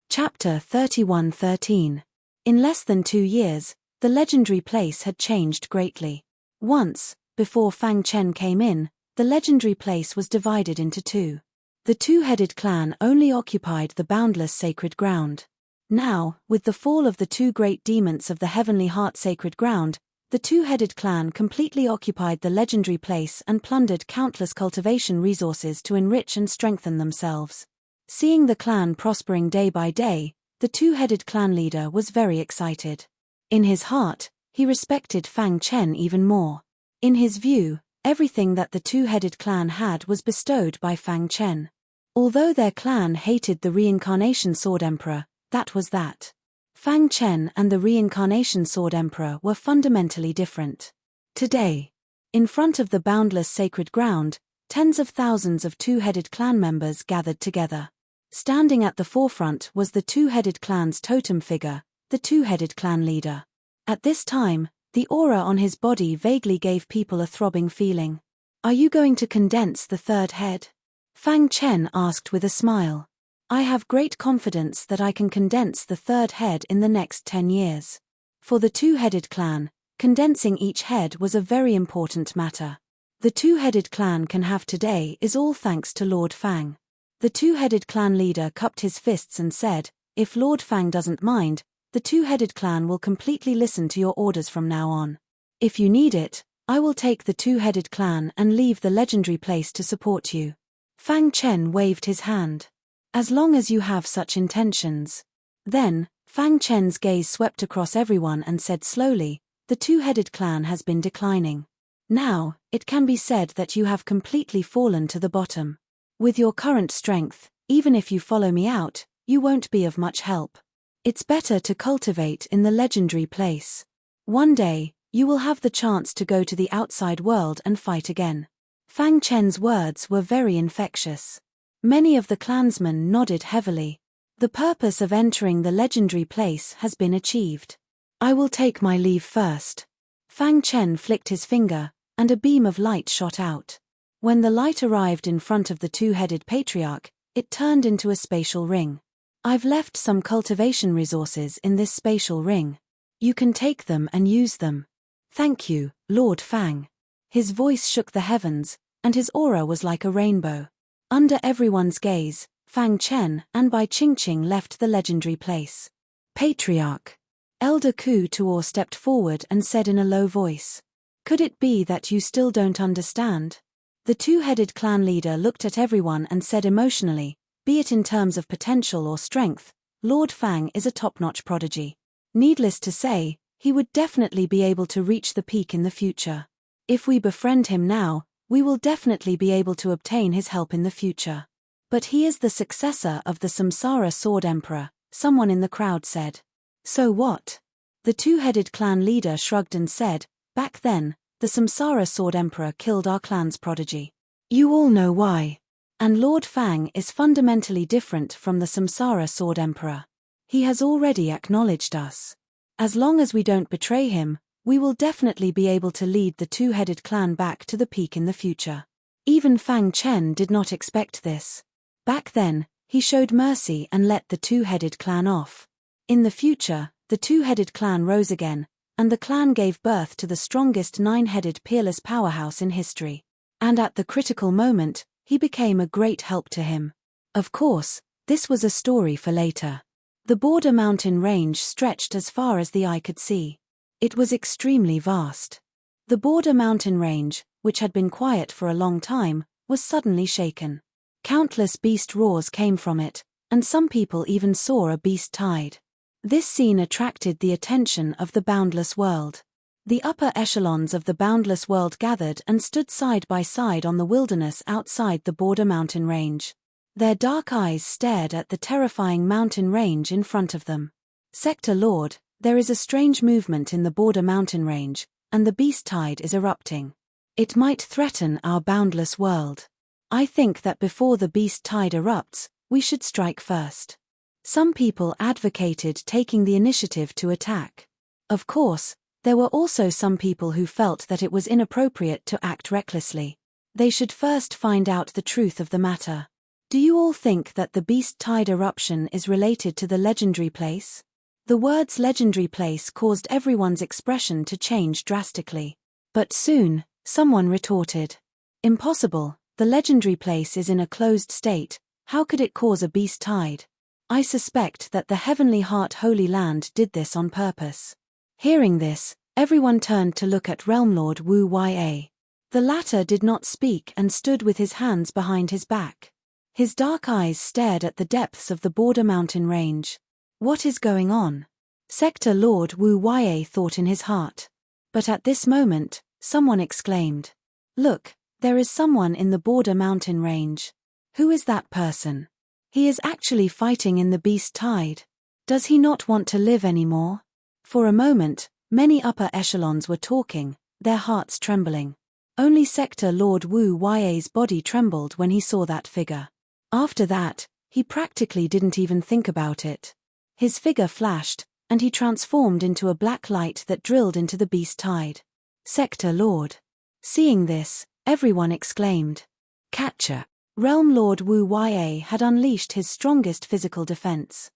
Chapter 31:13. In less than 2 years, the legendary place had changed greatly. Once, before Fang Chen came in, the legendary place was divided into two. The two-headed clan only occupied the boundless sacred ground. Now, with the fall of the two great demons of the Heavenly Heart sacred ground, the two-headed clan completely occupied the legendary place and plundered countless cultivation resources to enrich and strengthen themselves. Seeing the clan prospering day by day, the two-headed clan leader was very excited. In his heart, he respected Fang Chen even more. In his view, everything that the two-headed clan had was bestowed by Fang Chen. Although their clan hated the Reincarnation Sword Emperor, that was that. Fang Chen and the Reincarnation Sword Emperor were fundamentally different. Today, in front of the boundless sacred ground, tens of thousands of two-headed clan members gathered together. Standing at the forefront was the two-headed clan's totem figure, the two-headed clan leader. At this time, the aura on his body vaguely gave people a throbbing feeling. Are you going to condense the third head? Fang Chen asked with a smile. I have great confidence that I can condense the third head in the next 10 years. For the two-headed clan, condensing each head was a very important matter. The two-headed clan can have today is all thanks to Lord Fang. The two-headed clan leader cupped his fists and said, if Lord Fang doesn't mind, the two-headed clan will completely listen to your orders from now on. If you need it, I will take the two-headed clan and leave the legendary place to support you. Fang Chen waved his hand. As long as you have such intentions. Then, Fang Chen's gaze swept across everyone and said slowly, the two-headed clan has been declining. Now, it can be said that you have completely fallen to the bottom. With your current strength, even if you follow me out, you won't be of much help. It's better to cultivate in the legendary place. One day, you will have the chance to go to the outside world and fight again. Fang Chen's words were very infectious. Many of the clansmen nodded heavily. The purpose of entering the legendary place has been achieved. I will take my leave first. Fang Chen flicked his finger, and a beam of light shot out. When the light arrived in front of the two-headed patriarch, it turned into a spatial ring. I've left some cultivation resources in this spatial ring. You can take them and use them. Thank you, Lord Fang. His voice shook the heavens, and his aura was like a rainbow. Under everyone's gaze, Fang Chen and Bai Qingqing left the legendary place. Patriarch. Elder Ku Tuor stepped forward and said in a low voice. Could it be that you still don't understand? The two-headed clan leader looked at everyone and said emotionally, be it in terms of potential or strength, Lord Fang is a top-notch prodigy. Needless to say, he would definitely be able to reach the peak in the future. If we befriend him now, we will definitely be able to obtain his help in the future. But he is the successor of the Samsara Sword Emperor, someone in the crowd said. So what? The two-headed clan leader shrugged and said, back then, the Samsara Sword Emperor killed our clan's prodigy. You all know why. And Lord Fang is fundamentally different from the Samsara Sword Emperor. He has already acknowledged us. As long as we don't betray him, we will definitely be able to lead the two-headed clan back to the peak in the future. Even Fang Chen did not expect this. Back then, he showed mercy and let the two-headed clan off. In the future, the two-headed clan rose again, and the clan gave birth to the strongest nine-headed peerless powerhouse in history. And at the critical moment, he became a great help to him. Of course, this was a story for later. The border mountain range stretched as far as the eye could see. It was extremely vast. The border mountain range, which had been quiet for a long time, was suddenly shaken. Countless beast roars came from it, and some people even saw a beast tide. This scene attracted the attention of the boundless world. The upper echelons of the boundless world gathered and stood side by side on the wilderness outside the border mountain range. Their dark eyes stared at the terrifying mountain range in front of them. Sector Lord, there is a strange movement in the border mountain range, and the beast tide is erupting. It might threaten our boundless world. I think that before the beast tide erupts, we should strike first. Some people advocated taking the initiative to attack. Of course, there were also some people who felt that it was inappropriate to act recklessly. They should first find out the truth of the matter. Do you all think that the beast tide eruption is related to the legendary place? The words legendary place caused everyone's expression to change drastically. But soon, someone retorted. Impossible, the legendary place is in a closed state, how could it cause a beast tide? I suspect that the Heavenly Heart Holy Land did this on purpose. Hearing this, everyone turned to look at Realm Lord Wu Ya. The latter did not speak and stood with his hands behind his back. His dark eyes stared at the depths of the border mountain range. What is going on? Sector Lord Wu Ya thought in his heart. But at this moment, someone exclaimed. Look, there is someone in the border mountain range. Who is that person? He is actually fighting in the beast tide. Does he not want to live anymore? For a moment, many upper echelons were talking, their hearts trembling. Only Sector Lord Wu Ya's body trembled when he saw that figure. After that, he practically didn't even think about it. His figure flashed, and he transformed into a black light that drilled into the beast tide. Sector Lord. Seeing this, everyone exclaimed. Catcher. Realm Lord Wu Ya had unleashed his strongest physical defense.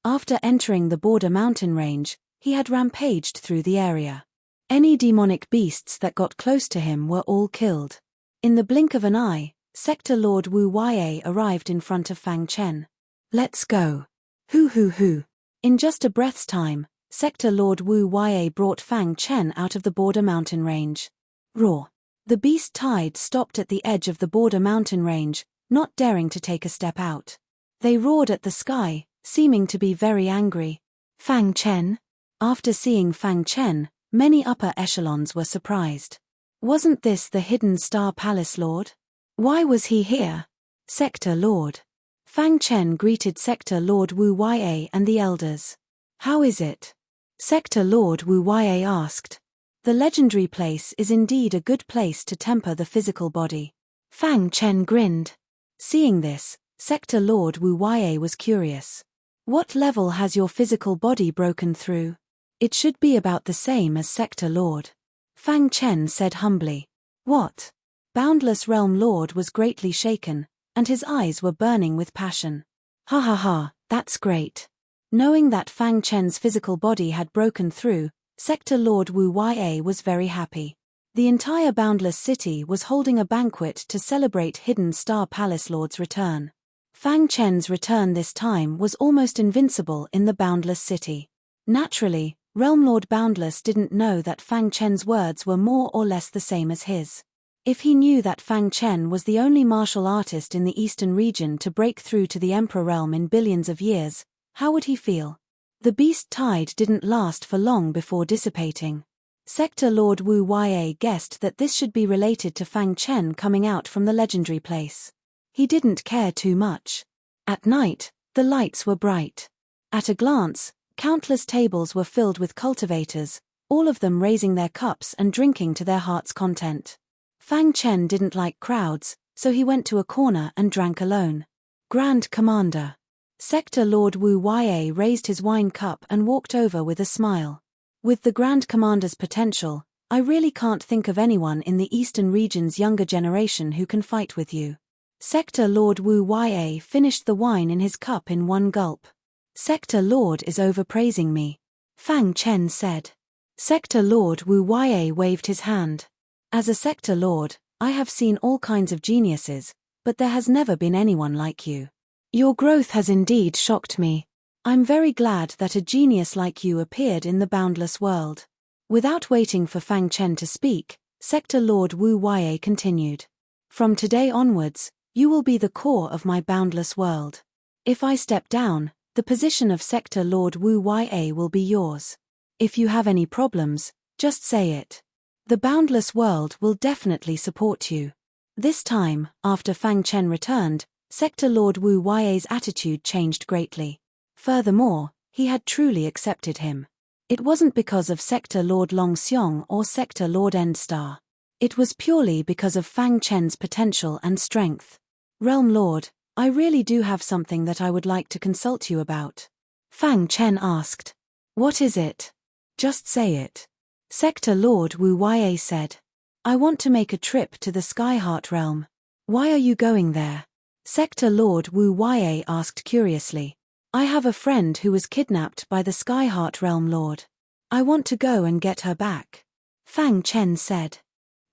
After entering the border mountain range, he had rampaged through the area. Any demonic beasts that got close to him were all killed. In the blink of an eye, Sector Lord Wu Ya arrived in front of Fang Chen. Let's go. Hoo. In just a breath's time, Sector Lord Wu Ya brought Fang Chen out of the border mountain range. Roar. The beast tide stopped at the edge of the border mountain range, not daring to take a step out. They roared at the sky, seeming to be very angry. Fang Chen? After seeing Fang Chen, many upper echelons were surprised. Wasn't this the Hidden Star Palace Lord? Why was he here? Sector Lord. Fang Chen greeted Sector Lord Wu Yue and the elders. How is it? Sector Lord Wu Yue asked. The legendary place is indeed a good place to temper the physical body. Fang Chen grinned. Seeing this, Sector Lord Wu Yue was curious. What level has your physical body broken through? It should be about the same as Sector Lord. Fang Chen said humbly. What? Boundless Realm Lord was greatly shaken, and his eyes were burning with passion. Ha ha ha, that's great. Knowing that Fang Chen's physical body had broken through, Sector Lord Wu Yue was very happy. The entire Boundless City was holding a banquet to celebrate Hidden Star Palace Lord's return. Fang Chen's return this time was almost invincible in the Boundless City. Naturally, Realm Lord Boundless didn't know that Fang Chen's words were more or less the same as his. If he knew that Fang Chen was the only martial artist in the eastern region to break through to the Emperor Realm in billions of years, how would he feel? The beast tide didn't last for long before dissipating. Sector Lord Wu Yue guessed that this should be related to Fang Chen coming out from the legendary place. He didn't care too much. At night, the lights were bright. At a glance, countless tables were filled with cultivators, all of them raising their cups and drinking to their heart's content. Fang Chen didn't like crowds, so he went to a corner and drank alone. Grand Commander. Sector Lord Wu Yue raised his wine cup and walked over with a smile. With the Grand Commander's potential, I really can't think of anyone in the Eastern region's younger generation who can fight with you. Sector Lord Wu Yue finished the wine in his cup in one gulp. Sector Lord is overpraising me, Fang Chen said. Sector Lord Wu Yue waved his hand. As a Sector Lord, I have seen all kinds of geniuses, but there has never been anyone like you. Your growth has indeed shocked me. I'm very glad that a genius like you appeared in the boundless world. Without waiting for Fang Chen to speak, Sector Lord Wu Yue continued. From today onwards, you will be the core of my boundless world. If I step down, the position of Sector Lord Wu Yue will be yours. If you have any problems, just say it. The boundless world will definitely support you. This time, after Fang Chen returned, Sector Lord Wu Yue's attitude changed greatly. Furthermore, he had truly accepted him. It wasn't because of Sector Lord Long Xiong or Sector Lord Endstar. It was purely because of Fang Chen's potential and strength. Realm Lord, I really do have something that I would like to consult you about. Fang Chen asked. What is it? Just say it. Sector Lord Wu Yue said. I want to make a trip to the Skyheart Realm. Why are you going there? Sector Lord Wu Yue asked curiously. I have a friend who was kidnapped by the Skyheart Realm Lord. I want to go and get her back. Fang Chen said.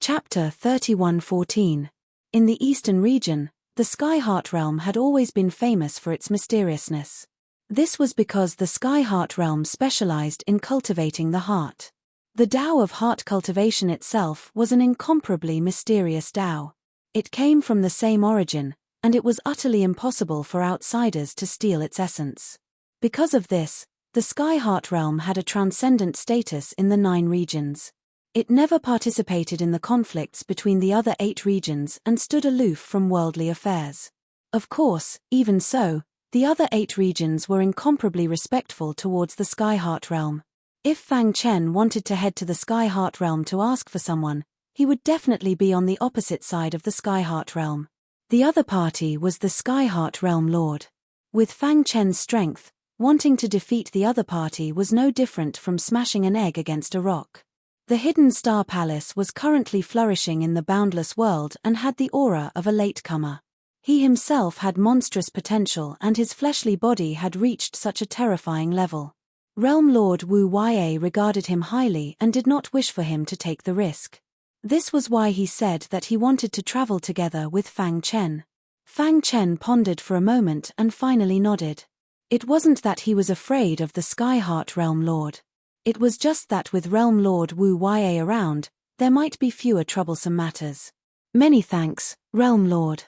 Chapter 31:14. In the eastern region, the Skyheart Realm had always been famous for its mysteriousness. This was because the Skyheart Realm specialized in cultivating the heart. The Tao of heart cultivation itself was an incomparably mysterious Tao. It came from the same origin, and it was utterly impossible for outsiders to steal its essence. Because of this, the Skyheart Realm had a transcendent status in the 9 regions. It never participated in the conflicts between the other 8 regions and stood aloof from worldly affairs. Of course, even so, the other 8 regions were incomparably respectful towards the Skyheart Realm. If Fang Chen wanted to head to the Skyheart Realm to ask for someone, he would definitely be on the opposite side of the Skyheart Realm. The other party was the Skyheart Realm Lord. With Fang Chen's strength, wanting to defeat the other party was no different from smashing an egg against a rock. The Hidden Star Palace was currently flourishing in the boundless world and had the aura of a latecomer. He himself had monstrous potential and his fleshly body had reached such a terrifying level. Realm Lord Wu Yue regarded him highly and did not wish for him to take the risk. This was why he said that he wanted to travel together with Fang Chen. Fang Chen pondered for a moment and finally nodded. It wasn't that he was afraid of the Skyheart Realm Lord. It was just that with Realm Lord Wu Yue around, there might be fewer troublesome matters. Many thanks, Realm Lord.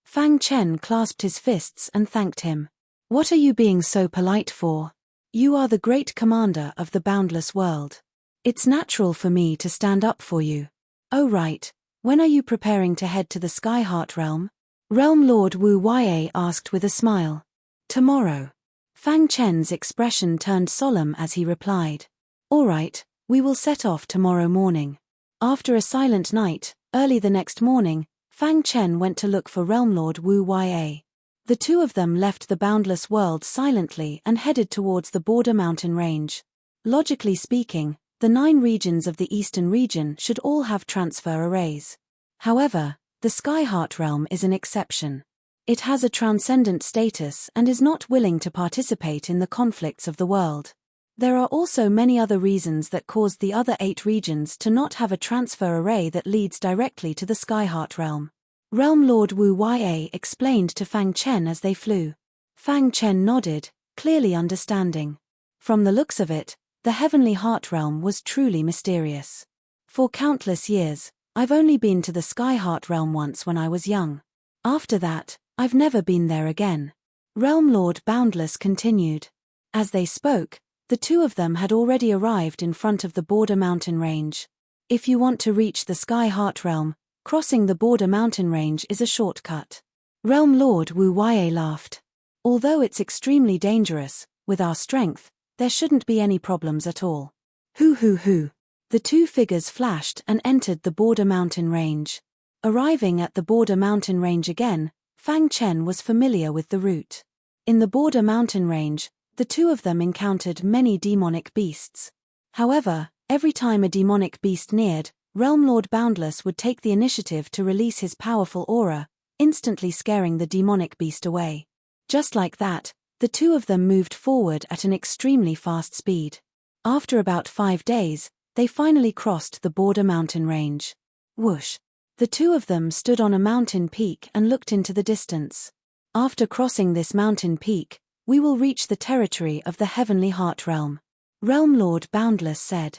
Fang Chen clasped his fists and thanked him. What are you being so polite for? You are the great commander of the boundless world. It's natural for me to stand up for you. Oh right, when are you preparing to head to the Sky Heart Realm? Realm Lord Wu Yue asked with a smile. Tomorrow. Fang Chen's expression turned solemn as he replied. All right, we will set off tomorrow morning. After a silent night, early the next morning, Fang Chen went to look for Realm Lord Wu Yue. The two of them left the boundless world silently and headed towards the border mountain range. Logically speaking, the 9 regions of the eastern region should all have transfer arrays. However, the Skyheart realm is an exception. It has a transcendent status and is not willing to participate in the conflicts of the world. There are also many other reasons that caused the other 8 regions to not have a transfer array that leads directly to the Skyheart realm. Realm Lord Wu Yue explained to Fang Chen as they flew. Fang Chen nodded, clearly understanding. From the looks of it, the Heavenly Heart realm was truly mysterious. For countless years, I've only been to the Skyheart realm once when I was young. After that, I've never been there again. Realm Lord Boundless continued. As they spoke, the two of them had already arrived in front of the border mountain range. If you want to reach the Skyheart realm, crossing the border mountain range is a shortcut. Realm Lord Wu Yue laughed. Although it's extremely dangerous, with our strength, there shouldn't be any problems at all. Hoo. The two figures flashed and entered the border mountain range. Arriving at the border mountain range again, Fang Chen was familiar with the route. In the border mountain range, the two of them encountered many demonic beasts. However, every time a demonic beast neared, Realm Lord Boundless would take the initiative to release his powerful aura, instantly scaring the demonic beast away. Just like that, the two of them moved forward at an extremely fast speed. After about 5 days, they finally crossed the border mountain range. Whoosh! The two of them stood on a mountain peak and looked into the distance. After crossing this mountain peak, we will reach the territory of the Heavenly Heart Realm. Realm Lord Boundless said.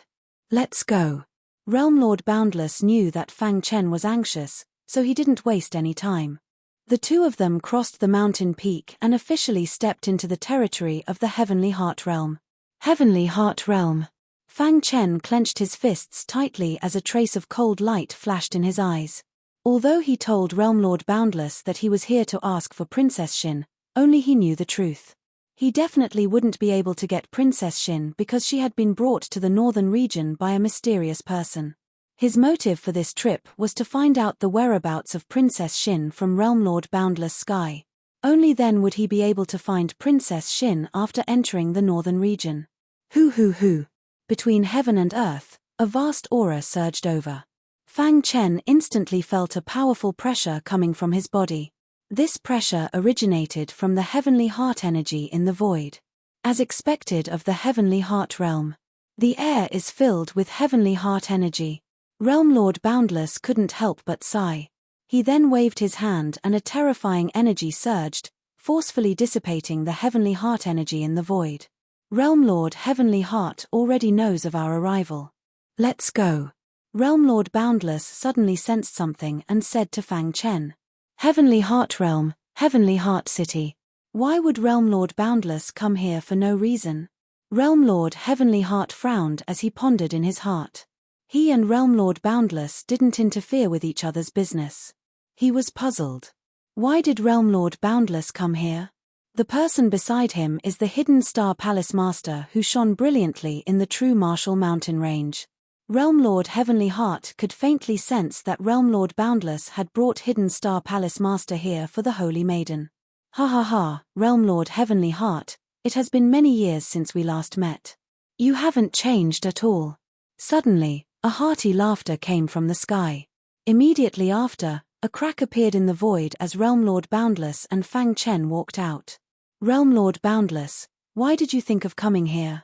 Let's go. Realm Lord Boundless knew that Fang Chen was anxious, so he didn't waste any time. The two of them crossed the mountain peak and officially stepped into the territory of the Heavenly Heart Realm. Heavenly Heart Realm. Fang Chen clenched his fists tightly as a trace of cold light flashed in his eyes. Although he told Realm Lord Boundless that he was here to ask for Princess Xin, only he knew the truth. He definitely wouldn't be able to get Princess Xin because she had been brought to the northern region by a mysterious person. His motive for this trip was to find out the whereabouts of Princess Xin from Realm Lord Boundless Sky. Only then would he be able to find Princess Xin after entering the northern region. Hoo. Between heaven and earth, a vast aura surged over. Fang Chen instantly felt a powerful pressure coming from his body. This pressure originated from the Heavenly Heart energy in the void. As expected of the Heavenly Heart realm, the air is filled with Heavenly Heart energy. Realm Lord Boundless couldn't help but sigh. He then waved his hand and a terrifying energy surged, forcefully dissipating the Heavenly Heart energy in the void. Realm Lord Heavenly Heart already knows of our arrival. Let's go. Realm Lord Boundless suddenly sensed something and said to Fang Chen. Heavenly Heart Realm, Heavenly Heart City. Why would Realm Lord Boundless come here for no reason? Realm Lord Heavenly Heart frowned as he pondered in his heart. He and Realm Lord Boundless didn't interfere with each other's business. He was puzzled. Why did Realm Lord Boundless come here? The person beside him is the Hidden Star Palace Master who shone brilliantly in the true Martial Mountain Range. Realm Lord Heavenly Heart could faintly sense that Realm Lord Boundless had brought Hidden Star Palace Master here for the Holy Maiden. Ha, Realm Lord Heavenly Heart, it has been many years since we last met. You haven't changed at all. Suddenly, a hearty laughter came from the sky. Immediately after, a crack appeared in the void as Realm Lord Boundless and Fang Chen walked out. Realm Lord Boundless, why did you think of coming here?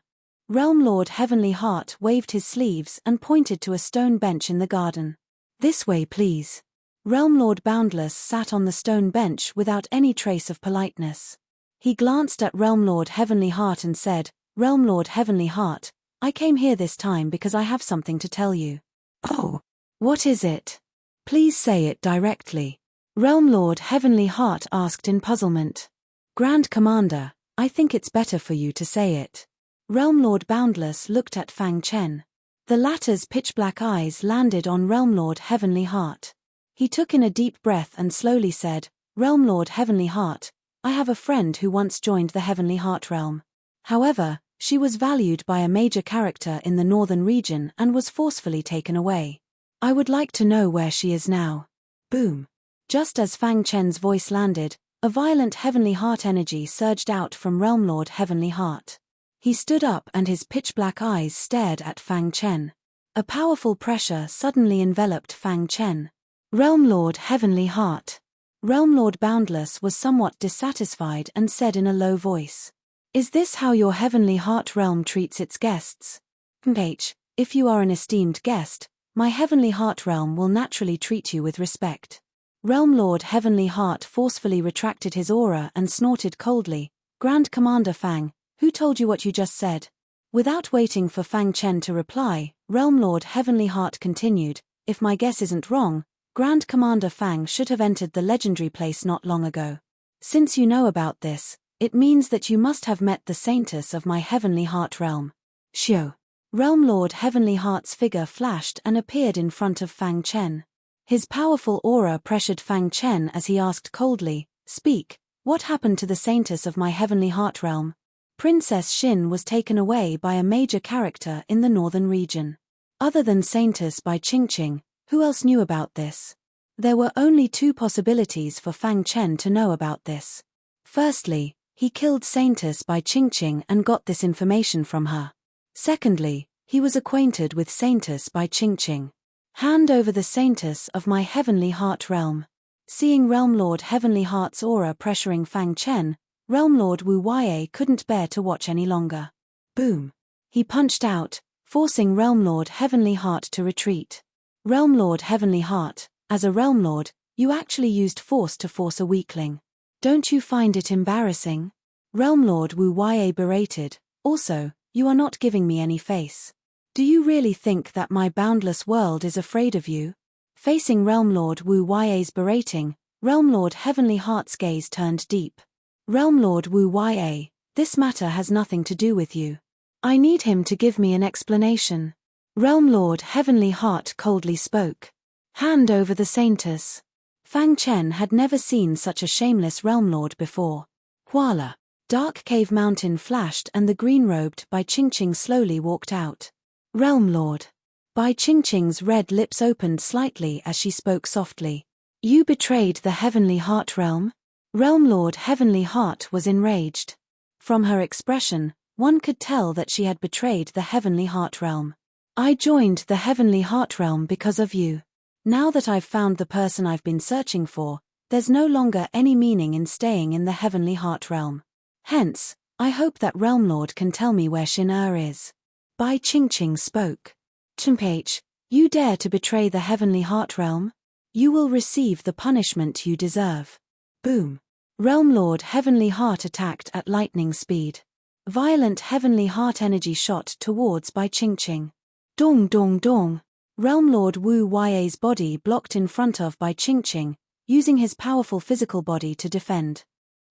Realm Lord Heavenly Heart waved his sleeves and pointed to a stone bench in the garden. This way please. Realm Lord Boundless sat on the stone bench without any trace of politeness. He glanced at Realm Lord Heavenly Heart and said, Realm Lord Heavenly Heart, I came here this time because I have something to tell you. Oh, what is it? Please say it directly. Realm Lord Heavenly Heart asked in puzzlement. Grand Commander, I think it's better for you to say it. Realm Lord Boundless looked at Fang Chen. The latter's pitch-black eyes landed on Realm Lord Heavenly Heart. He took in a deep breath and slowly said, Realm Lord Heavenly Heart, I have a friend who once joined the Heavenly Heart realm. However, she was valued by a major character in the northern region and was forcefully taken away. I would like to know where she is now. Boom. Just as Fang Chen's voice landed, a violent Heavenly Heart energy surged out from Realm Lord Heavenly Heart. He stood up and his pitch-black eyes stared at Fang Chen. A powerful pressure suddenly enveloped Fang Chen. Realm Lord Heavenly Heart. Realm Lord Boundless was somewhat dissatisfied and said in a low voice. Is this how your Heavenly Heart realm treats its guests? If you are an esteemed guest, my Heavenly Heart realm will naturally treat you with respect. Realm Lord Heavenly Heart forcefully retracted his aura and snorted coldly. Grand Commander Fang, who told you what you just said? Without waiting for Fang Chen to reply, Realm Lord Heavenly Heart continued, if my guess isn't wrong, Grand Commander Fang should have entered the legendary place not long ago. Since you know about this, it means that you must have met the saintess of my Heavenly Heart realm. Xiao. Realm Lord Heavenly Heart's figure flashed and appeared in front of Fang Chen. His powerful aura pressured Fang Chen as he asked coldly, Speak, what happened to the saintess of my Heavenly Heart realm? Princess Xin was taken away by a major character in the northern region. Other than Saintess by Qingqing, who else knew about this? There were only two possibilities for Fang Chen to know about this. Firstly, he killed Saintess by Qingqing and got this information from her. Secondly, he was acquainted with Saintess by Qingqing. Hand over the Saintess of my Heavenly Heart realm. Seeing Realm Lord Heavenly Heart's aura pressuring Fang Chen, Realm Lord Wu Wei couldn't bear to watch any longer. Boom. He punched out, forcing Realm Lord Heavenly Heart to retreat. Realm Lord Heavenly Heart, as a Realm Lord, you actually used force to force a weakling. Don't you find it embarrassing? Realm Lord Wu Wei berated, also, you are not giving me any face. Do you really think that my boundless world is afraid of you? Facing Realm Lord Wu Wei's berating, Realm Lord Heavenly Heart's gaze turned deep. Realm Lord Wu Wei, this matter has nothing to do with you. I need him to give me an explanation. Realm Lord Heavenly Heart coldly spoke. Hand over the Saintess. Fang Chen had never seen such a shameless Realm Lord before. Huala. Dark Cave Mountain flashed and the green-robed Bai Qingqing slowly walked out. Realm Lord. Bai Qingqing's red lips opened slightly as she spoke softly. You betrayed the Heavenly Heart realm? Realm Lord Heavenly Heart was enraged. From her expression, one could tell that she had betrayed the Heavenly Heart realm. I joined the Heavenly Heart realm because of you. Now that I've found the person I've been searching for, there's no longer any meaning in staying in the Heavenly Heart realm. Hence, I hope that Realm Lord can tell me where Xin is. Bai Qingqing spoke. Chimpage, you dare to betray the Heavenly Heart realm? You will receive the punishment you deserve. Boom. Realm Lord Heavenly Heart attacked at lightning speed. Violent Heavenly Heart energy shot towards Bai Qingqing. Dong dong dong. Realm Lord Wu Wei's body blocked in front of Bai Qingqing, using his powerful physical body to defend.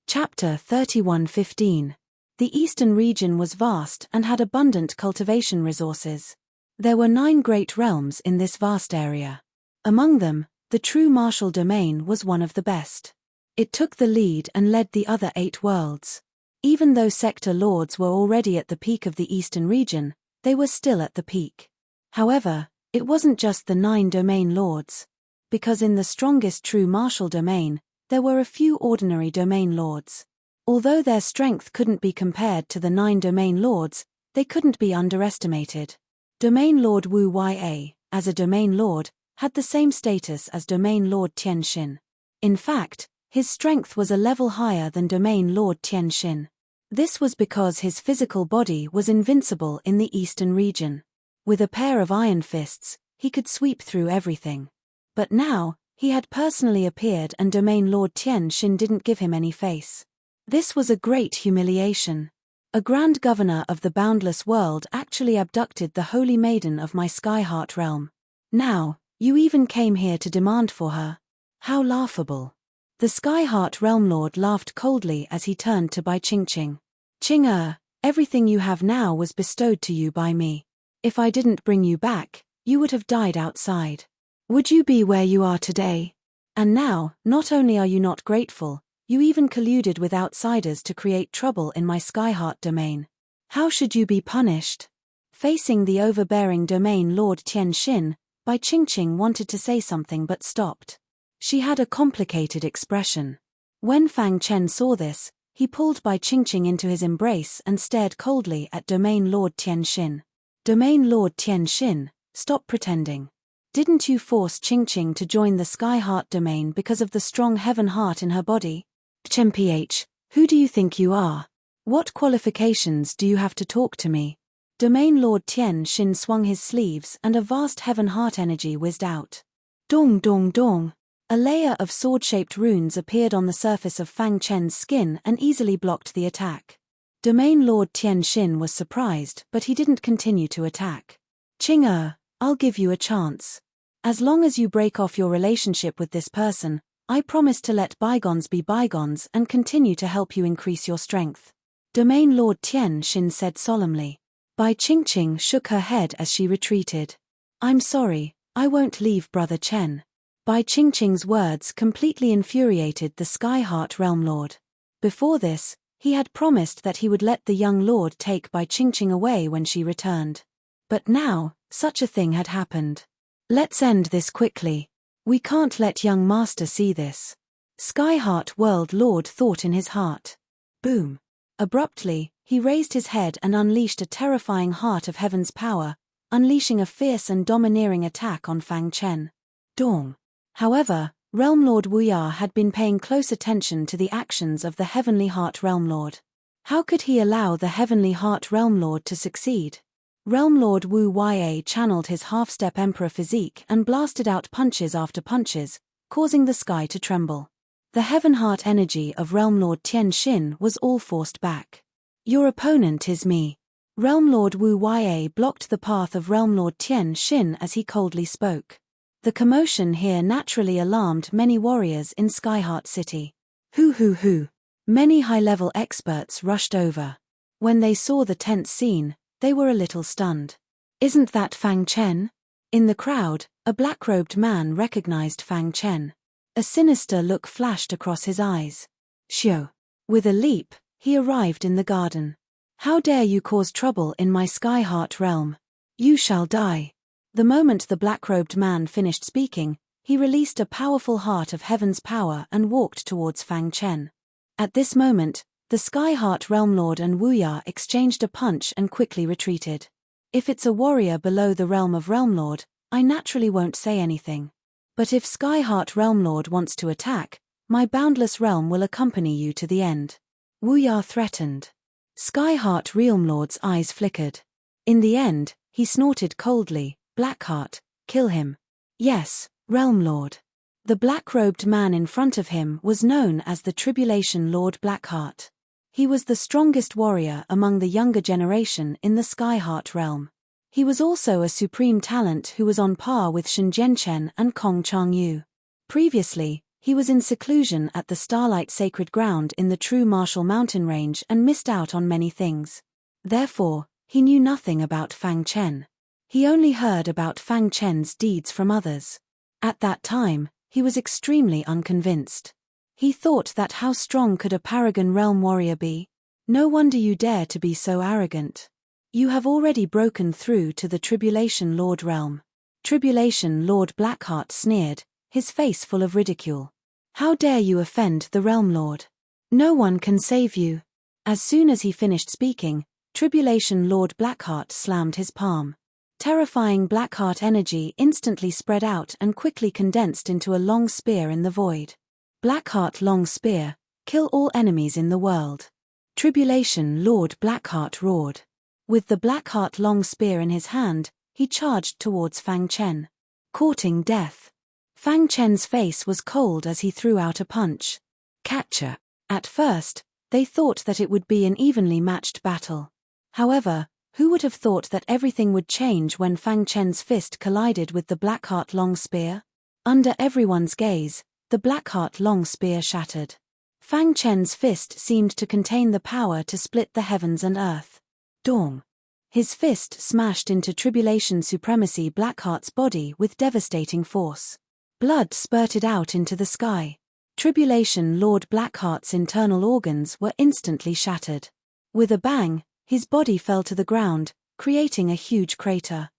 Chapter 31:15. The eastern region was vast and had abundant cultivation resources. There were 9 great realms in this vast area. Among them, the true martial domain was one of the best. It took the lead and led the other 8 worlds. Even though sector lords were already at the peak of the eastern region, they were still at the peak. However, it wasn't just the 9 domain lords. Because in the strongest true martial domain, there were a few ordinary domain lords. Although their strength couldn't be compared to the 9 domain lords, they couldn't be underestimated. Domain Lord Wu Wei, as a domain lord, had the same status as Domain Lord Tian Xin. In fact, his strength was a level higher than Domain Lord Tian Xin. This was because his physical body was invincible in the eastern region. With a pair of iron fists, he could sweep through everything. But now, he had personally appeared and Domain Lord Tian Xin didn't give him any face. This was a great humiliation. A Grand Governor of the Boundless World actually abducted the Holy Maiden of my Skyheart realm. Now, you even came here to demand for her. How laughable. The Sky-Heart Realm Lord laughed coldly as he turned to Bai Qingqing. Qing, everything you have now was bestowed to you by me. If I didn't bring you back, you would have died outside. Would you be where you are today? And now, not only are you not grateful, you even colluded with outsiders to create trouble in my Sky-Heart domain. How should you be punished? Facing the overbearing domain Lord Tianxin, Bai Qingqing wanted to say something but stopped. She had a complicated expression. When Fang Chen saw this, he pulled Bai Qingqing into his embrace and stared coldly at domain Lord Tianxin. Domain Lord Tianxin, stop pretending. Didn't you force Qingqing to join the Sky-Heart domain because of the strong heaven heart in her body? Chen-ph, who do you think you are? What qualifications do you have to talk to me? Domain Lord Tianxin swung his sleeves and a vast heaven heart energy whizzed out. Dong dong dong. A layer of sword-shaped runes appeared on the surface of Fang Chen's skin and easily blocked the attack. Domain Lord Tianxin was surprised, but he didn't continue to attack. Qing, I'll give you a chance. As long as you break off your relationship with this person, I promise to let bygones be bygones and continue to help you increase your strength. Domain Lord Tianxin said solemnly. Bai Qingqing shook her head as she retreated. I'm sorry, I won't leave Brother Chen. Bai Qingqing's words completely infuriated the Sky-Heart Realm Lord. Before this, he had promised that he would let the young lord take Bai Qingqing away when she returned. But now, such a thing had happened. Let's end this quickly. We can't let young master see this. Sky-Heart World Lord thought in his heart. Boom. Abruptly, he raised his head and unleashed a terrifying heart of heaven's power, unleashing a fierce and domineering attack on Fang Chen. Dong. However, Realm Lord Wuya had been paying close attention to the actions of the Heavenly Heart Realm Lord. How could he allow the Heavenly Heart Realm Lord to succeed? Realm Lord Wu Ya channeled his half-step emperor physique and blasted out punches after punches, causing the sky to tremble. The Heaven Heart energy of Realm Lord Tianxin was all forced back. Your opponent is me. Realm Lord Wu Ya blocked the path of Realm Lord Tianxin as he coldly spoke. The commotion here naturally alarmed many warriors in Skyheart City. Hoo. Many high-level experts rushed over. When they saw the tense scene, they were a little stunned. Isn't that Fang Chen? In the crowd, a black-robed man recognized Fang Chen. A sinister look flashed across his eyes. Xiu. With a leap, he arrived in the garden. How dare you cause trouble in my Skyheart realm? You shall die. The moment the black-robed man finished speaking, he released a powerful heart of heaven's power and walked towards Fang Chen. At this moment, the Sky-Heart Realm Lord and Wuya exchanged a punch and quickly retreated. If it's a warrior below the realm of Realm Lord, I naturally won't say anything. But if Sky-Heart Realm Lord wants to attack, my boundless realm will accompany you to the end. Wuya threatened. Sky-Heart Realm Lord's eyes flickered. In the end, he snorted coldly, Blackheart, kill him. Yes, Realm Lord. The black-robed man in front of him was known as the Tribulation Lord Blackheart. He was the strongest warrior among the younger generation in the Skyheart realm. He was also a supreme talent who was on par with Shen Jianchen and Kong Changyu. Previously, he was in seclusion at the Starlight Sacred Ground in the True Martial Mountain Range and missed out on many things. Therefore, he knew nothing about Fang Chen. He only heard about Fang Chen's deeds from others. At that time, he was extremely unconvinced. He thought that how strong could a Paragon Realm warrior be? No wonder you dare to be so arrogant. You have already broken through to the Tribulation Lord realm. Tribulation Lord Blackheart sneered, his face full of ridicule. How dare you offend the Realm Lord? No one can save you. As soon as he finished speaking, Tribulation Lord Blackheart slammed his palm. Terrifying Blackheart energy instantly spread out and quickly condensed into a long spear in the void. Blackheart Long Spear, kill all enemies in the world. Tribulation Lord Blackheart roared. With the Blackheart Long Spear in his hand, he charged towards Fang Chen. Courting death. Fang Chen's face was cold as he threw out a punch. Catcher. At first, they thought that it would be an evenly matched battle. However, who would have thought that everything would change when Fang Chen's fist collided with the Blackheart Long Spear? Under everyone's gaze, The Blackheart long spear shattered. Fang Chen's fist seemed to contain the power to split the heavens and earth. Dong. His fist smashed into Tribulation Supremacy Blackheart's body with devastating force. Blood spurted out into the sky. Tribulation Lord Blackheart's internal organs were instantly shattered. With a bang, his body fell to the ground, creating a huge crater.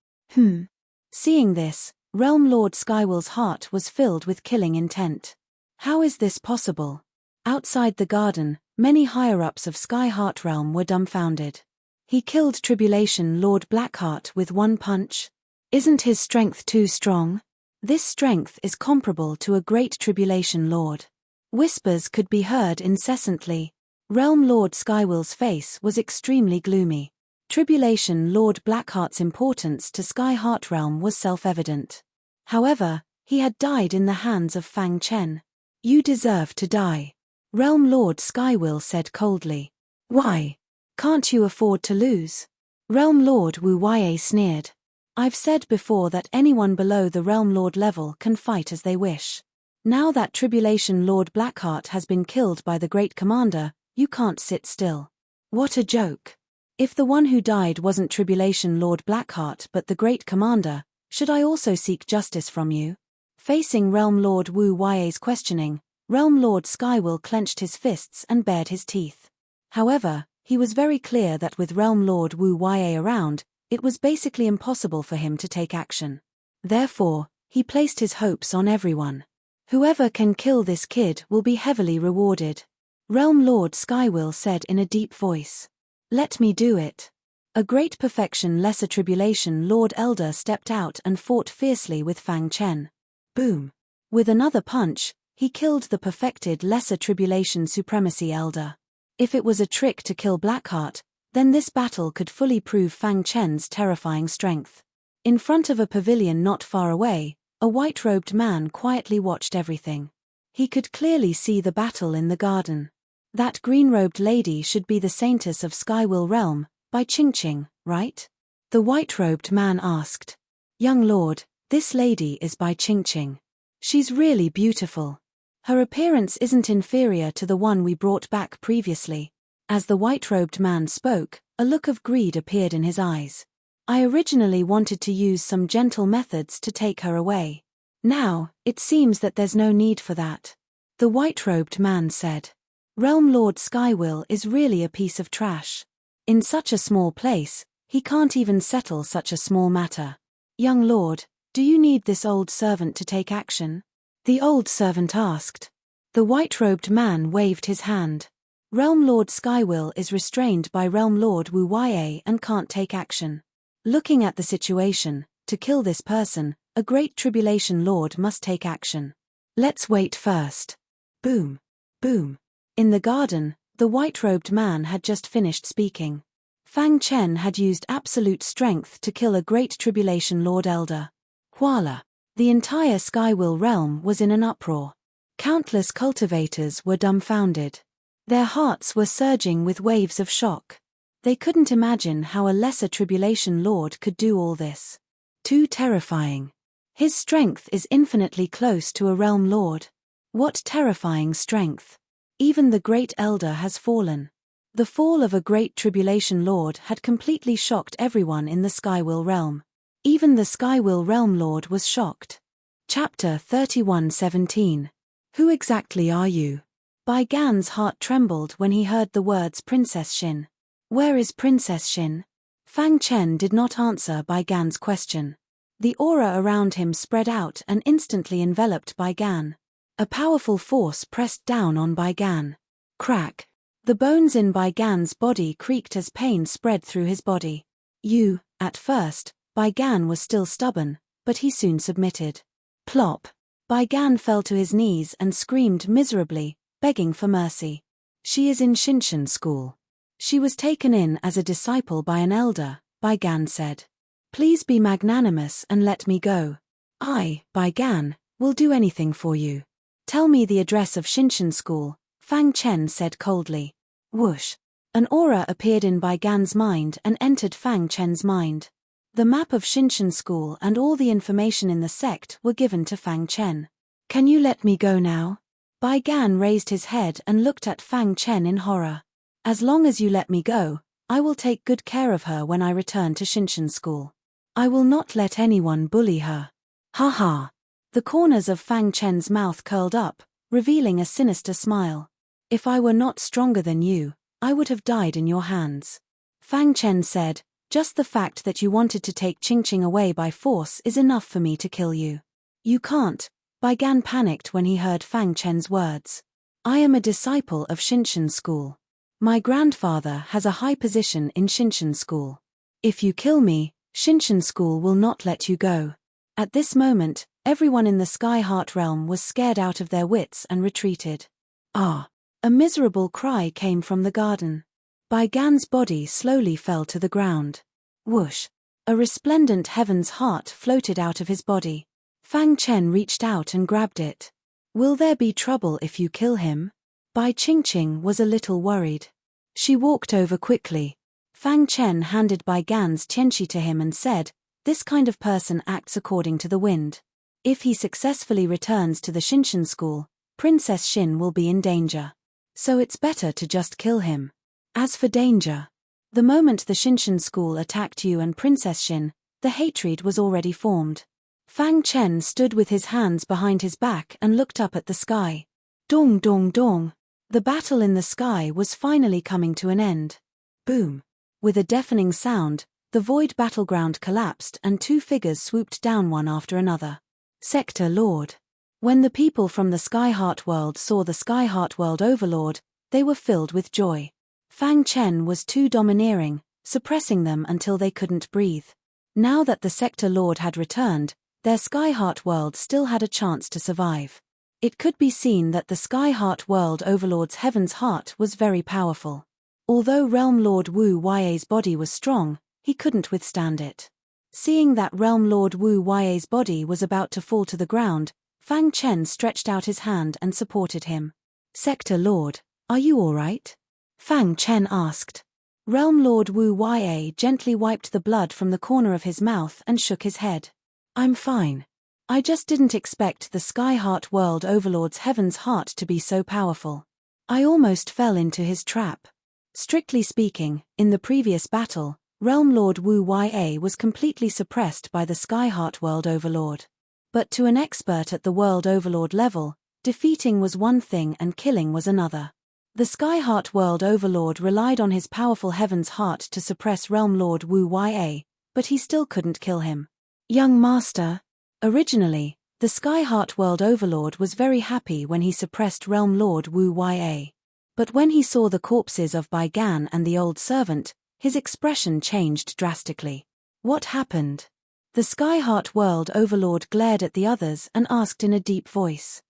Seeing this, Realm Lord Skywill's heart was filled with killing intent. How is this possible? Outside the garden, many higher-ups of Skyheart Realm were dumbfounded. He killed Tribulation Lord Blackheart with one punch? Isn't his strength too strong? This strength is comparable to a great Tribulation Lord. Whispers could be heard incessantly. Realm Lord Skywill's face was extremely gloomy. Tribulation Lord Blackheart's importance to Skyheart Realm was self-evident. However, he had died in the hands of Fang Chen. You deserve to die. Realm Lord Skywill said coldly. Why? Can't you afford to lose? Realm Lord Wu Wei sneered. I've said before that anyone below the Realm Lord level can fight as they wish. Now that Tribulation Lord Blackheart has been killed by the Great Commander, you can't sit still. What a joke. If the one who died wasn't Tribulation Lord Blackheart but the Great Commander, should I also seek justice from you? Facing Realm Lord Wu Wei's questioning, Realm Lord Skywill clenched his fists and bared his teeth. However, he was very clear that with Realm Lord Wu Wei around, it was basically impossible for him to take action. Therefore, he placed his hopes on everyone. Whoever can kill this kid will be heavily rewarded. Realm Lord Skywill said in a deep voice. Let me do it. A great perfection Lesser Tribulation Lord Elder stepped out and fought fiercely with Fang Chen. Boom. With another punch, he killed the perfected Lesser Tribulation Supremacy Elder. If it was a trick to kill Blackheart, then this battle could fully prove Fang Chen's terrifying strength. In front of a pavilion not far away, a white-robed man quietly watched everything. He could clearly see the battle in the garden. That green-robed lady should be the Saintess of Skywill Realm, Bai Qingqing, right? The white-robed man asked. Young lord, this lady is Bai Qingqing. She's really beautiful. Her appearance isn't inferior to the one we brought back previously. As the white-robed man spoke, a look of greed appeared in his eyes. I originally wanted to use some gentle methods to take her away. Now, it seems that there's no need for that. The white-robed man said. Realm Lord Skywill is really a piece of trash. In such a small place, he can't even settle such a small matter. Young lord, do you need this old servant to take action? The old servant asked. The white-robed man waved his hand. Realm Lord Skywill is restrained by Realm Lord Wu Wei and can't take action. Looking at the situation, to kill this person, a great Tribulation Lord must take action. Let's wait first. Boom. Boom. In the garden, the white-robed man had just finished speaking. Fang Chen had used absolute strength to kill a great Tribulation Lord Elder. Huala. The entire Skywill realm was in an uproar. Countless cultivators were dumbfounded. Their hearts were surging with waves of shock. They couldn't imagine how a lesser Tribulation Lord could do all this. Too terrifying. His strength is infinitely close to a Realm Lord. What terrifying strength. Even the Great Elder has fallen. The fall of a great Tribulation Lord had completely shocked everyone in the Skywill realm. Even the Skywill Realm Lord was shocked. Chapter 31:17. Who exactly are you? Bai Gan's heart trembled when he heard the words Princess Xin. Where is Princess Xin? Fang Chen did not answer Bai Gan's question. The aura around him spread out and instantly enveloped Bai Gan. A powerful force pressed down on Bai Gan. Crack. The bones in Bai Gan's body creaked as pain spread through his body. At first, Bai Gan was still stubborn, but he soon submitted. Plop. Bai Gan fell to his knees and screamed miserably, begging for mercy. She is in Shinshan school. She was taken in as a disciple by an elder, Bai Gan said. Please be magnanimous and let me go. I, Bai Gan, will do anything for you. Tell me the address of Shinshan school, Fang Chen said coldly. Whoosh. An aura appeared in Bai Gan's mind and entered Fang Chen's mind. The map of Shinshan school and all the information in the sect were given to Fang Chen. Can you let me go now? Bai Gan raised his head and looked at Fang Chen in horror. As long as you let me go, I will take good care of her when I return to Shinshan school. I will not let anyone bully her. Ha ha. The corners of Fang Chen's mouth curled up, revealing a sinister smile. If I were not stronger than you, I would have died in your hands. Fang Chen said, just the fact that you wanted to take Qingqing away by force is enough for me to kill you. You can't. Bai Gan panicked when he heard Fang Chen's words. I am a disciple of Shinshan school. My grandfather has a high position in Shinshan school. If you kill me, Shinshan school will not let you go. At this moment, everyone in the Sky Heart realm was scared out of their wits and retreated. Ah! A miserable cry came from the garden. Bai Gan's body slowly fell to the ground. Whoosh! A resplendent heaven's heart floated out of his body. Fang Chen reached out and grabbed it. Will there be trouble if you kill him? Bai Qingqing was a little worried. She walked over quickly. Fang Chen handed Bai Gan's tianqi to him and said, this kind of person acts according to the wind. If he successfully returns to the Shinshan school, Princess Xin will be in danger. So it's better to just kill him. As for danger, the moment the Shinshan school attacked you and Princess Xin, the hatred was already formed. Fang Chen stood with his hands behind his back and looked up at the sky. Dong dong dong. The battle in the sky was finally coming to an end. Boom. With a deafening sound, the void battleground collapsed and two figures swooped down one after another. Sector Lord. When the people from the Sky Heart world saw the Sky Heart world overlord, they were filled with joy. Fang Chen was too domineering, suppressing them until they couldn't breathe. Now that the Sector Lord had returned, their Sky Heart world still had a chance to survive. It could be seen that the Sky Heart world overlord's heaven's heart was very powerful. Although Realm Lord Wu Ya's body was strong, he couldn't withstand it. Seeing that Realm Lord Wu Ya's body was about to fall to the ground, Fang Chen stretched out his hand and supported him. Sector Lord, are you all right? Fang Chen asked. Realm Lord Wu Ya gently wiped the blood from the corner of his mouth and shook his head. I'm fine. I just didn't expect the Sky Heart world overlord's heaven's heart to be so powerful. I almost fell into his trap. Strictly speaking, in the previous battle, Realm Lord Wu Ya was completely suppressed by the Sky Heart world overlord. But to an expert at the world overlord level, defeating was one thing and killing was another. The Sky Heart world overlord relied on his powerful heaven's heart to suppress Realm Lord Wu Ya, but he still couldn't kill him. Young Master. Originally, the Sky Heart world overlord was very happy when he suppressed Realm Lord Wu Ya. But when he saw the corpses of Bai Gan and the old servant, his expression changed drastically. What happened? The Sky Heart world overlord glared at the others and asked in a deep voice.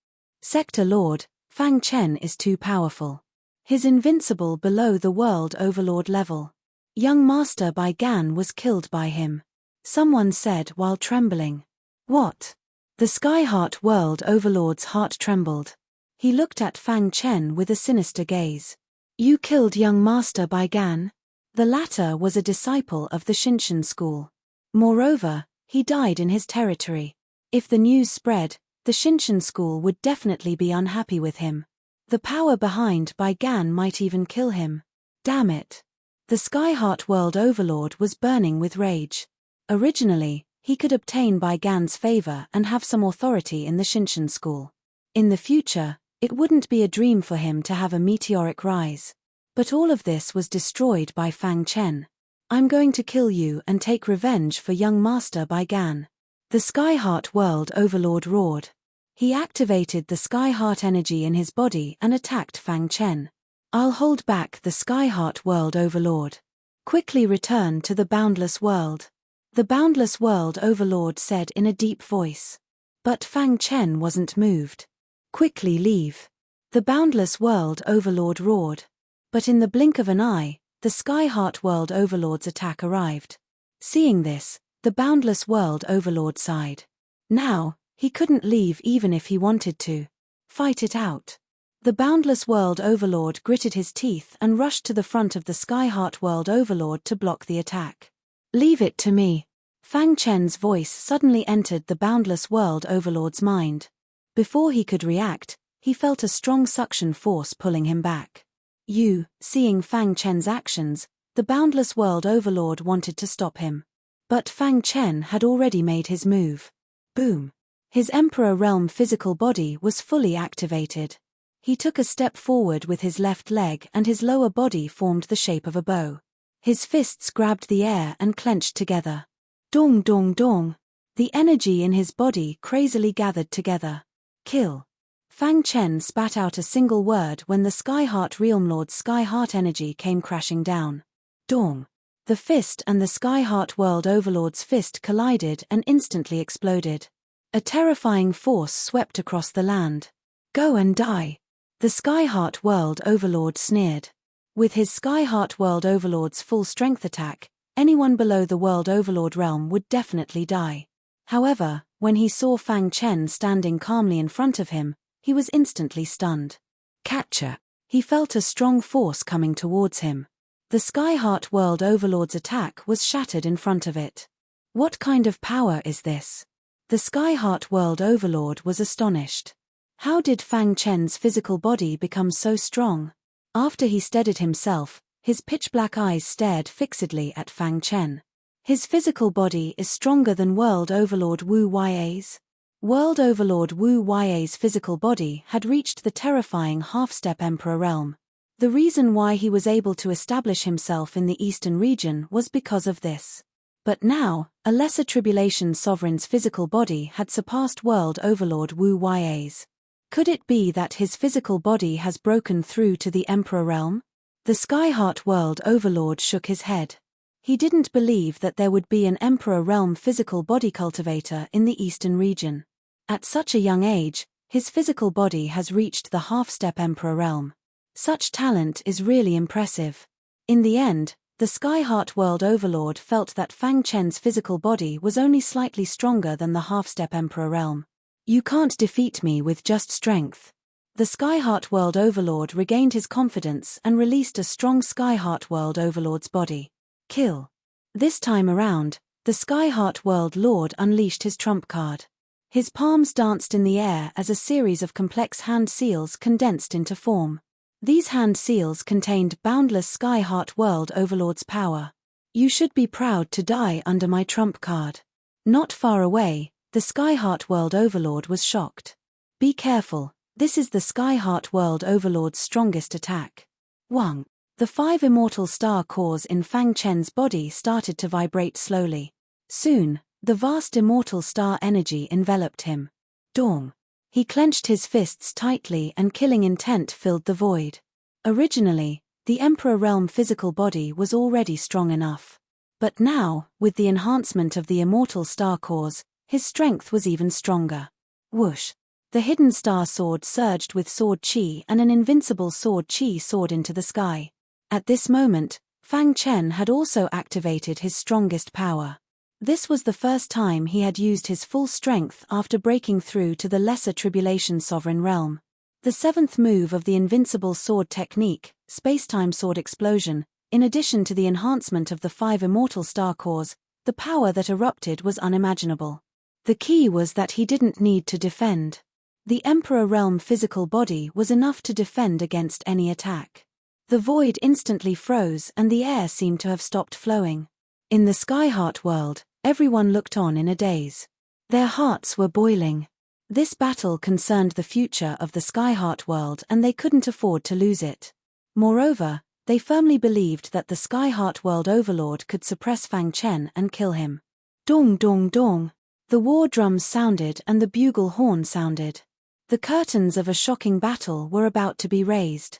Sector Lord, Fang Chen is too powerful. He's invincible below the world overlord level. Young Master Bai Gan was killed by him. Someone said while trembling. What? The Sky Heart world overlord's heart trembled. He looked at Fang Chen with a sinister gaze. You killed young Master Bai Gan? The latter was a disciple of the Shinshan school. Moreover, he died in his territory. If the news spread, the Shinshan school would definitely be unhappy with him. The power behind Bai Gan might even kill him. Damn it. The Sky Heart world overlord was burning with rage. Originally, he could obtain Bai Gan's favor and have some authority in the Shinshan school. In the future, it wouldn't be a dream for him to have a meteoric rise. But all of this was destroyed by Fang Chen. I'm going to kill you and take revenge for young Master Bai Gan. The Sky Heart world overlord roared. He activated the Sky Heart energy in his body and attacked Fang Chen. I'll hold back the Sky Heart world overlord. Quickly return to the boundless world. The boundless world overlord said in a deep voice. But Fang Chen wasn't moved. Quickly leave. The boundless world overlord roared. But in the blink of an eye, the Sky Heart world overlord's attack arrived. Seeing this, the boundless world overlord sighed. Now, he couldn't leave even if he wanted to. Fight it out. The boundless world overlord gritted his teeth and rushed to the front of the Sky Heart world overlord to block the attack. Leave it to me. Fang Chen's voice suddenly entered the boundless world overlord's mind. Before he could react, he felt a strong suction force pulling him back. Seeing Fang Chen's actions, the boundless world overlord wanted to stop him. But Fang Chen had already made his move. Boom! His Emperor Realm physical body was fully activated. He took a step forward with his left leg and his lower body formed the shape of a bow. His fists grabbed the air and clenched together. Dong dong dong! The energy in his body crazily gathered together. Kill! Fang Chen spat out a single word when the Sky Heart Realm Lord's Sky Heart energy came crashing down. Dong! The fist and the Sky Heart World Overlord's fist collided and instantly exploded. A terrifying force swept across the land. Go and die! The Sky Heart World Overlord sneered. With his Sky Heart World Overlord's full strength attack, anyone below the World Overlord realm would definitely die. However, when he saw Fang Chen standing calmly in front of him, he was instantly stunned. Catcher! He felt a strong force coming towards him. The Sky Heart World Overlord's attack was shattered in front of it. What kind of power is this? The Sky Heart World Overlord was astonished. How did Fang Chen's physical body become so strong? After he steadied himself, his pitch-black eyes stared fixedly at Fang Chen. His physical body is stronger than World Overlord Wu Ya's. World Overlord Wu Ya's physical body had reached the terrifying half-step Emperor realm. The reason why he was able to establish himself in the eastern region was because of this. But now, a lesser tribulation sovereign's physical body had surpassed World Overlord Wu Ya's. Could it be that his physical body has broken through to the Emperor realm? The Skyheart World Overlord shook his head. He didn't believe that there would be an Emperor realm physical body cultivator in the eastern region. At such a young age, his physical body has reached the half-step Emperor realm. Such talent is really impressive. In the end, the Skyheart World Overlord felt that Fang Chen's physical body was only slightly stronger than the half-step Emperor realm. You can't defeat me with just strength. The Skyheart World Overlord regained his confidence and released a strong Skyheart World Overlord's body. Kill. This time around, the Skyheart World Lord unleashed his trump card. His palms danced in the air as a series of complex hand seals condensed into form. These hand seals contained boundless Skyheart World Overlord's power. You should be proud to die under my trump card. Not far away, the Skyheart World Overlord was shocked. Be careful, this is the Skyheart World Overlord's strongest attack. Wang. The 5 immortal star cores in Fang Chen's body started to vibrate slowly. Soon, the vast immortal star energy enveloped him. Dong. He clenched his fists tightly and killing intent filled the void. Originally, the Emperor Realm physical body was already strong enough. But now, with the enhancement of the immortal star cores, his strength was even stronger. Whoosh! The hidden star sword surged with sword chi and an invincible sword chi soared into the sky. At this moment, Fang Chen had also activated his strongest power. This was the first time he had used his full strength after breaking through to the lesser tribulation sovereign realm. The 7th move of the invincible sword technique, Spacetime Sword Explosion, in addition to the enhancement of the 5 immortal star cores, the power that erupted was unimaginable. The key was that he didn't need to defend. The Emperor Realm physical body was enough to defend against any attack. The void instantly froze and the air seemed to have stopped flowing. In the Skyheart world, everyone looked on in a daze. Their hearts were boiling. This battle concerned the future of the Skyheart world and they couldn't afford to lose it. Moreover, they firmly believed that the Skyheart World Overlord could suppress Fang Chen and kill him. Dong dong dong! The war drums sounded and the bugle horn sounded. The curtains of a shocking battle were about to be raised.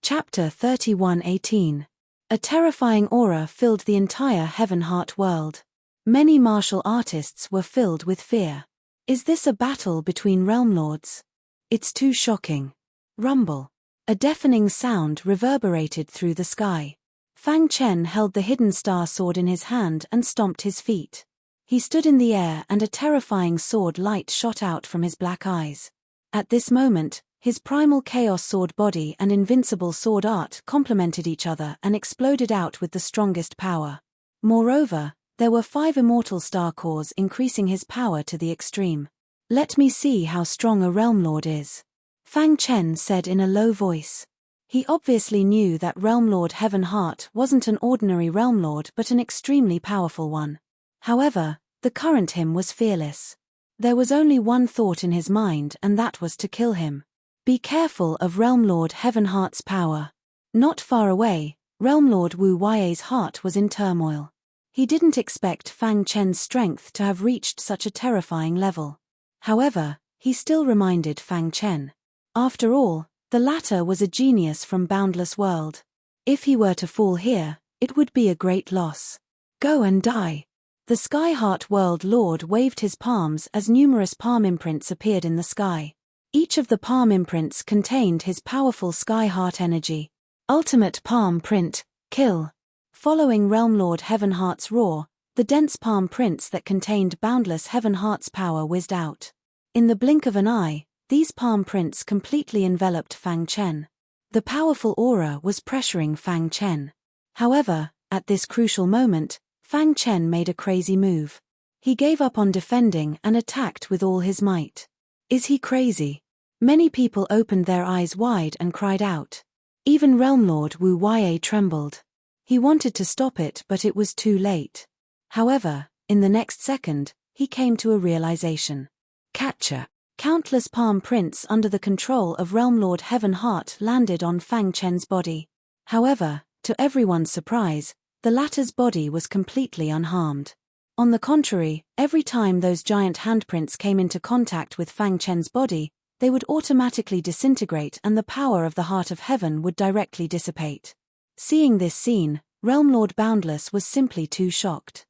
Chapter 31:18. A terrifying aura filled the entire Heaven-Heart world. Many martial artists were filled with fear. Is this a battle between realm lords? It's too shocking. Rumble. A deafening sound reverberated through the sky. Fang Chen held the hidden star sword in his hand and stomped his feet. He stood in the air and a terrifying sword light shot out from his black eyes. At this moment, his primal chaos sword body and invincible sword art complemented each other and exploded out with the strongest power. Moreover, there were 5 immortal star cores increasing his power to the extreme. Let me see how strong a Realm Lord is, Fang Chen said in a low voice. He obviously knew that Realm Lord Heaven Heart wasn't an ordinary Realm Lord but an extremely powerful one. However, the current him was fearless. There was only one thought in his mind, and that was to kill him. Be careful of Realm Lord Heaven Heart's power. Not far away, Realm Lord Wu Yue's heart was in turmoil. He didn't expect Fang Chen's strength to have reached such a terrifying level. However, he still reminded Fang Chen. After all, the latter was a genius from Boundless World. If he were to fall here, it would be a great loss. Go and die. The Sky Heart World Lord waved his palms as numerous palm imprints appeared in the sky. Each of the palm imprints contained his powerful Sky Heart energy. Ultimate Palm Print, Kill. Following Realm Lord Heaven Heart's roar, the dense palm prints that contained Boundless Heaven Heart's power whizzed out. In the blink of an eye, these palm prints completely enveloped Fang Chen. The powerful aura was pressuring Fang Chen. However, at this crucial moment, Fang Chen made a crazy move. He gave up on defending and attacked with all his might. Is he crazy? Many people opened their eyes wide and cried out. Even Realm Lord Wu Yue trembled. He wanted to stop it, but it was too late. However, in the next second, he came to a realization. Catcher. Countless palm prints under the control of Realm Lord Heaven Heart landed on Fang Chen's body. However, to everyone's surprise, the latter's body was completely unharmed. On the contrary, every time those giant handprints came into contact with Fang Chen's body, they would automatically disintegrate and the power of the Heart of Heaven would directly dissipate. Seeing this scene, Realm Lord Boundless was simply too shocked.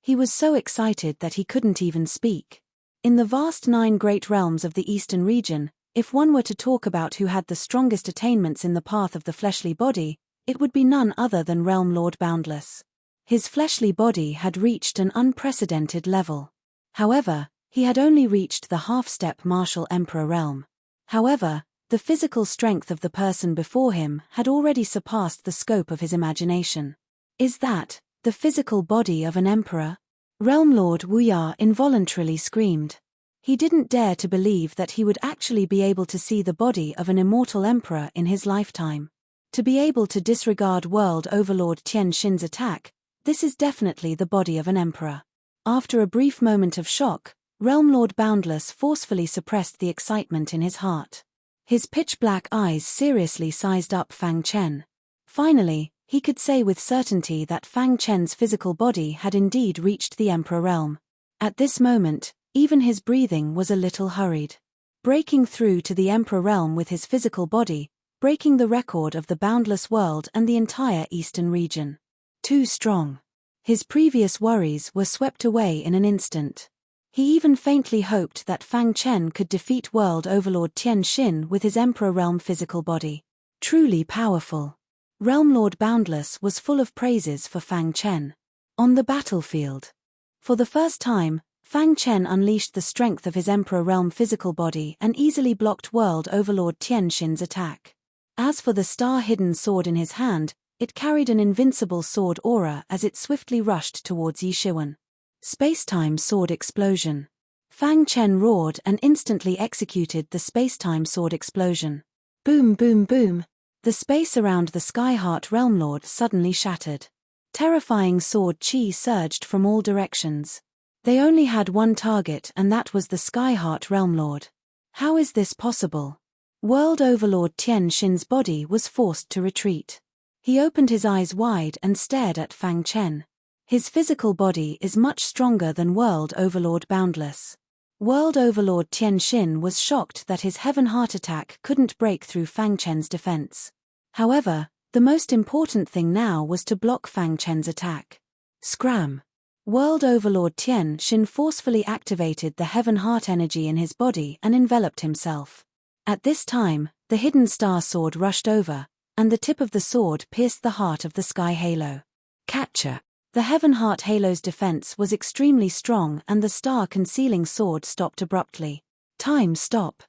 He was so excited that he couldn't even speak. In the vast 9 great realms of the Eastern region, if one were to talk about who had the strongest attainments in the path of the fleshly body, it would be none other than Realm Lord Boundless. His fleshly body had reached an unprecedented level. However, he had only reached the half-step Martial Emperor realm. However, the physical strength of the person before him had already surpassed the scope of his imagination. Is that the physical body of an emperor? Realm Lord Wu Yue involuntarily screamed. He didn't dare to believe that he would actually be able to see the body of an immortal emperor in his lifetime. To be able to disregard World Overlord Tian Xin's attack, this is definitely the body of an emperor. After a brief moment of shock, Realm Lord Boundless forcefully suppressed the excitement in his heart. His pitch-black eyes seriously sized up Fang Chen. Finally, he could say with certainty that Fang Chen's physical body had indeed reached the Emperor realm. At this moment, even his breathing was a little hurried. Breaking through to the Emperor realm with his physical body, breaking the record of the Boundless World and the entire Eastern region. Too strong. His previous worries were swept away in an instant. He even faintly hoped that Fang Chen could defeat World Overlord Tian Xin with his Emperor realm physical body. Truly powerful. Realm Lord Boundless was full of praises for Fang Chen. On the battlefield. For the first time, Fang Chen unleashed the strength of his Emperor realm physical body and easily blocked World Overlord Tian Xin's attack. As for the star-hidden sword in his hand, it carried an invincible sword aura as it swiftly rushed towards Yi Shiwen. Space-time sword explosion. Fang Chen roared and instantly executed the space-time sword explosion. Boom boom boom. The space around the Skyheart Realm Lord suddenly shattered. Terrifying sword chi surged from all directions. They only had one target, and that was the Skyheart Realm Lord. How is this possible? World Overlord Tian Xin's body was forced to retreat. He opened his eyes wide and stared at Fang Chen. His physical body is much stronger than World Overlord Boundless. World Overlord Tian Xin was shocked that his Heaven Heart attack couldn't break through Fang Chen's defense. However, the most important thing now was to block Fang Chen's attack. Scram! World Overlord Tian Xin forcefully activated the Heaven Heart energy in his body and enveloped himself. At this time, the hidden star sword rushed over, and the tip of the sword pierced the heart of the sky halo. Catcher! The Heaven Heart halo's defense was extremely strong and the star-concealing sword stopped abruptly. Time stop.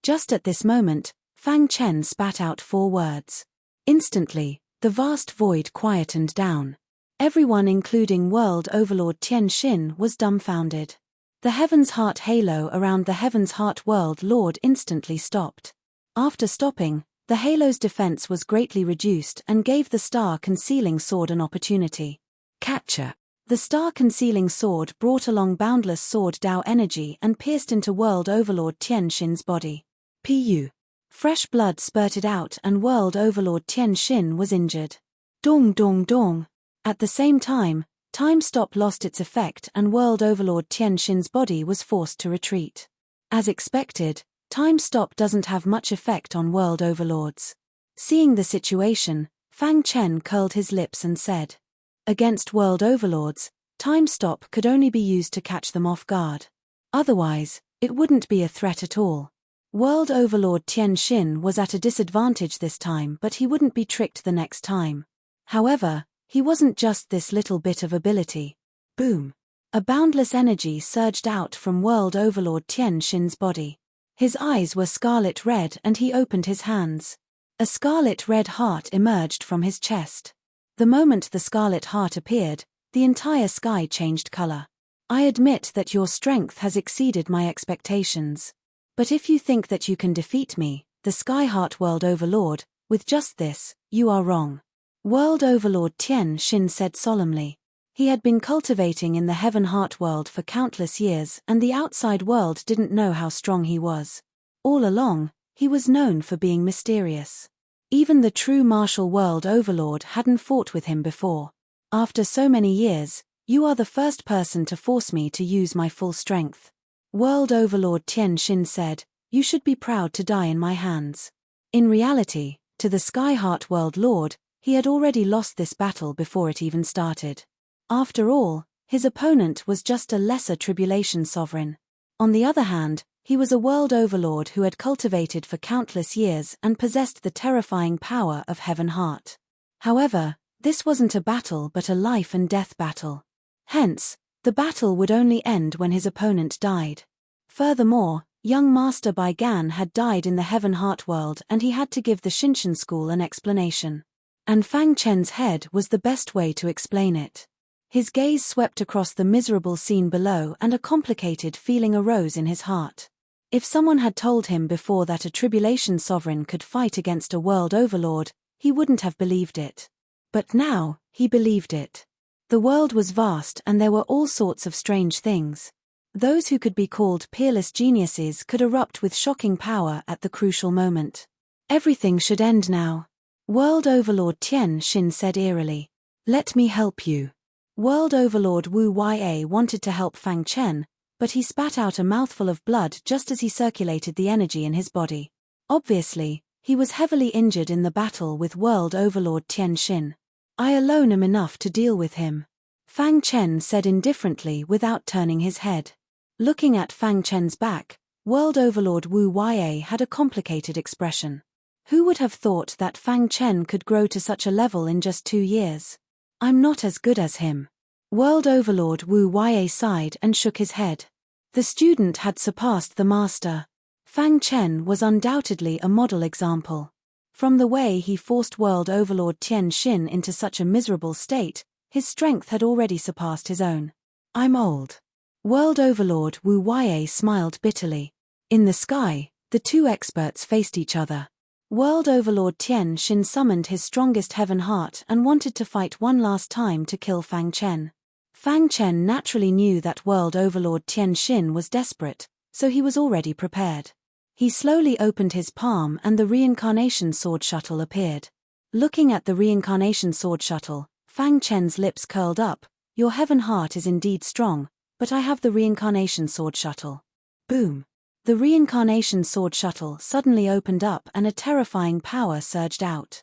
Just at this moment, Fang Chen spat out 4 words. Instantly, the vast void quietened down. Everyone including World Overlord Tian Xin was dumbfounded. The Heaven's Heart halo around the Heaven's Heart World Lord instantly stopped. After stopping, the halo's defense was greatly reduced and gave the star-concealing sword an opportunity. Capture. The star-concealing sword brought along boundless sword Dao energy and pierced into World Overlord Tian Xin's body. Pu. Fresh blood spurted out and World Overlord Tian Xin was injured. Dong dong dong. At the same time, Time Stop lost its effect and World Overlord Tian Xin's body was forced to retreat. As expected, Time Stop doesn't have much effect on World Overlords. Seeing the situation, Fang Chen curled his lips and said, "Against World Overlords, Time Stop could only be used to catch them off guard. Otherwise, it wouldn't be a threat at all." World Overlord Tian Xin was at a disadvantage this time, but he wouldn't be tricked the next time. However, he wasn't just this little bit of ability. Boom! A boundless energy surged out from World Overlord Tian Xin's body. His eyes were scarlet red and he opened his hands. A scarlet red heart emerged from his chest. The moment the scarlet heart appeared, the entire sky changed color. "I admit that your strength has exceeded my expectations. But if you think that you can defeat me, the Sky Heart World Overlord, with just this, you are wrong." World Overlord Tian Xin said solemnly. He had been cultivating in the Heaven Heart World for countless years and the outside world didn't know how strong he was. All along, he was known for being mysterious. Even the true martial World Overlord hadn't fought with him before. "After so many years, you are the first person to force me to use my full strength." World Overlord Tian Xin said, "You should be proud to die in my hands." In reality, to the Sky Heart World Lord, he had already lost this battle before it even started. After all, his opponent was just a lesser tribulation sovereign. On the other hand, he was a World Overlord who had cultivated for countless years and possessed the terrifying power of Heaven Heart. However, this wasn't a battle but a life and death battle. Hence, the battle would only end when his opponent died. Furthermore, young Master Bai Gan had died in the Heaven Heart World and he had to give the Shinshan school an explanation. And Fang Chen's head was the best way to explain it. His gaze swept across the miserable scene below and a complicated feeling arose in his heart. If someone had told him before that a tribulation sovereign could fight against a World Overlord, he wouldn't have believed it. But now, he believed it. The world was vast and there were all sorts of strange things. Those who could be called peerless geniuses could erupt with shocking power at the crucial moment. "Everything should end now." World Overlord Tian Xin said eerily. "Let me help you." World Overlord Wu Ya wanted to help Fang Chen, but he spat out a mouthful of blood just as he circulated the energy in his body. Obviously, he was heavily injured in the battle with World Overlord Tian Xin. "I alone am enough to deal with him," Fang Chen said indifferently without turning his head. Looking at Fang Chen's back, World Overlord Wu Ya had a complicated expression. Who would have thought that Fang Chen could grow to such a level in just 2 years? "I'm not as good as him." World Overlord Wu Ya sighed and shook his head. The student had surpassed the master. Fang Chen was undoubtedly a model example. From the way he forced World Overlord Tian Xin into such a miserable state, his strength had already surpassed his own. "I'm old." World Overlord Wu Ya smiled bitterly. In the sky, the two experts faced each other. World Overlord Tian Xin summoned his strongest Heaven Heart and wanted to fight one last time to kill Fang Chen. Fang Chen naturally knew that World Overlord Tian Xin was desperate, so he was already prepared. He slowly opened his palm and the reincarnation sword shuttle appeared. Looking at the reincarnation sword shuttle, Fang Chen's lips curled up. "Your Heaven Heart is indeed strong, but I have the reincarnation sword shuttle." Boom! The reincarnation sword shuttle suddenly opened up and a terrifying power surged out.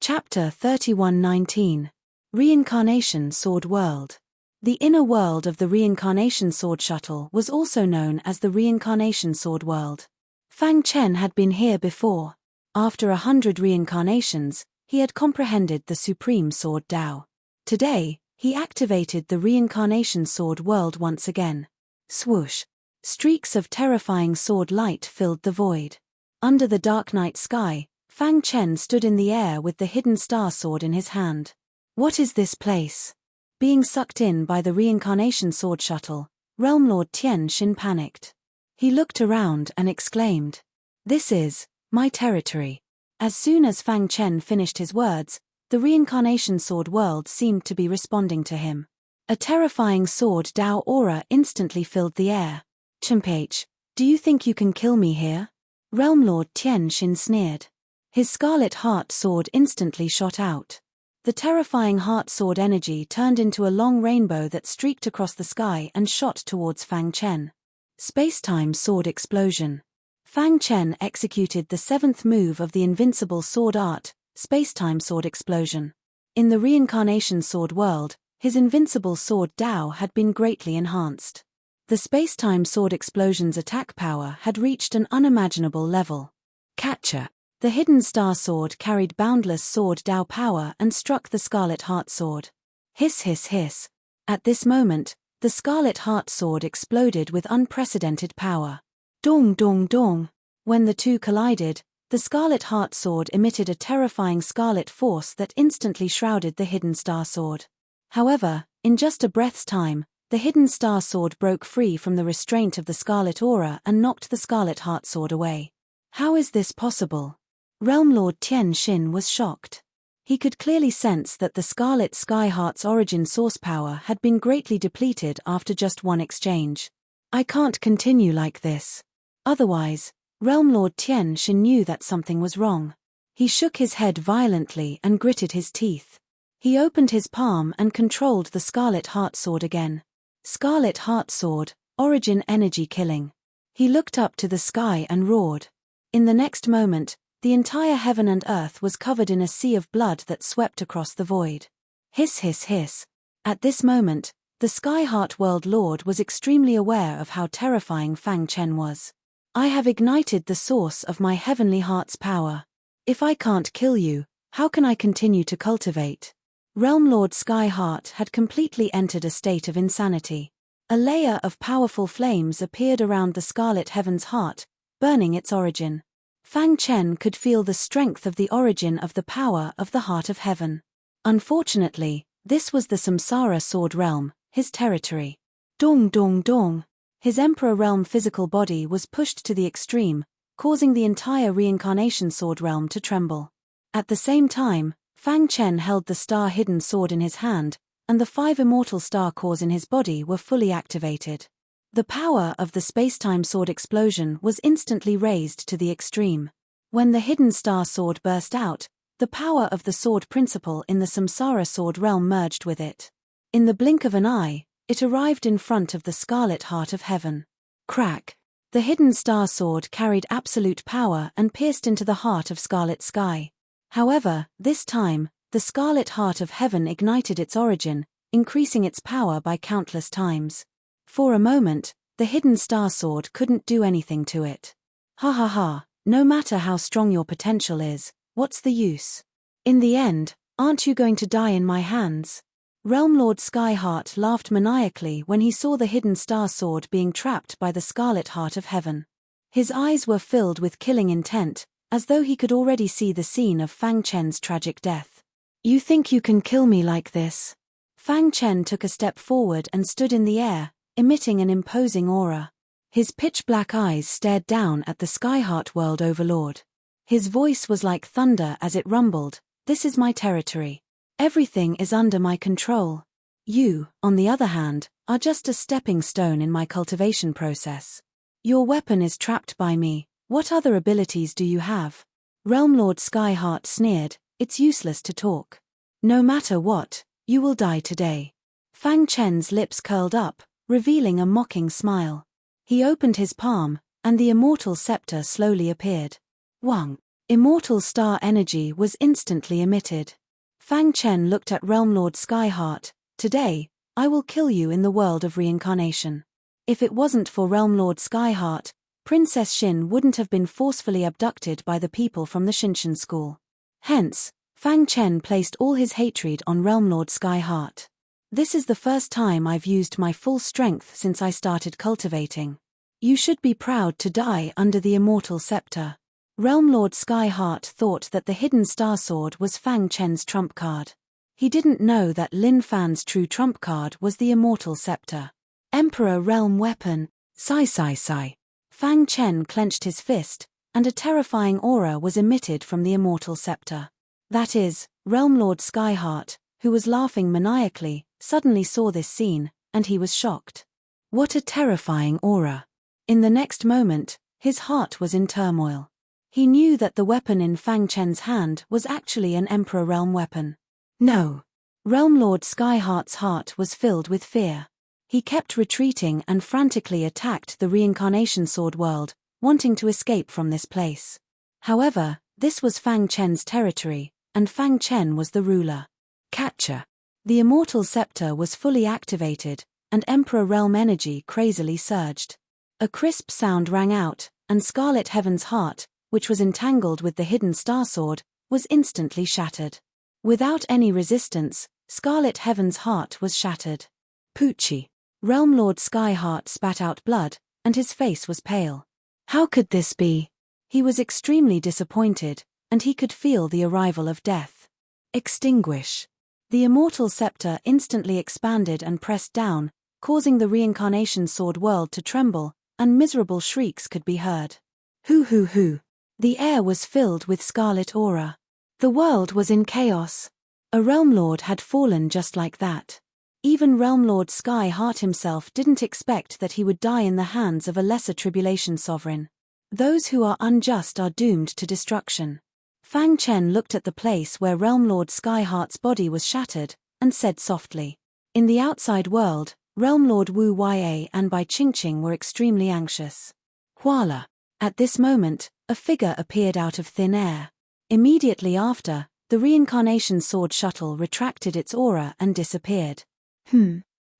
Chapter 31:19. Reincarnation Sword World. The inner world of the reincarnation sword shuttle was also known as the reincarnation sword world. Fang Chen had been here before. After 100 reincarnations, he had comprehended the supreme sword Dao. Today, he activated the reincarnation sword world once again. Swoosh! Streaks of terrifying sword light filled the void. Under the dark night sky, Fang Chen stood in the air with the hidden star sword in his hand. What is this place? Being sucked in by the reincarnation sword shuttle, Realm Lord Tian Xin panicked. He looked around and exclaimed, "This is my territory." As soon as Fang Chen finished his words, the reincarnation sword world seemed to be responding to him. A terrifying sword Dao aura instantly filled the air. "Chimpage, do you think you can kill me here?" Realm Lord Tian Xin sneered. His scarlet heart sword instantly shot out. The terrifying heart sword energy turned into a long rainbow that streaked across the sky and shot towards Fang Chen. Space-time sword explosion. Fang Chen executed the seventh move of the invincible sword art, space-time sword explosion. In the reincarnation sword world, his invincible sword Dao had been greatly enhanced. The space-time sword explosion's attack power had reached an unimaginable level. Catcher. The hidden star sword carried boundless sword Dao power and struck the scarlet heart sword. Hiss hiss hiss. At this moment, the scarlet heart sword exploded with unprecedented power. Dong dong dong. When the two collided, the scarlet heart sword emitted a terrifying scarlet force that instantly shrouded the hidden star sword. However, in just a breath's time, the hidden star sword broke free from the restraint of the scarlet aura and knocked the scarlet heart sword away. How is this possible? Realm Lord Tian Xin was shocked. He could clearly sense that the Scarlet Sky Heart's origin source power had been greatly depleted after just one exchange. I can't continue like this. Otherwise, Realm Lord Tian Xin knew that something was wrong. He shook his head violently and gritted his teeth. He opened his palm and controlled the Scarlet Heart Sword again. Scarlet Heart Sword, origin energy killing. He looked up to the sky and roared. In the next moment, the entire heaven and earth was covered in a sea of blood that swept across the void. Hiss hiss hiss. At this moment, the Sky Heart World Lord was extremely aware of how terrifying Fang Chen was. I have ignited the source of my heavenly heart's power. If I can't kill you, how can I continue to cultivate? Realm Lord Sky Heart had completely entered a state of insanity. A layer of powerful flames appeared around the Scarlet Heaven's heart, burning its origin. Fang Chen could feel the strength of the origin of the power of the Heart of Heaven. Unfortunately, this was the Samsara Sword Realm, his territory. Dong dong dong. His Emperor Realm physical body was pushed to the extreme, causing the entire Reincarnation Sword Realm to tremble. At the same time, Fang Chen held the star-hidden sword in his hand, and the 5 immortal star cores in his body were fully activated. The power of the space-time sword explosion was instantly raised to the extreme. When the hidden star sword burst out, the power of the sword principle in the Samsara sword realm merged with it. In the blink of an eye, it arrived in front of the Scarlet Heart of Heaven. Crack! The hidden star sword carried absolute power and pierced into the heart of Scarlet Sky. However, this time, the Scarlet Heart of Heaven ignited its origin, increasing its power by countless times. For a moment, the hidden star sword couldn't do anything to it. Ha ha ha, no matter how strong your potential is, what's the use? In the end, aren't you going to die in my hands? Realm Lord Skyheart laughed maniacally when he saw the hidden star sword being trapped by the Scarlet Heart of Heaven. His eyes were filled with killing intent, as though he could already see the scene of Fang Chen's tragic death. You think you can kill me like this? Fang Chen took a step forward and stood in the air, emitting an imposing aura. His pitch-black eyes stared down at the Skyheart World Overlord. His voice was like thunder as it rumbled, "This is my territory. Everything is under my control. You, on the other hand, are just a stepping stone in my cultivation process. Your weapon is trapped by me. What other abilities do you have?" Realm Lord Skyheart sneered, "It's useless to talk. No matter what, you will die today." Fang Chen's lips curled up, revealing a mocking smile. He opened his palm, and the immortal scepter slowly appeared. Wang! Immortal star energy was instantly emitted. Fang Chen looked at Realm Lord Skyheart. "Today, I will kill you in the world of reincarnation." If it wasn't for Realm Lord Skyheart, Princess Xin wouldn't have been forcefully abducted by the people from the Shinshan school. Hence, Fang Chen placed all his hatred on Realm Lord Skyheart. "This is the first time I've used my full strength since I started cultivating. You should be proud to die under the immortal scepter." Realm Lord Skyheart thought that the hidden star sword was Fang Chen's trump card. He didn't know that Lin Fan's true trump card was the immortal scepter. Emperor Realm Weapon, sigh. Fang Chen clenched his fist, and a terrifying aura was emitted from the immortal scepter. That is, Realm Lord Skyheart, who was laughing maniacally, suddenly saw this scene, and he was shocked. What a terrifying aura! In the next moment, his heart was in turmoil. He knew that the weapon in Fang Chen's hand was actually an Emperor Realm weapon. No! Realm Lord Skyheart's heart was filled with fear. He kept retreating and frantically attacked the reincarnation sword world, wanting to escape from this place. However, this was Fang Chen's territory, and Fang Chen was the ruler. Catcher. The immortal scepter was fully activated, and Emperor Realm energy crazily surged. A crisp sound rang out, and Scarlet Heaven's heart, which was entangled with the hidden star sword, was instantly shattered. Without any resistance, Scarlet Heaven's heart was shattered. Poochie. Realm Lord Skyheart spat out blood, and his face was pale. How could this be? He was extremely disappointed, and he could feel the arrival of death. Extinguish. The immortal scepter instantly expanded and pressed down, causing the reincarnation sword world to tremble, and miserable shrieks could be heard. Hoo. The air was filled with scarlet aura. The world was in chaos. A Realm Lord had fallen just like that. Even Realm Lord Skyheart himself didn't expect that he would die in the hands of a lesser tribulation sovereign. Those who are unjust are doomed to destruction. Fang Chen looked at the place where Realm Lord Skyheart's body was shattered, and said softly. In the outside world, Realm Lord Wu Ya and Bai Qingqing were extremely anxious. Huala. At this moment, a figure appeared out of thin air. Immediately after, the reincarnation sword shuttle retracted its aura and disappeared.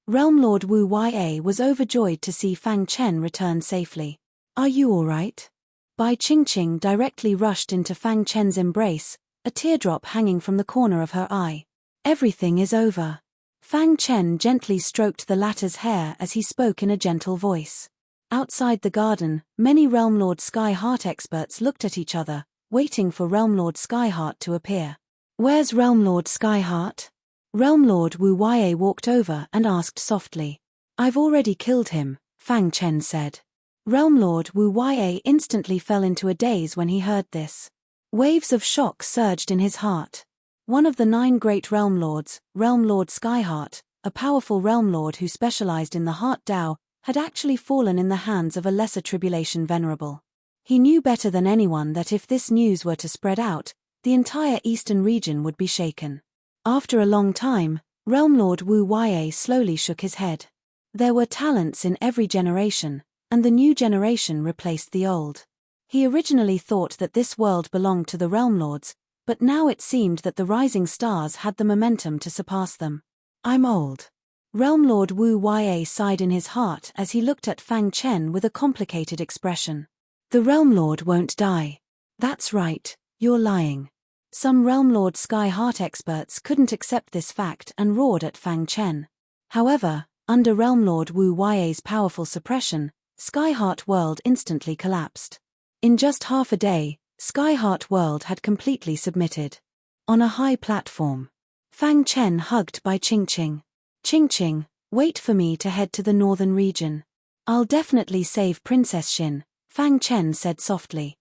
Realm Lord Wu Ya was overjoyed to see Fang Chen return safely. Are you all right? Bai Qingqing directly rushed into Fang Chen's embrace, a teardrop hanging from the corner of her eye. Everything is over. Fang Chen gently stroked the latter's hair as he spoke in a gentle voice. Outside the garden, many Realm Lord Skyheart experts looked at each other, waiting for Realm Lord Skyheart to appear. Where's Realm Lord Skyheart? Realm Lord Wu Ya walked over and asked softly. I've already killed him, Fang Chen said. Realm Lord Wu Ya instantly fell into a daze when he heard this. Waves of shock surged in his heart. One of the 9 great Realm Lords, Realm Lord Skyheart, a powerful Realm Lord who specialized in the Heart Dao, had actually fallen in the hands of a lesser tribulation Venerable. He knew better than anyone that if this news were to spread out, the entire eastern region would be shaken. After a long time, Realm Lord Wu Ya slowly shook his head. There were talents in every generation, and the new generation replaced the old. He originally thought that this world belonged to the Realm Lords, but now it seemed that the rising stars had the momentum to surpass them. I'm old. Realm Lord Wu Ya sighed in his heart as he looked at Fang Chen with a complicated expression. The Realm Lord won't die. That's right, you're lying. Some Realm Lord Skyheart experts couldn't accept this fact and roared at Fang Chen. However, under Realm Lord Wu Ya's powerful suppression, Skyheart World instantly collapsed. In just half a day, Skyheart World had completely submitted. On a high platform, Fang Chen hugged Bai Qingqing. Qingqing, wait for me to head to the northern region. I'll definitely save Princess Xin, Fang Chen said softly.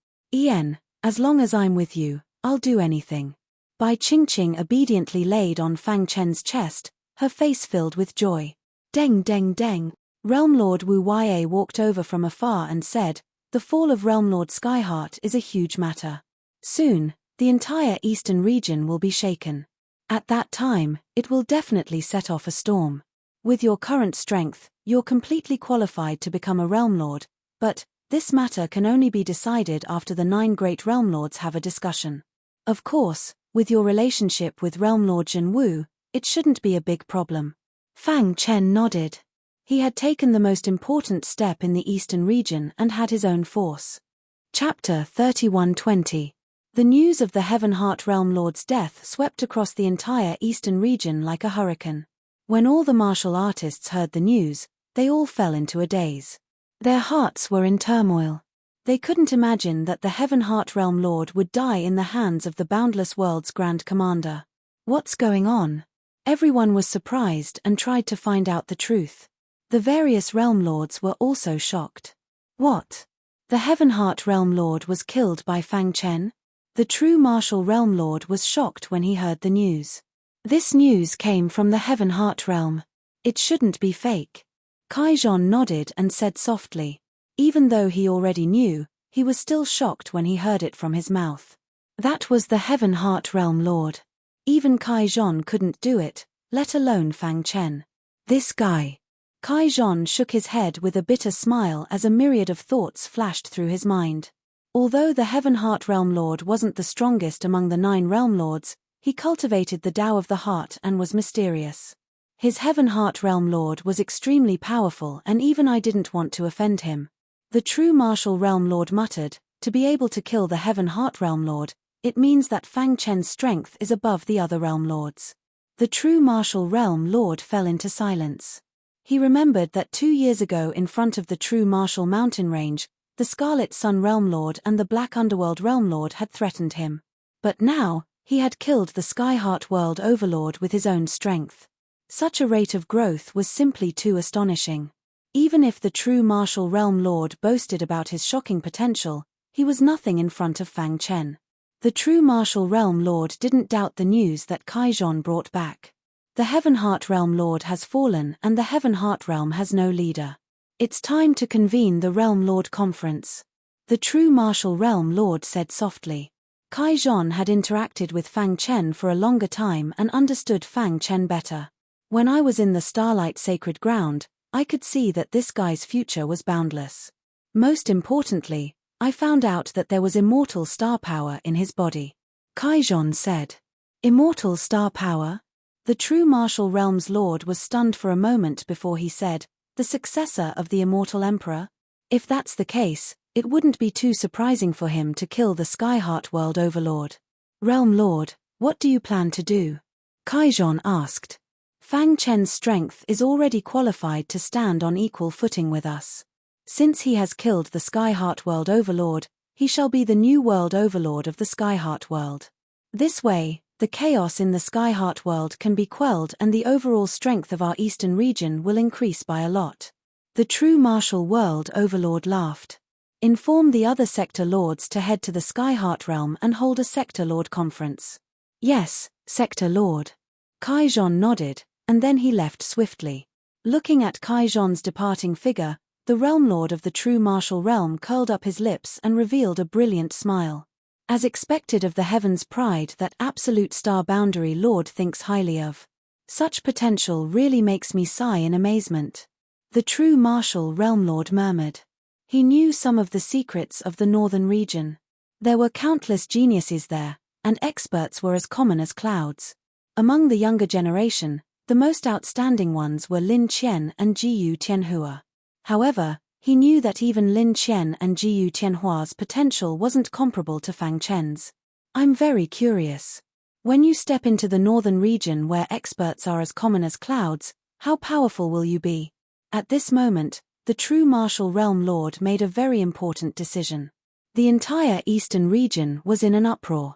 As long as I'm with you, I'll do anything. Bai Qingqing obediently laid on Fang Chen's chest, her face filled with joy. Deng. Realm Lord Wu Ya walked over from afar and said, the fall of Realm Lord Skyheart is a huge matter. Soon, the entire eastern region will be shaken. At that time, it will definitely set off a storm. With your current strength, you're completely qualified to become a Realm Lord, but this matter can only be decided after the 9 great Realm Lords have a discussion. Of course, with your relationship with Realm Lord Jin Wu, it shouldn't be a big problem. Fang Chen nodded. He had taken the most important step in the eastern region and had his own force. Chapter 3120. The news of the Heavenheart Realm Lord's death swept across the entire eastern region like a hurricane. When all the martial artists heard the news, they all fell into a daze. Their hearts were in turmoil. They couldn't imagine that the Heavenheart Realm Lord would die in the hands of the Boundless World's Grand Commander. What's going on? Everyone was surprised and tried to find out the truth. The various realm lords were also shocked. What? The Heaven Heart Realm Lord was killed by Fang Chen? The true martial realm lord was shocked when he heard the news. This news came from the Heaven Heart Realm. It shouldn't be fake. Kaijon nodded and said softly. Even though he already knew, he was still shocked when he heard it from his mouth. That was the Heaven Heart Realm Lord. Even Kaijon couldn't do it, let alone Fang Chen. This guy. Kaijon shook his head with a bitter smile as a myriad of thoughts flashed through his mind. Although the Heaven Heart Realm Lord wasn't the strongest among the 9 Realm Lords, he cultivated the Tao of the Heart and was mysterious. His Heaven Heart Realm Lord was extremely powerful, and even I didn't want to offend him. The true martial realm lord muttered, to be able to kill the Heaven Heart Realm Lord, it means that Fang Chen's strength is above the other realm lords. The true martial realm lord fell into silence. He remembered that 2 years ago in front of the true martial mountain range, the Scarlet Sun Realm Lord and the Black Underworld Realm Lord had threatened him. But now, he had killed the Skyheart World Overlord with his own strength. Such a rate of growth was simply too astonishing. Even if the true martial realm lord boasted about his shocking potential, he was nothing in front of Fang Chen. The true martial realm lord didn't doubt the news that Kaijon brought back. The Heaven Heart Realm Lord has fallen and the Heaven Heart Realm has no leader. It's time to convene the Realm Lord Conference. The true martial realm lord said softly. Kaijon had interacted with Fang Chen for a longer time and understood Fang Chen better. When I was in the Starlight Sacred Ground, I could see that this guy's future was boundless. Most importantly, I found out that there was immortal star power in his body. Kaijon said. Immortal star power? The true martial realm's lord was stunned for a moment before he said, the successor of the immortal emperor? If that's the case, it wouldn't be too surprising for him to kill the Skyheart World Overlord. Realm Lord, what do you plan to do? Kaijon asked. Fang Chen's strength is already qualified to stand on equal footing with us. Since he has killed the Skyheart World Overlord, he shall be the new World Overlord of the Skyheart World. This way, the chaos in the Skyheart World can be quelled and the overall strength of our eastern region will increase by a lot. The true martial world overlord laughed. Inform the other sector lords to head to the Skyheart Realm and hold a sector lord conference. Yes, sector lord. Kaijon nodded, and then he left swiftly. Looking at Kaijon's departing figure, the realm lord of the true martial realm curled up his lips and revealed a brilliant smile. As expected of the heaven's pride that absolute star boundary lord thinks highly of. Such potential really makes me sigh in amazement. The true martial realm lord murmured. He knew some of the secrets of the northern region. There were countless geniuses there, and experts were as common as clouds. Among the younger generation, the most outstanding ones were Lin Qian and Jiyu Tianhua. However, he knew that even Lin Qian and Jiyu Tianhua's potential wasn't comparable to Fang Chen's. I'm very curious. When you step into the northern region where experts are as common as clouds, how powerful will you be? At this moment, the true martial realm lord made a very important decision. The entire eastern region was in an uproar.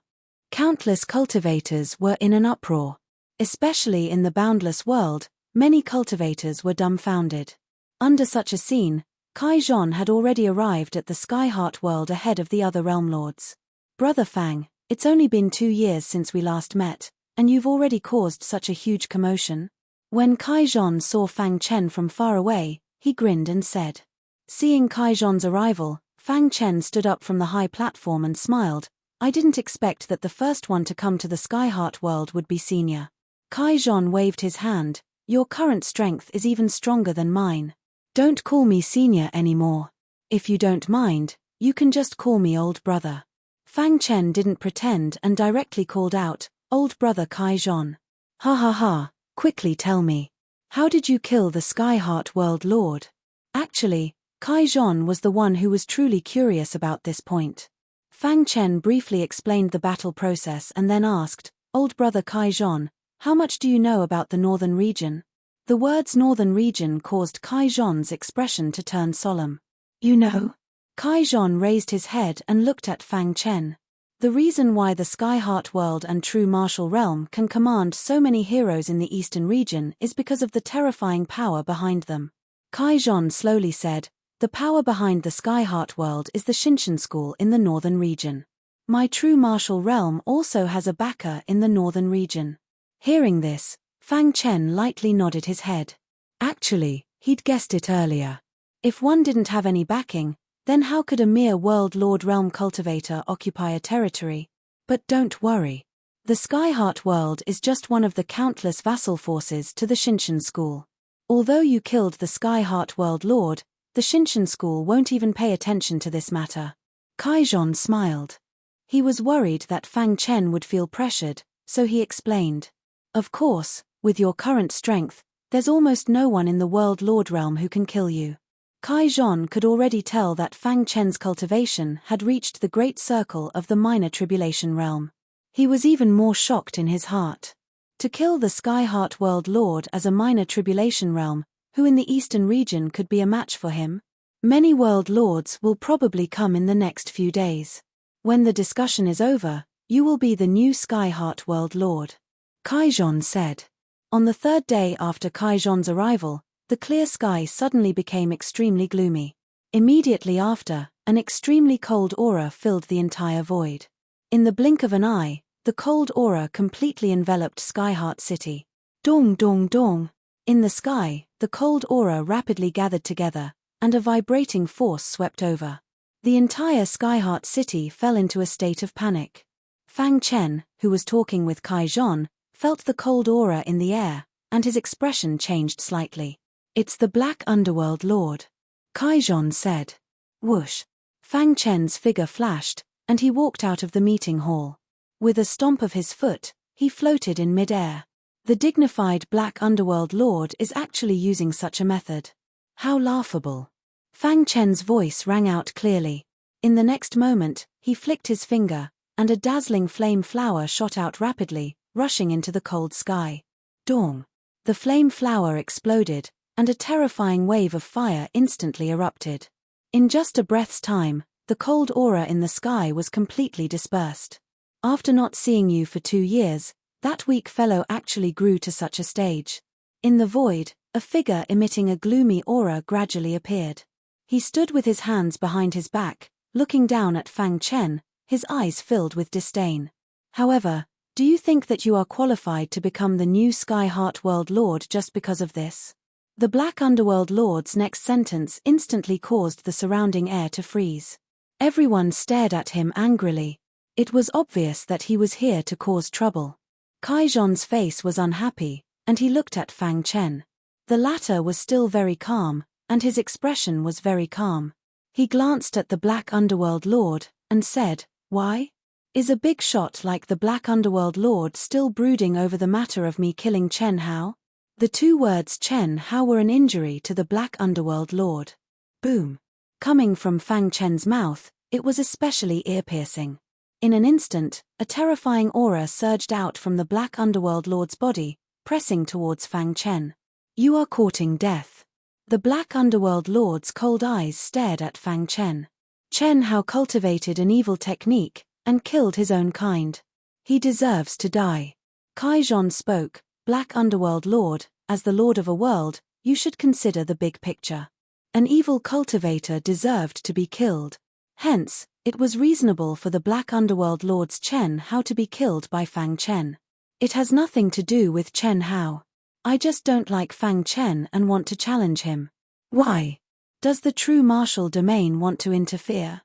Countless cultivators were in an uproar. Especially in the boundless world, many cultivators were dumbfounded. Under such a scene, Kaijon had already arrived at the Skyheart World ahead of the other realm lords. Brother Fang, it's only been 2 years since we last met, and you've already caused such a huge commotion? When Kaijon saw Fang Chen from far away, he grinned and said. Seeing Kaijon's arrival, Fang Chen stood up from the high platform and smiled. I didn't expect that the first one to come to the Skyheart World would be senior. Kaijon waved his hand. Your current strength is even stronger than mine. Don't call me senior anymore. If you don't mind, you can just call me old brother. Fang Chen didn't pretend and directly called out, old brother Kaijon. Ha ha ha, quickly tell me. How did you kill the Skyheart World Lord? Actually, Kaijon was the one who was truly curious about this point. Fang Chen briefly explained the battle process and then asked, old brother Kaijon, how much do you know about the northern region? The words northern region caused Kaijon's expression to turn solemn. You know? Kaijon raised his head and looked at Fang Chen. The reason why the Skyheart World and True Martial Realm can command so many heroes in the eastern region is because of the terrifying power behind them. Kaijon slowly said, "The power behind the Skyheart world is the Shinshan school in the northern region. My true martial realm also has a backer in the northern region." Hearing this, Fang Chen lightly nodded his head. Actually, he'd guessed it earlier. If one didn't have any backing, then how could a mere World Lord realm cultivator occupy a territory? But don't worry. The Skyheart world is just one of the countless vassal forces to the Shinshan school. Although you killed the Skyheart world lord, the Shinshan school won't even pay attention to this matter. Kaijon smiled. He was worried that Fang Chen would feel pressured, so he explained. Of course, with your current strength, there's almost no one in the World Lord realm who can kill you. Kaijon could already tell that Fang Chen's cultivation had reached the great circle of the minor tribulation realm. He was even more shocked in his heart. To kill the Skyheart World Lord as a minor tribulation realm, who in the eastern region could be a match for him? Many World Lords will probably come in the next few days. When the discussion is over, you will be the new Skyheart World Lord. Kaijon said. On the third day after Kaijon's arrival, the clear sky suddenly became extremely gloomy. Immediately after, an extremely cold aura filled the entire void. In the blink of an eye, the cold aura completely enveloped Skyheart City. Dong dong dong. In the sky, the cold aura rapidly gathered together, and a vibrating force swept over. The entire Skyheart City fell into a state of panic. Fang Chen, who was talking with Kaijon, felt the cold aura in the air, and his expression changed slightly. "It's the Black Underworld Lord," Kaijon said. Whoosh. Fang Chen's figure flashed, and he walked out of the meeting hall. With a stomp of his foot, he floated in mid-air. The dignified Black Underworld Lord is actually using such a method. How laughable. Fang Chen's voice rang out clearly. In the next moment, he flicked his finger, and a dazzling flame flower shot out rapidly, rushing into the cold sky. Dong. The flame flower exploded, and a terrifying wave of fire instantly erupted. In just a breath's time, the cold aura in the sky was completely dispersed. After not seeing you for 2 years, that weak fellow actually grew to such a stage. In the void, a figure emitting a gloomy aura gradually appeared. He stood with his hands behind his back, looking down at Fang Chen, his eyes filled with disdain. However, do you think that you are qualified to become the new Skyheart World Lord just because of this? The Black Underworld Lord's next sentence instantly caused the surrounding air to freeze. Everyone stared at him angrily. It was obvious that he was here to cause trouble. Kaijon's face was unhappy, and he looked at Fang Chen. The latter was still very calm, and his expression was very calm. He glanced at the Black Underworld Lord, and said, "Why? Is a big shot like the Black Underworld Lord still brooding over the matter of me killing Chen Hao?" The 2 words Chen Hao were an injury to the Black Underworld Lord. Boom. Coming from Fang Chen's mouth, it was especially ear-piercing. In an instant, a terrifying aura surged out from the Black Underworld Lord's body, pressing towards Fang Chen. "You are courting death." The Black Underworld Lord's cold eyes stared at Fang Chen. Chen Hao cultivated an evil technique, and killed his own kind. He deserves to die. Kaijon spoke. "Black Underworld Lord, as the Lord of a world, you should consider the big picture. An evil cultivator deserved to be killed. Hence, it was reasonable for the Black Underworld Lord's Chen Hao to be killed by Fang Chen. It has nothing to do with Chen Hao. I just don't like Fang Chen and want to challenge him." Why? Does the true martial domain want to interfere?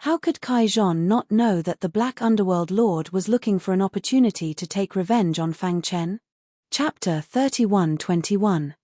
How could Kaijon not know that the Black Underworld Lord was looking for an opportunity to take revenge on Fang Chen? Chapter 31-21.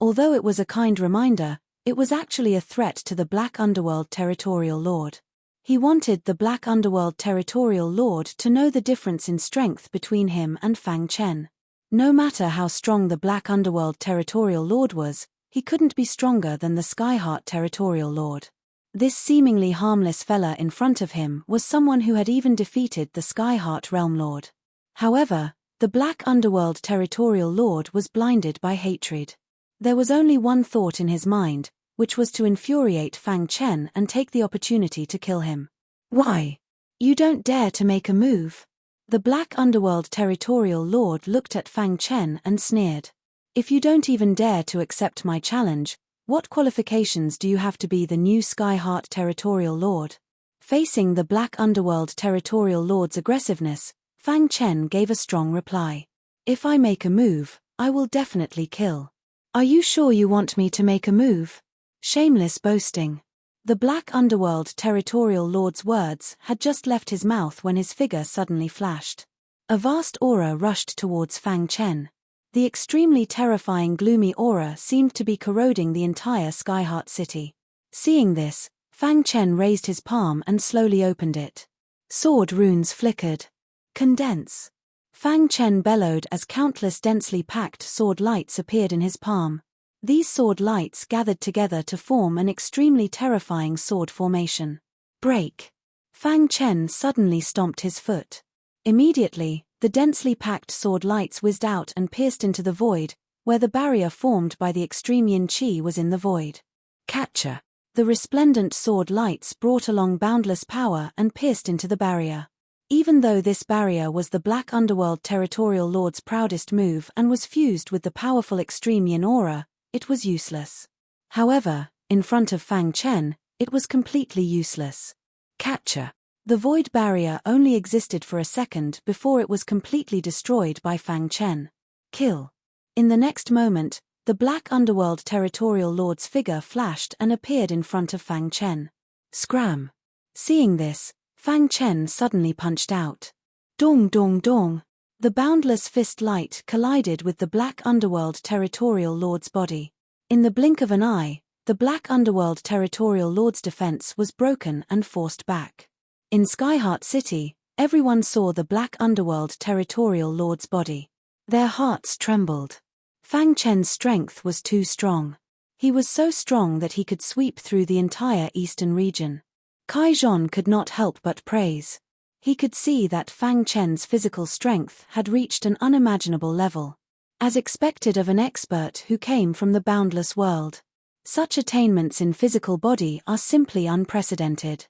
Although it was a kind reminder, it was actually a threat to the Black Underworld Territorial Lord. He wanted the Black Underworld Territorial Lord to know the difference in strength between him and Fang Chen. No matter how strong the Black Underworld Territorial Lord was, he couldn't be stronger than the Skyheart Territorial Lord. This seemingly harmless fella in front of him was someone who had even defeated the Skyheart Realm Lord. However, the Black Underworld Territorial Lord was blinded by hatred. There was only one thought in his mind, which was to infuriate Fang Chen and take the opportunity to kill him. "Why? You don't dare to make a move." The Black Underworld Territorial Lord looked at Fang Chen and sneered. If you don't even dare to accept my challenge, what qualifications do you have to be the new Skyheart Territorial Lord? Facing the Black Underworld Territorial Lord's aggressiveness, Fang Chen gave a strong reply. If I make a move, I will definitely kill. Are you sure you want me to make a move? Shameless boasting. The Black Underworld Territorial Lord's words had just left his mouth when his figure suddenly flashed. A vast aura rushed towards Fang Chen. The extremely terrifying gloomy aura seemed to be corroding the entire Skyheart city. Seeing this, Fang Chen raised his palm and slowly opened it. Sword runes flickered. Condense. Fang Chen bellowed as countless densely packed sword lights appeared in his palm. These sword lights gathered together to form an extremely terrifying sword formation. Break. Fang Chen suddenly stomped his foot. Immediately, the densely packed sword lights whizzed out and pierced into the void, where the barrier formed by the extreme yin qi was in the void. Catcher. The resplendent sword lights brought along boundless power and pierced into the barrier. Even though this barrier was the Black Underworld Territorial Lord's proudest move and was fused with the powerful extreme yin aura, it was useless. However, in front of Fang Chen, it was completely useless. Catcher. The void barrier only existed for a second before it was completely destroyed by Fang Chen. Kill. In the next moment, the Black Underworld Territorial Lord's figure flashed and appeared in front of Fang Chen. Scram. Seeing this, Fang Chen suddenly punched out. Dong dong dong. The boundless fist light collided with the Black Underworld Territorial Lord's body. In the blink of an eye, the Black Underworld Territorial Lord's defense was broken and forced back. In Skyheart City, everyone saw the Black Underworld Territorial Lord's body. Their hearts trembled. Fang Chen's strength was too strong. He was so strong that he could sweep through the entire eastern region. Kai Zhong could not help but praise. He could see that Fang Chen's physical strength had reached an unimaginable level. As expected of an expert who came from the boundless world. Such attainments in physical body are simply unprecedented.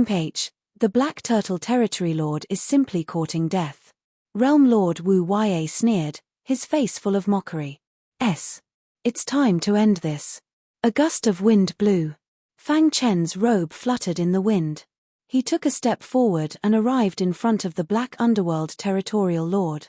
Page. The Black Turtle Territory Lord is simply courting death. Realm Lord Wu Yue sneered, his face full of mockery. It's time to end this. A gust of wind blew. Fang Chen's robe fluttered in the wind. He took a step forward and arrived in front of the Black Underworld Territorial Lord.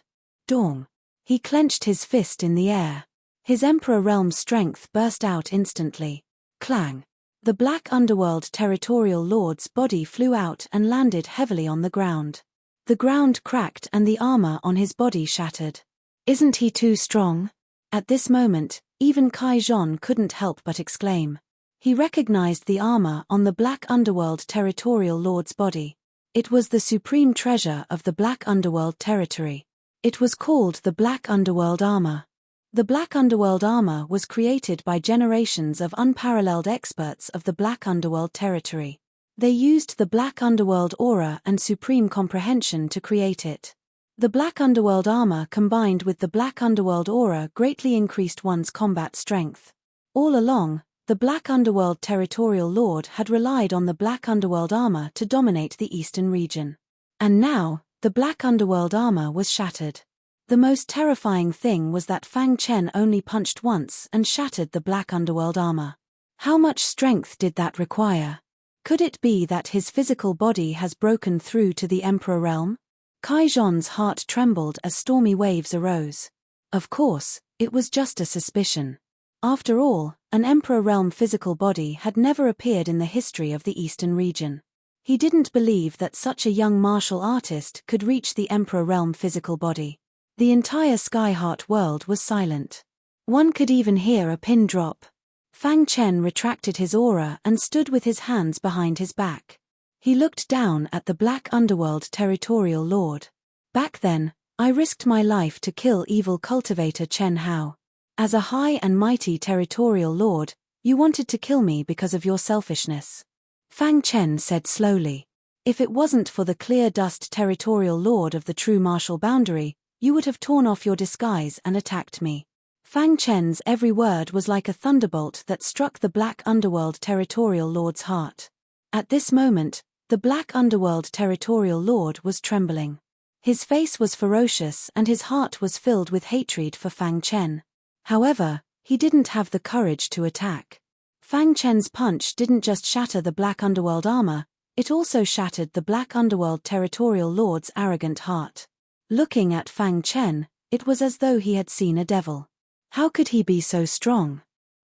Dong. He clenched his fist in the air. His Emperor Realm strength burst out instantly. Clang. The Black Underworld Territorial Lord's body flew out and landed heavily on the ground. The ground cracked and the armor on his body shattered. Isn't he too strong? At this moment, even Kai Zhong couldn't help but exclaim. He recognized the armor on the Black Underworld Territorial Lord's body. It was the supreme treasure of the Black Underworld Territory. It was called the Black Underworld Armor. The Black Underworld Armor was created by generations of unparalleled experts of the Black Underworld Territory. They used the Black Underworld Aura and Supreme Comprehension to create it. The Black Underworld Armor combined with the Black Underworld Aura greatly increased one's combat strength. All along, the Black Underworld Territorial Lord had relied on the Black Underworld Armor to dominate the eastern region. And now, the Black Underworld Armor was shattered. The most terrifying thing was that Fang Chen only punched once and shattered the Black Underworld Armor. How much strength did that require? Could it be that his physical body has broken through to the Emperor Realm? Kai Zhong's heart trembled as stormy waves arose. Of course, it was just a suspicion. After all, an Emperor Realm physical body had never appeared in the history of the eastern region. He didn't believe that such a young martial artist could reach the Emperor Realm physical body. The entire Skyheart world was silent. One could even hear a pin drop. Fang Chen retracted his aura and stood with his hands behind his back. He looked down at the Black Underworld Territorial Lord. Back then, I risked my life to kill evil cultivator Chen Hao. As a high and mighty Territorial Lord, you wanted to kill me because of your selfishness. Fang Chen said slowly. If it wasn't for the clear dust Territorial Lord of the true martial boundary, you would have torn off your disguise and attacked me. Fang Chen's every word was like a thunderbolt that struck the Black Underworld Territorial Lord's heart. At this moment, the Black Underworld Territorial Lord was trembling. His face was ferocious and his heart was filled with hatred for Fang Chen. However, he didn't have the courage to attack. Fang Chen's punch didn't just shatter the Black Underworld armor, it also shattered the Black Underworld Territorial Lord's arrogant heart. Looking at Fang Chen, it was as though he had seen a devil. How could he be so strong?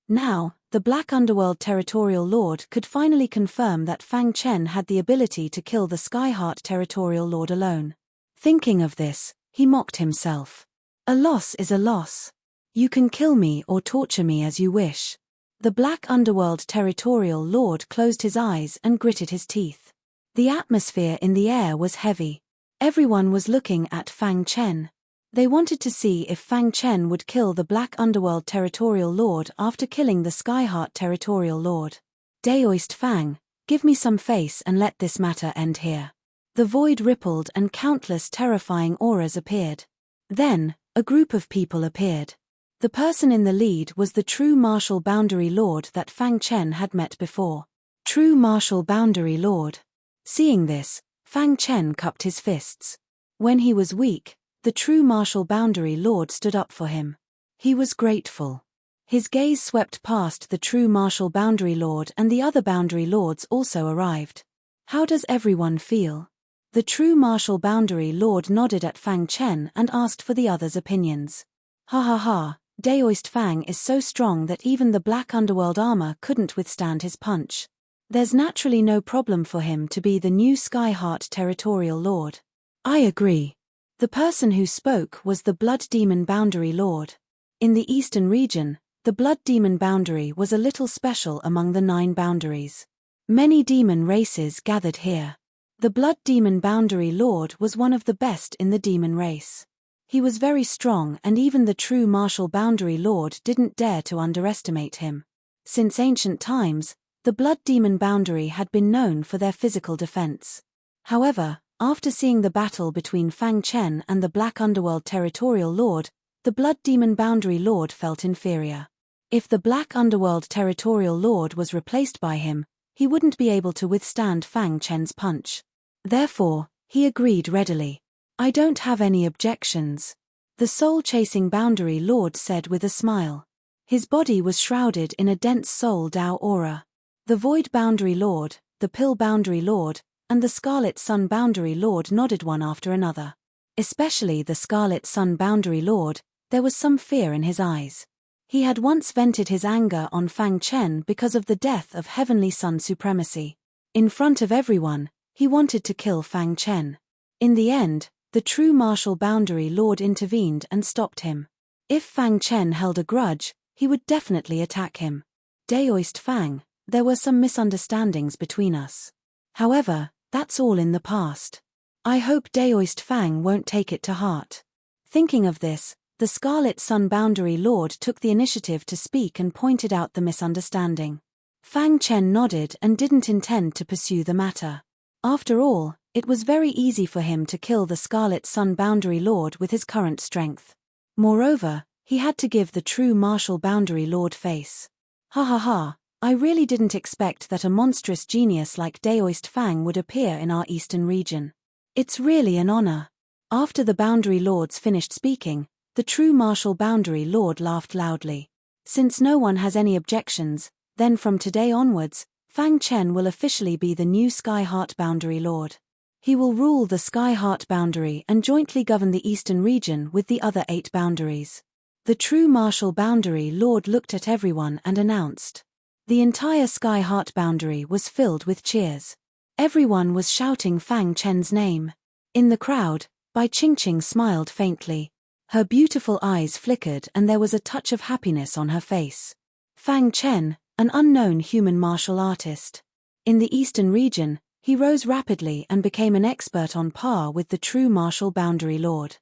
Now, the Black Underworld Territorial Lord could finally confirm that Fang Chen had the ability to kill the Skyheart Territorial Lord alone. Thinking of this, he mocked himself. A loss is a loss. You can kill me or torture me as you wish. The Black Underworld Territorial Lord closed his eyes and gritted his teeth. The atmosphere in the air was heavy. Everyone was looking at Fang Chen. They wanted to see if Fang Chen would kill the Black Underworld Territorial Lord after killing the Skyheart Territorial Lord. Daoist Fang, give me some face and let this matter end here. The void rippled and countless terrifying auras appeared. Then, a group of people appeared. The person in the lead was the true martial boundary lord that Fang Chen had met before. True martial boundary lord. Seeing this, Fang Chen cupped his fists. When he was weak, the true martial boundary lord stood up for him. He was grateful. His gaze swept past the true martial boundary lord and the other boundary lords also arrived. How does everyone feel? The true martial boundary lord nodded at Fang Chen and asked for the others' opinions. Ha ha ha, Daoist Fang is so strong that even the Black Underworld armor couldn't withstand his punch. There's naturally no problem for him to be the new Skyheart Territorial Lord. I agree. The person who spoke was the Blood Demon Boundary Lord. In the Eastern region, the Blood Demon Boundary was a little special among the 9 boundaries. Many demon races gathered here. The Blood Demon Boundary Lord was one of the best in the demon race. He was very strong and even the true martial boundary lord didn't dare to underestimate him. Since ancient times, the Blood Demon Boundary had been known for their physical defense. However, after seeing the battle between Fang Chen and the Black Underworld Territorial Lord, the Blood Demon Boundary Lord felt inferior. If the Black Underworld Territorial Lord was replaced by him, he wouldn't be able to withstand Fang Chen's punch. Therefore, he agreed readily. I don't have any objections. The soul-chasing boundary lord said with a smile. His body was shrouded in a dense soul Dao aura. The void boundary lord, the pill boundary lord, and the Scarlet Sun boundary lord nodded one after another. Especially the Scarlet Sun boundary lord, there was some fear in his eyes. He had once vented his anger on Fang Chen because of the death of Heavenly Sun supremacy. In front of everyone, he wanted to kill Fang Chen. In the end, the true martial boundary lord intervened and stopped him. If Fang Chen held a grudge, he would definitely attack him. Daoist Fang, there were some misunderstandings between us. However, that's all in the past. I hope Daoist Fang won't take it to heart. Thinking of this, the Scarlet Sun boundary lord took the initiative to speak and pointed out the misunderstanding. Fang Chen nodded and didn't intend to pursue the matter. After all, it was very easy for him to kill the Scarlet Sun boundary lord with his current strength. Moreover, he had to give the true martial boundary lord face. Ha ha ha, I really didn't expect that a monstrous genius like Daoist Fang would appear in our eastern region. It's really an honor. After the boundary lords finished speaking, the true martial boundary lord laughed loudly. Since no one has any objections, then from today onwards, Fang Chen will officially be the new Skyheart boundary lord. He will rule the Skyheart boundary and jointly govern the eastern region with the other 8 boundaries. The true martial boundary lord looked at everyone and announced. The entire Skyheart boundary was filled with cheers. Everyone was shouting Fang Chen's name. In the crowd, Bai Qingqing smiled faintly. Her beautiful eyes flickered and there was a touch of happiness on her face. Fang Chen, an unknown human martial artist. In the eastern region, he rose rapidly and became an expert on par with the true martial boundary lord.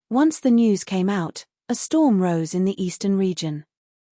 Once the news came out, a storm rose in the eastern region.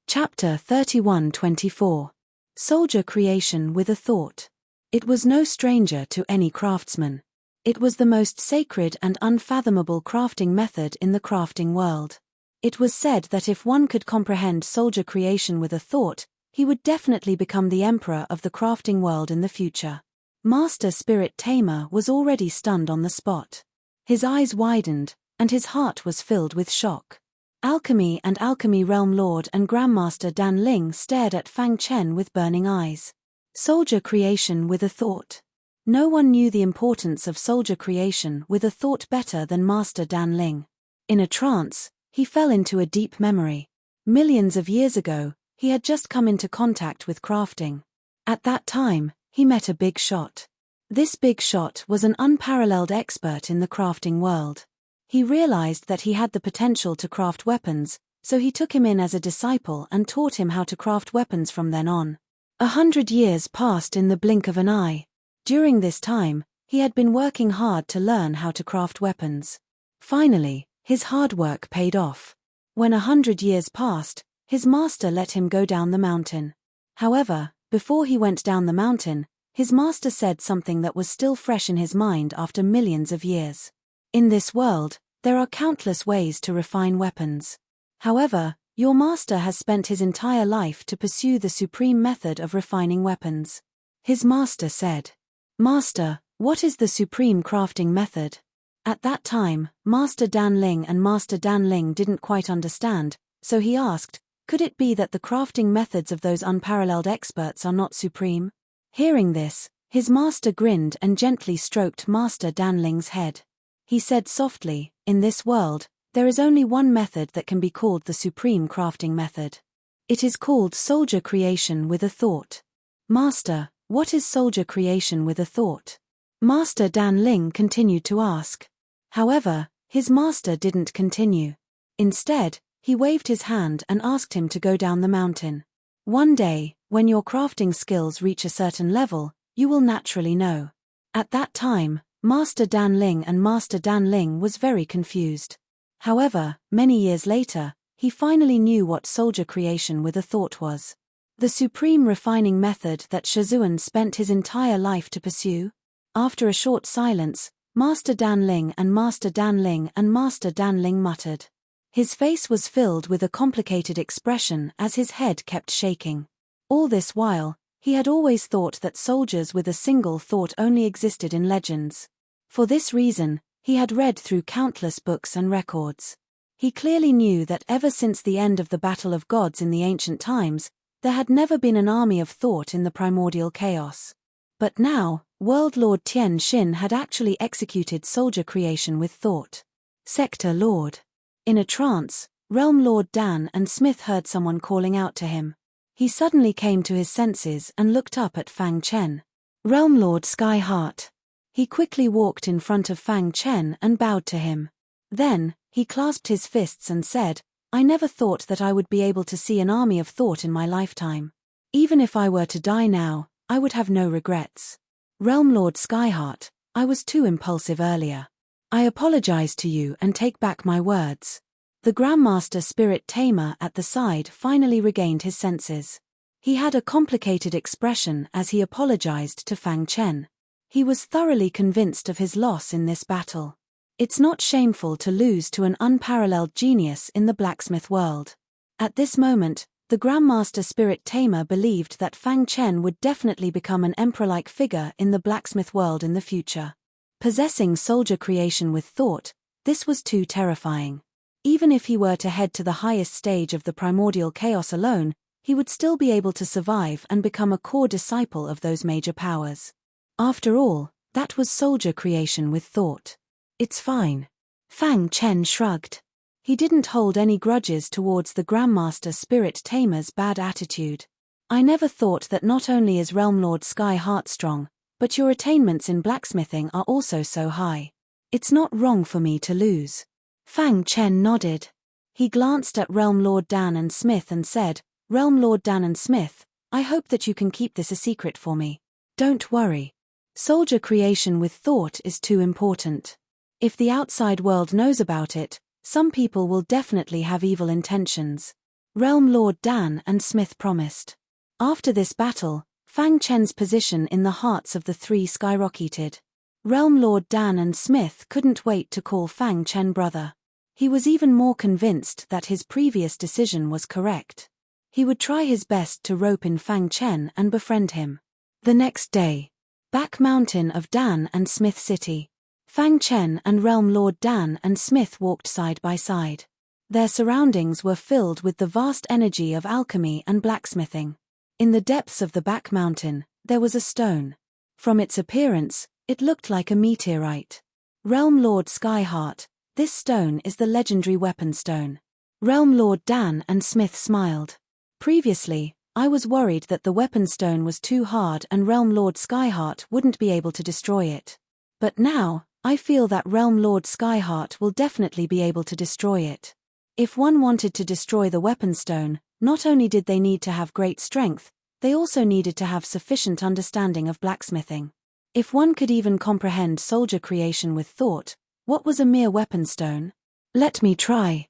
Chapter 31-24. Soldier Creation with a Thought. It was no stranger to any craftsman. It was the most sacred and unfathomable crafting method in the crafting world. It was said that if one could comprehend soldier creation with a thought, he would definitely become the emperor of the crafting world in the future. Master Spirit Tamer was already stunned on the spot. His eyes widened, and his heart was filled with shock. Alchemy and Alchemy Realm Lord and Grandmaster Dan Ling stared at Fang Chen with burning eyes. Soldier creation with a thought. No one knew the importance of soldier creation with a thought better than Master Dan Ling. In a trance, he fell into a deep memory. Millions of years ago, he had just come into contact with crafting. At that time, he met a big shot. This big shot was an unparalleled expert in the crafting world. He realized that he had the potential to craft weapons, so he took him in as a disciple and taught him how to craft weapons from then on. 100 years passed in the blink of an eye. During this time, he had been working hard to learn how to craft weapons. Finally, his hard work paid off. When 100 years passed, his master let him go down the mountain. However, before he went down the mountain, his master said something that was still fresh in his mind after millions of years. In this world, there are countless ways to refine weapons. However, your master has spent his entire life to pursue the supreme method of refining weapons. His master said, "Master, what is the supreme crafting method?" At that time, Master Dan Ling and Master Dan Ling didn't quite understand, so he asked, could it be that the crafting methods of those unparalleled experts are not supreme? Hearing this, his master grinned and gently stroked Master Dan Ling's head. He said softly, "In this world, there is only one method that can be called the supreme crafting method. It is called soldier creation with a thought." "Master, what is soldier creation with a thought?" Master Dan Ling continued to ask. However, his master didn't continue. Instead, he waved his hand and asked him to go down the mountain. "One day, when your crafting skills reach a certain level, you will naturally know." At that time, Master Dan Ling and Master Dan Ling was very confused. However, many years later, he finally knew what soldier creation with a thought was. The supreme refining method that Shazuan spent his entire life to pursue. After a short silence, Master Dan Ling and Master Dan Ling and Master Dan Ling muttered. His face was filled with a complicated expression as his head kept shaking. All this while, he had always thought that soldiers with a single thought only existed in legends. For this reason, he had read through countless books and records. He clearly knew that ever since the end of the Battle of Gods in the ancient times, there had never been an army of thought in the primordial chaos. But now, World Lord Tian Xin had actually executed soldier creation with thought. Sector Lord. In a trance, Realm Lord Dan and Smith heard someone calling out to him. He suddenly came to his senses and looked up at Fang Chen. Realm Lord Sky Heart. He quickly walked in front of Fang Chen and bowed to him. Then, he clasped his fists and said, "I never thought that I would be able to see an army of thought in my lifetime. Even if I were to die now, I would have no regrets. Realm Lord Skyheart, I was too impulsive earlier. I apologize to you and take back my words." The Grandmaster Spirit Tamer at the side finally regained his senses. He had a complicated expression as he apologized to Fang Chen. He was thoroughly convinced of his loss in this battle. It's not shameful to lose to an unparalleled genius in the blacksmith world. At this moment, the Grandmaster Spirit Tamer believed that Fang Chen would definitely become an emperor-like figure in the blacksmith world in the future. Possessing soldier creation with thought, this was too terrifying. Even if he were to head to the highest stage of the primordial chaos alone, he would still be able to survive and become a core disciple of those major powers. After all, that was soldier creation with thought. "It's fine." Fang Chen shrugged. He didn't hold any grudges towards the Grandmaster Spirit Tamer's bad attitude. "I never thought that not only is Realm Lord Sky Heart strong, but your attainments in blacksmithing are also so high. It's not wrong for me to lose." Fang Chen nodded. He glanced at Realm Lord Dan and Smith and said, "Realm Lord Dan and Smith, I hope that you can keep this a secret for me. Don't worry. Soldier creation with thought is too important. If the outside world knows about it, some people will definitely have evil intentions." Realm Lord Dan and Smith promised. After this battle, Fang Chen's position in the hearts of the three skyrocketed. Realm Lord Dan and Smith couldn't wait to call Fang Chen brother. He was even more convinced that his previous decision was correct. He would try his best to rope in Fang Chen and befriend him. The next day, back mountain of Dan and Smith City. Fang Chen and Realm Lord Dan and Smith walked side by side. Their surroundings were filled with the vast energy of alchemy and blacksmithing. In the depths of the back mountain, there was a stone. From its appearance, it looked like a meteorite. Realm Lord Skyheart, this stone is the legendary weapon stone. Realm Lord Dan and Smith smiled. Previously, I was worried that the weapon stone was too hard and Realm Lord Skyheart wouldn't be able to destroy it. But now, I feel that Realm Lord Skyheart will definitely be able to destroy it. If one wanted to destroy the weapon stone, not only did they need to have great strength, they also needed to have sufficient understanding of blacksmithing. If one could even comprehend soldier creation with thought, what was a mere weapon stone? Let me try.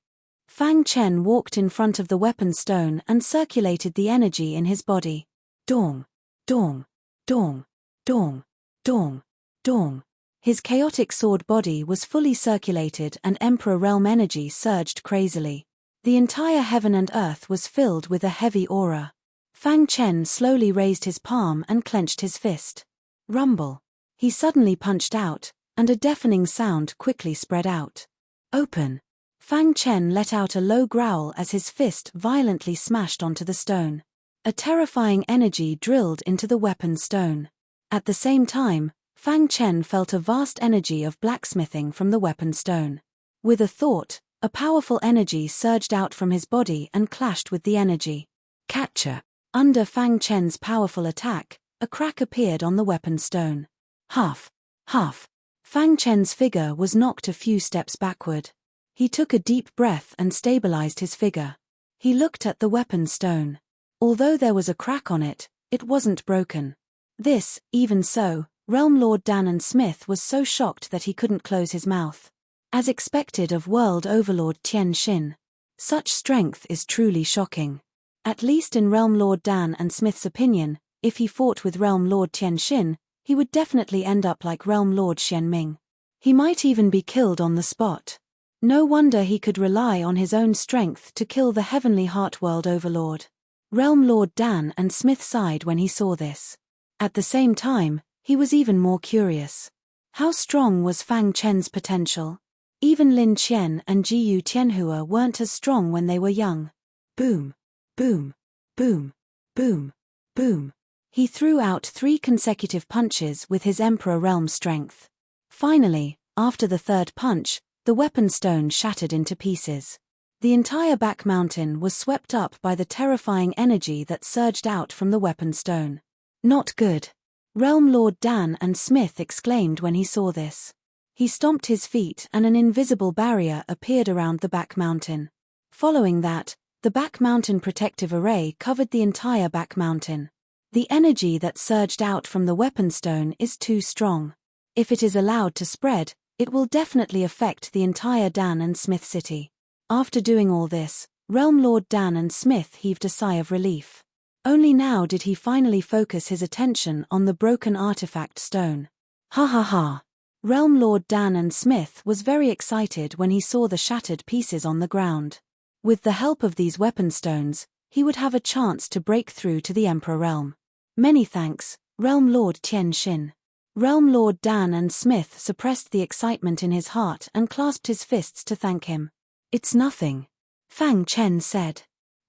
Fang Chen walked in front of the weapon stone and circulated the energy in his body. Dong, dong, dong, dong, dong, dong. His chaotic sword body was fully circulated and Emperor Realm energy surged crazily. The entire heaven and earth was filled with a heavy aura. Fang Chen slowly raised his palm and clenched his fist. Rumble. He suddenly punched out, and a deafening sound quickly spread out. Open. Fang Chen let out a low growl as his fist violently smashed onto the stone. A terrifying energy drilled into the weapon stone. At the same time, Fang Chen felt a vast energy of blacksmithing from the weapon stone. With a thought, a powerful energy surged out from his body and clashed with the energy. Catcher. Under Fang Chen's powerful attack, a crack appeared on the weapon stone. Huff. Huff. Fang Chen's figure was knocked a few steps backward. He took a deep breath and stabilized his figure. He looked at the weapon stone. Although there was a crack on it, it wasn't broken. This, even so, Realm Lord Dan and Smith was so shocked that he couldn't close his mouth. As expected of World Overlord Tian Xin. Such strength is truly shocking. At least in Realm Lord Dan and Smith's opinion, if he fought with Realm Lord Tian Xin, he would definitely end up like Realm Lord Xian Ming. He might even be killed on the spot. No wonder he could rely on his own strength to kill the Heavenly Heart World Overlord. Realm Lord Dan and Smith sighed when he saw this. At the same time, he was even more curious. How strong was Fang Chen's potential? Even Lin Qian and Jiyu Tianhua weren't as strong when they were young. Boom. Boom, boom, boom, boom. He threw out 3 consecutive punches with his Emperor Realm strength. Finally, after the third punch, the weapon stone shattered into pieces. The entire back mountain was swept up by the terrifying energy that surged out from the weapon stone. Not good. Realm Lord Dan and Smith exclaimed when he saw this. He stomped his feet and an invisible barrier appeared around the back mountain. Following that, the back mountain protective array covered the entire back mountain. The energy that surged out from the weapon stone is too strong. If it is allowed to spread, it will definitely affect the entire Dan and Smith city. After doing all this, Realm Lord Dan and Smith heaved a sigh of relief. Only now did he finally focus his attention on the broken artifact stone. Ha ha ha. Realm Lord Dan and Smith was very excited when he saw the shattered pieces on the ground. With the help of these weapon stones, he would have a chance to break through to the Emperor Realm. Many thanks, Realm Lord Tian Xin. Realm Lord Dan and Smith suppressed the excitement in his heart and clasped his fists to thank him. It's nothing. Fang Chen said.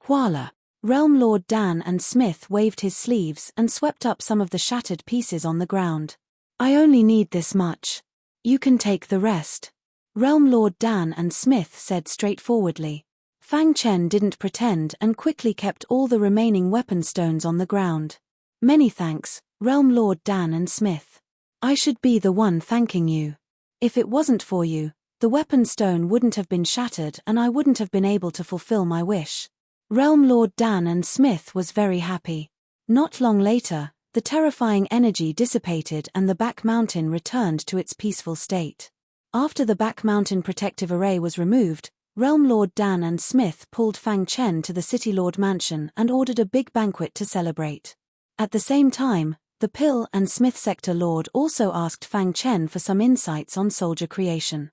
Huala. Realm Lord Dan and Smith waved his sleeves and swept up some of the shattered pieces on the ground. I only need this much. You can take the rest. Realm Lord Dan and Smith said straightforwardly. Fang Chen didn't pretend and quickly kept all the remaining weapon stones on the ground. Many thanks, Realm Lord Dan and Smith. I should be the one thanking you. If it wasn't for you, the weapon stone wouldn't have been shattered and I wouldn't have been able to fulfill my wish. Realm Lord Dan and Smith was very happy. Not long later, the terrifying energy dissipated and the back mountain returned to its peaceful state. After the back mountain protective array was removed, Realm Lord Dan and Smith pulled Fang Chen to the City Lord Mansion and ordered a big banquet to celebrate. At the same time, the Pill and Smith Sector Lord also asked Fang Chen for some insights on soldier creation.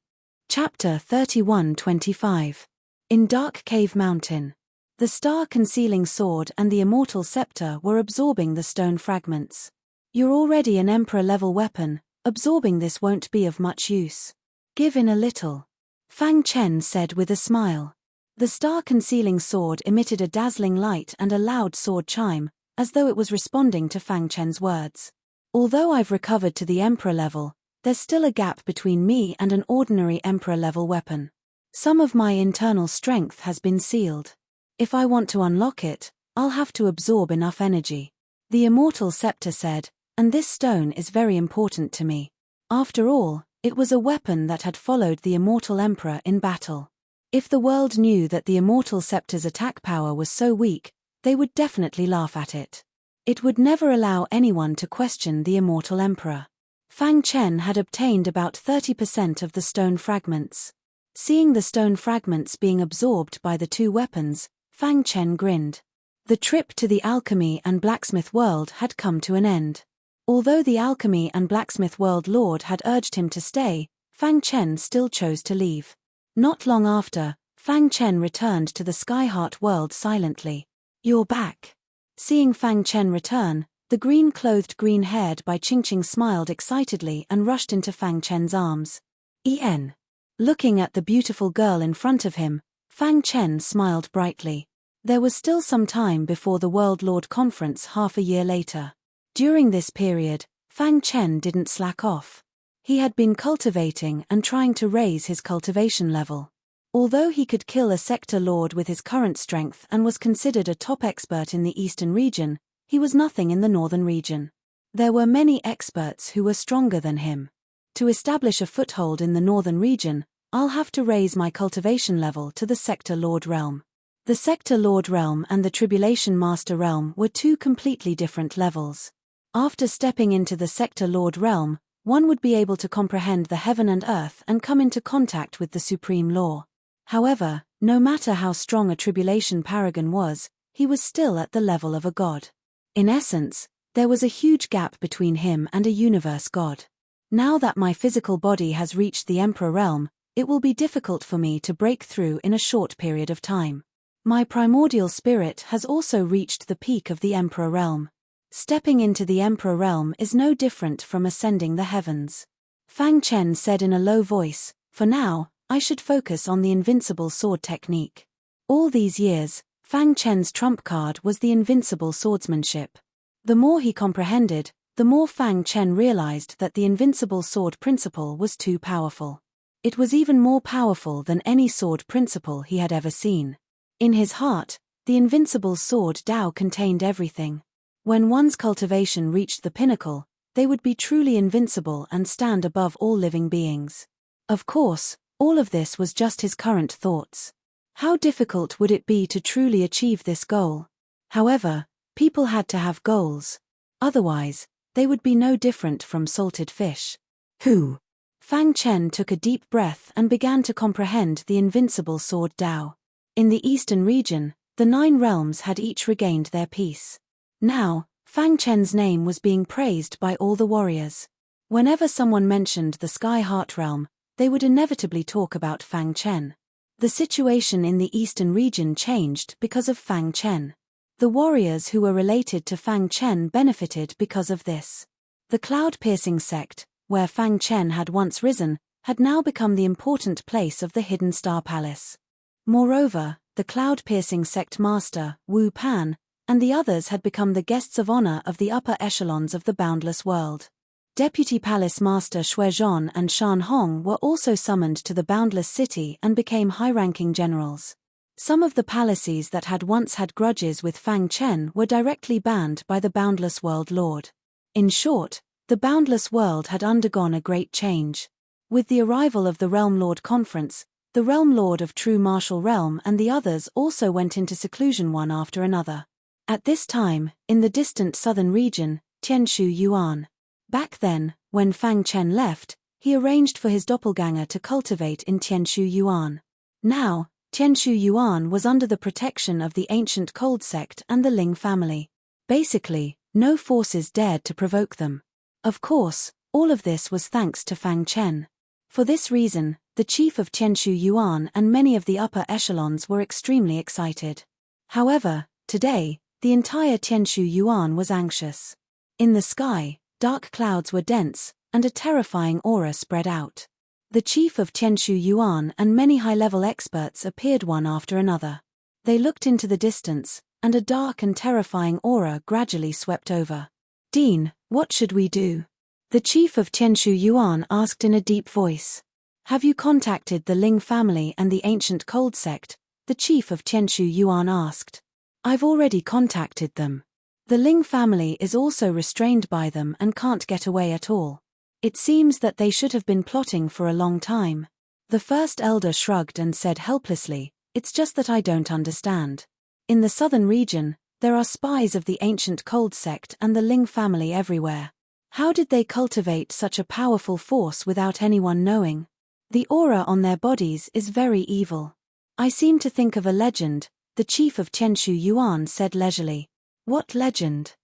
Chapter 31-25. In Dark Cave Mountain. The star-concealing sword and the immortal scepter were absorbing the stone fragments. You're already an Emperor-level weapon, absorbing this won't be of much use. Give in a little. Fang Chen said with a smile. The star-concealing sword emitted a dazzling light and a loud sword chime, as though it was responding to Fang Chen's words. Although I've recovered to the Emperor level, there's still a gap between me and an ordinary Emperor-level weapon. Some of my internal strength has been sealed. If I want to unlock it, I'll have to absorb enough energy. The immortal scepter said, and this stone is very important to me. After all, it was a weapon that had followed the immortal emperor in battle. If the world knew that the immortal scepter's attack power was so weak, they would definitely laugh at it. It would never allow anyone to question the immortal emperor. Fang Chen had obtained about 30% of the stone fragments. Seeing the stone fragments being absorbed by the two weapons, Fang Chen grinned. The trip to the alchemy and blacksmith world had come to an end. Although the alchemy and blacksmith world lord had urged him to stay, Fang Chen still chose to leave. Not long after, Fang Chen returned to the Skyheart world silently. "You're back." Seeing Fang Chen return, the green-clothed green-haired Bai Qingqing smiled excitedly and rushed into Fang Chen's arms. "En." Looking at the beautiful girl in front of him, Fang Chen smiled brightly. There was still some time before the World Lord Conference half a year later. During this period, Fang Chen didn't slack off. He had been cultivating and trying to raise his cultivation level. Although he could kill a sector lord with his current strength and was considered a top expert in the eastern region, he was nothing in the northern region. There were many experts who were stronger than him. To establish a foothold in the northern region, I'll have to raise my cultivation level to the sector lord realm. The sector lord realm and the tribulation master realm were two completely different levels. After stepping into the sector lord realm, one would be able to comprehend the heaven and earth and come into contact with the supreme law. However, no matter how strong a tribulation paragon was, he was still at the level of a god. In essence, there was a huge gap between him and a universe god. Now that my physical body has reached the Emperor realm, it will be difficult for me to break through in a short period of time. My primordial spirit has also reached the peak of the Emperor realm. Stepping into the Emperor realm is no different from ascending the heavens. Fang Chen said in a low voice, "For now, I should focus on the invincible sword technique." All these years, Fang Chen's trump card was the invincible swordsmanship. The more he comprehended, the more Fang Chen realized that the invincible sword principle was too powerful. It was even more powerful than any sword principle he had ever seen. In his heart, the invincible sword Tao contained everything. When one's cultivation reached the pinnacle, they would be truly invincible and stand above all living beings. Of course, all of this was just his current thoughts. How difficult would it be to truly achieve this goal? However, people had to have goals. Otherwise, they would be no different from salted fish. Who? Fang Chen took a deep breath and began to comprehend the invincible sword Tao. In the eastern region, the 9 realms had each regained their peace. Now, Fang Chen's name was being praised by all the warriors. Whenever someone mentioned the Sky Heart realm, they would inevitably talk about Fang Chen. The situation in the eastern region changed because of Fang Chen. The warriors who were related to Fang Chen benefited because of this. The cloud-piercing sect, where Fang Chen had once risen, had now become the important place of the Hidden Star Palace. Moreover, the cloud-piercing sect master, Wu Pan, and the others had become the guests of honor of the upper echelons of the boundless world. Deputy Palace Master Shuizhan and Shan Hong were also summoned to the boundless city and became high-ranking generals. Some of the palaces that had once had grudges with Fang Chen were directly banned by the boundless world lord. In short, the boundless world had undergone a great change. With the arrival of the Realm Lord Conference, the Realm Lord of True Martial Realm and the others also went into seclusion one after another. At this time, in the distant southern region, Tianshu Yuan. Back then, when Fang Chen left, he arranged for his doppelganger to cultivate in Tianshu Yuan. Now, Tianshu Yuan was under the protection of the ancient Cold Sect and the Ling family. Basically, no forces dared to provoke them. Of course, all of this was thanks to Fang Chen. For this reason, the chief of Tianshu Yuan and many of the upper echelons were extremely excited. However, today, the entire Tianshu Yuan was anxious. In the sky, dark clouds were dense, and a terrifying aura spread out. The chief of Qianshu Yuan and many high-level experts appeared one after another. They looked into the distance, and a dark and terrifying aura gradually swept over. Dean, what should we do? The chief of Qianshu Yuan asked in a deep voice. Have you contacted the Ling family and the ancient cold sect? The chief of Qianshu Yuan asked. I've already contacted them. The Ling family is also restrained by them and can't get away at all. It seems that they should have been plotting for a long time. The first elder shrugged and said helplessly, it's just that I don't understand. In the southern region, there are spies of the ancient cold sect and the Ling family everywhere. How did they cultivate such a powerful force without anyone knowing? The aura on their bodies is very evil. I seem to think of a legend, the chief of Qianshu Yuan said leisurely. What legend?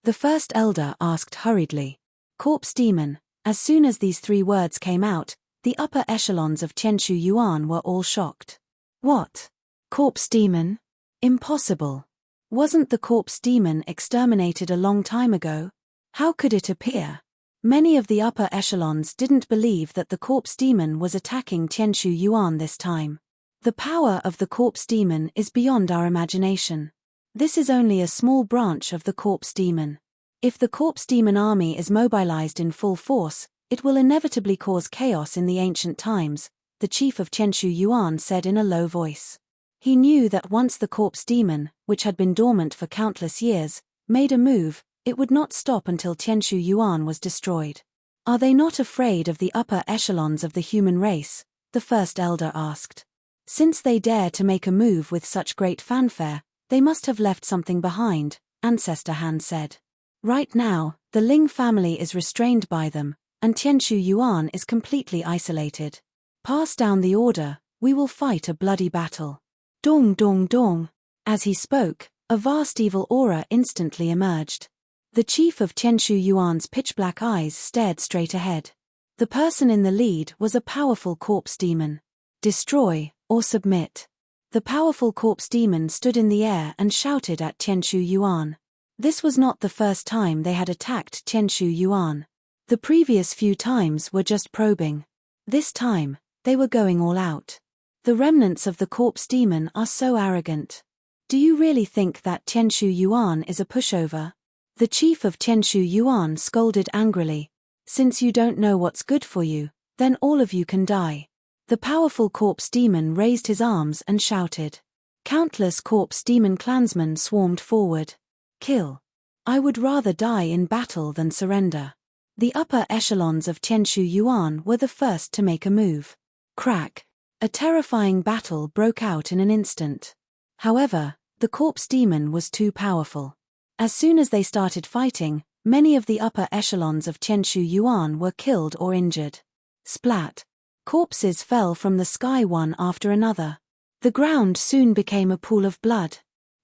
The first elder asked hurriedly. Corpse demon. As soon as these three words came out, the upper echelons of Qianshu Yuan were all shocked. What? Corpse demon? Impossible. Wasn't the corpse demon exterminated a long time ago? How could it appear? Many of the upper echelons didn't believe that the corpse demon was attacking Qianshu Yuan this time. The power of the corpse demon is beyond our imagination. This is only a small branch of the corpse demon. If the corpse demon army is mobilized in full force, it will inevitably cause chaos in the ancient times, the chief of Qianshu Yuan said in a low voice. He knew that once the corpse demon, which had been dormant for countless years, made a move, it would not stop until Qianshu Yuan was destroyed. Are they not afraid of the upper echelons of the human race? The first elder asked. Since they dare to make a move with such great fanfare, they must have left something behind, Ancestor Han said. Right now, the Ling family is restrained by them, and Qianshu Yuan is completely isolated. Pass down the order, we will fight a bloody battle. Dong dong dong. As he spoke, a vast evil aura instantly emerged. The chief of Qianshu Yuan's pitch-black eyes stared straight ahead. The person in the lead was a powerful corpse demon. Destroy, or submit. The powerful corpse demon stood in the air and shouted at Qianshu Yuan. This was not the first time they had attacked Qianshu Yuan. The previous few times were just probing. This time, they were going all out. The remnants of the corpse demon are so arrogant. Do you really think that Qianshu Yuan is a pushover? The chief of Qianshu Yuan scolded angrily. Since you don't know what's good for you, then all of you can die. The powerful corpse demon raised his arms and shouted. Countless corpse demon clansmen swarmed forward. Kill. I would rather die in battle than surrender. The upper echelons of Qianshu Yuan were the first to make a move. Crack. A terrifying battle broke out in an instant. However, the corpse demon was too powerful. As soon as they started fighting, many of the upper echelons of Qianshu Yuan were killed or injured. Splat. Corpses fell from the sky one after another. The ground soon became a pool of blood.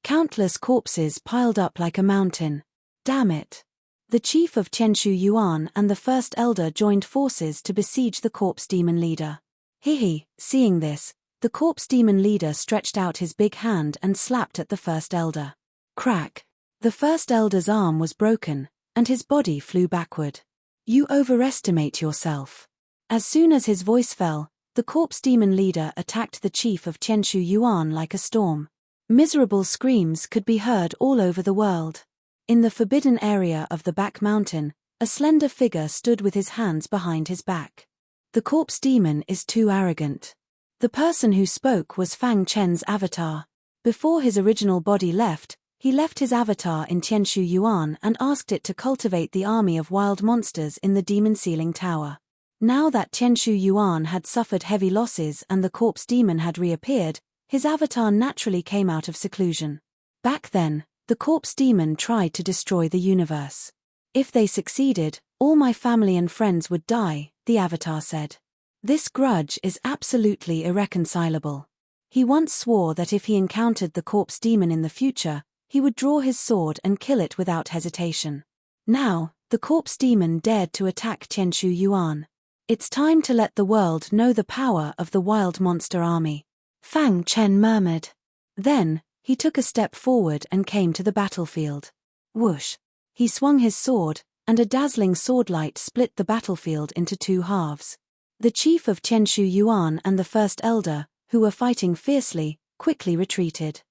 Countless corpses piled up like a mountain. Damn it. The chief of Qianshu Yuan and the first elder joined forces to besiege the corpse demon leader. Hihi, seeing this, the corpse demon leader stretched out his big hand and slapped at the first elder. Crack. The first elder's arm was broken, and his body flew backward. You overestimate yourself. As soon as his voice fell, the corpse demon leader attacked the chief of Qianshu Yuan like a storm. Miserable screams could be heard all over the world. In the forbidden area of the back mountain, a slender figure stood with his hands behind his back. The corpse demon is too arrogant. The person who spoke was Fang Chen's avatar. Before his original body left, he left his avatar in Qianshu Yuan and asked it to cultivate the army of wild monsters in the demon ceiling tower. Now that Qianshu Yuan had suffered heavy losses and the corpse demon had reappeared, his avatar naturally came out of seclusion. Back then, the corpse demon tried to destroy the universe. If they succeeded, all my family and friends would die, the avatar said. This grudge is absolutely irreconcilable. He once swore that if he encountered the corpse demon in the future, he would draw his sword and kill it without hesitation. Now, the corpse demon dared to attack Qianshu Yuan. It's time to let the world know the power of the wild monster army. Fang Chen murmured. Then, he took a step forward and came to the battlefield. Whoosh! He swung his sword, and a dazzling swordlight split the battlefield into two halves. The chief of Tianshu Yuan and the first elder, who were fighting fiercely, quickly retreated.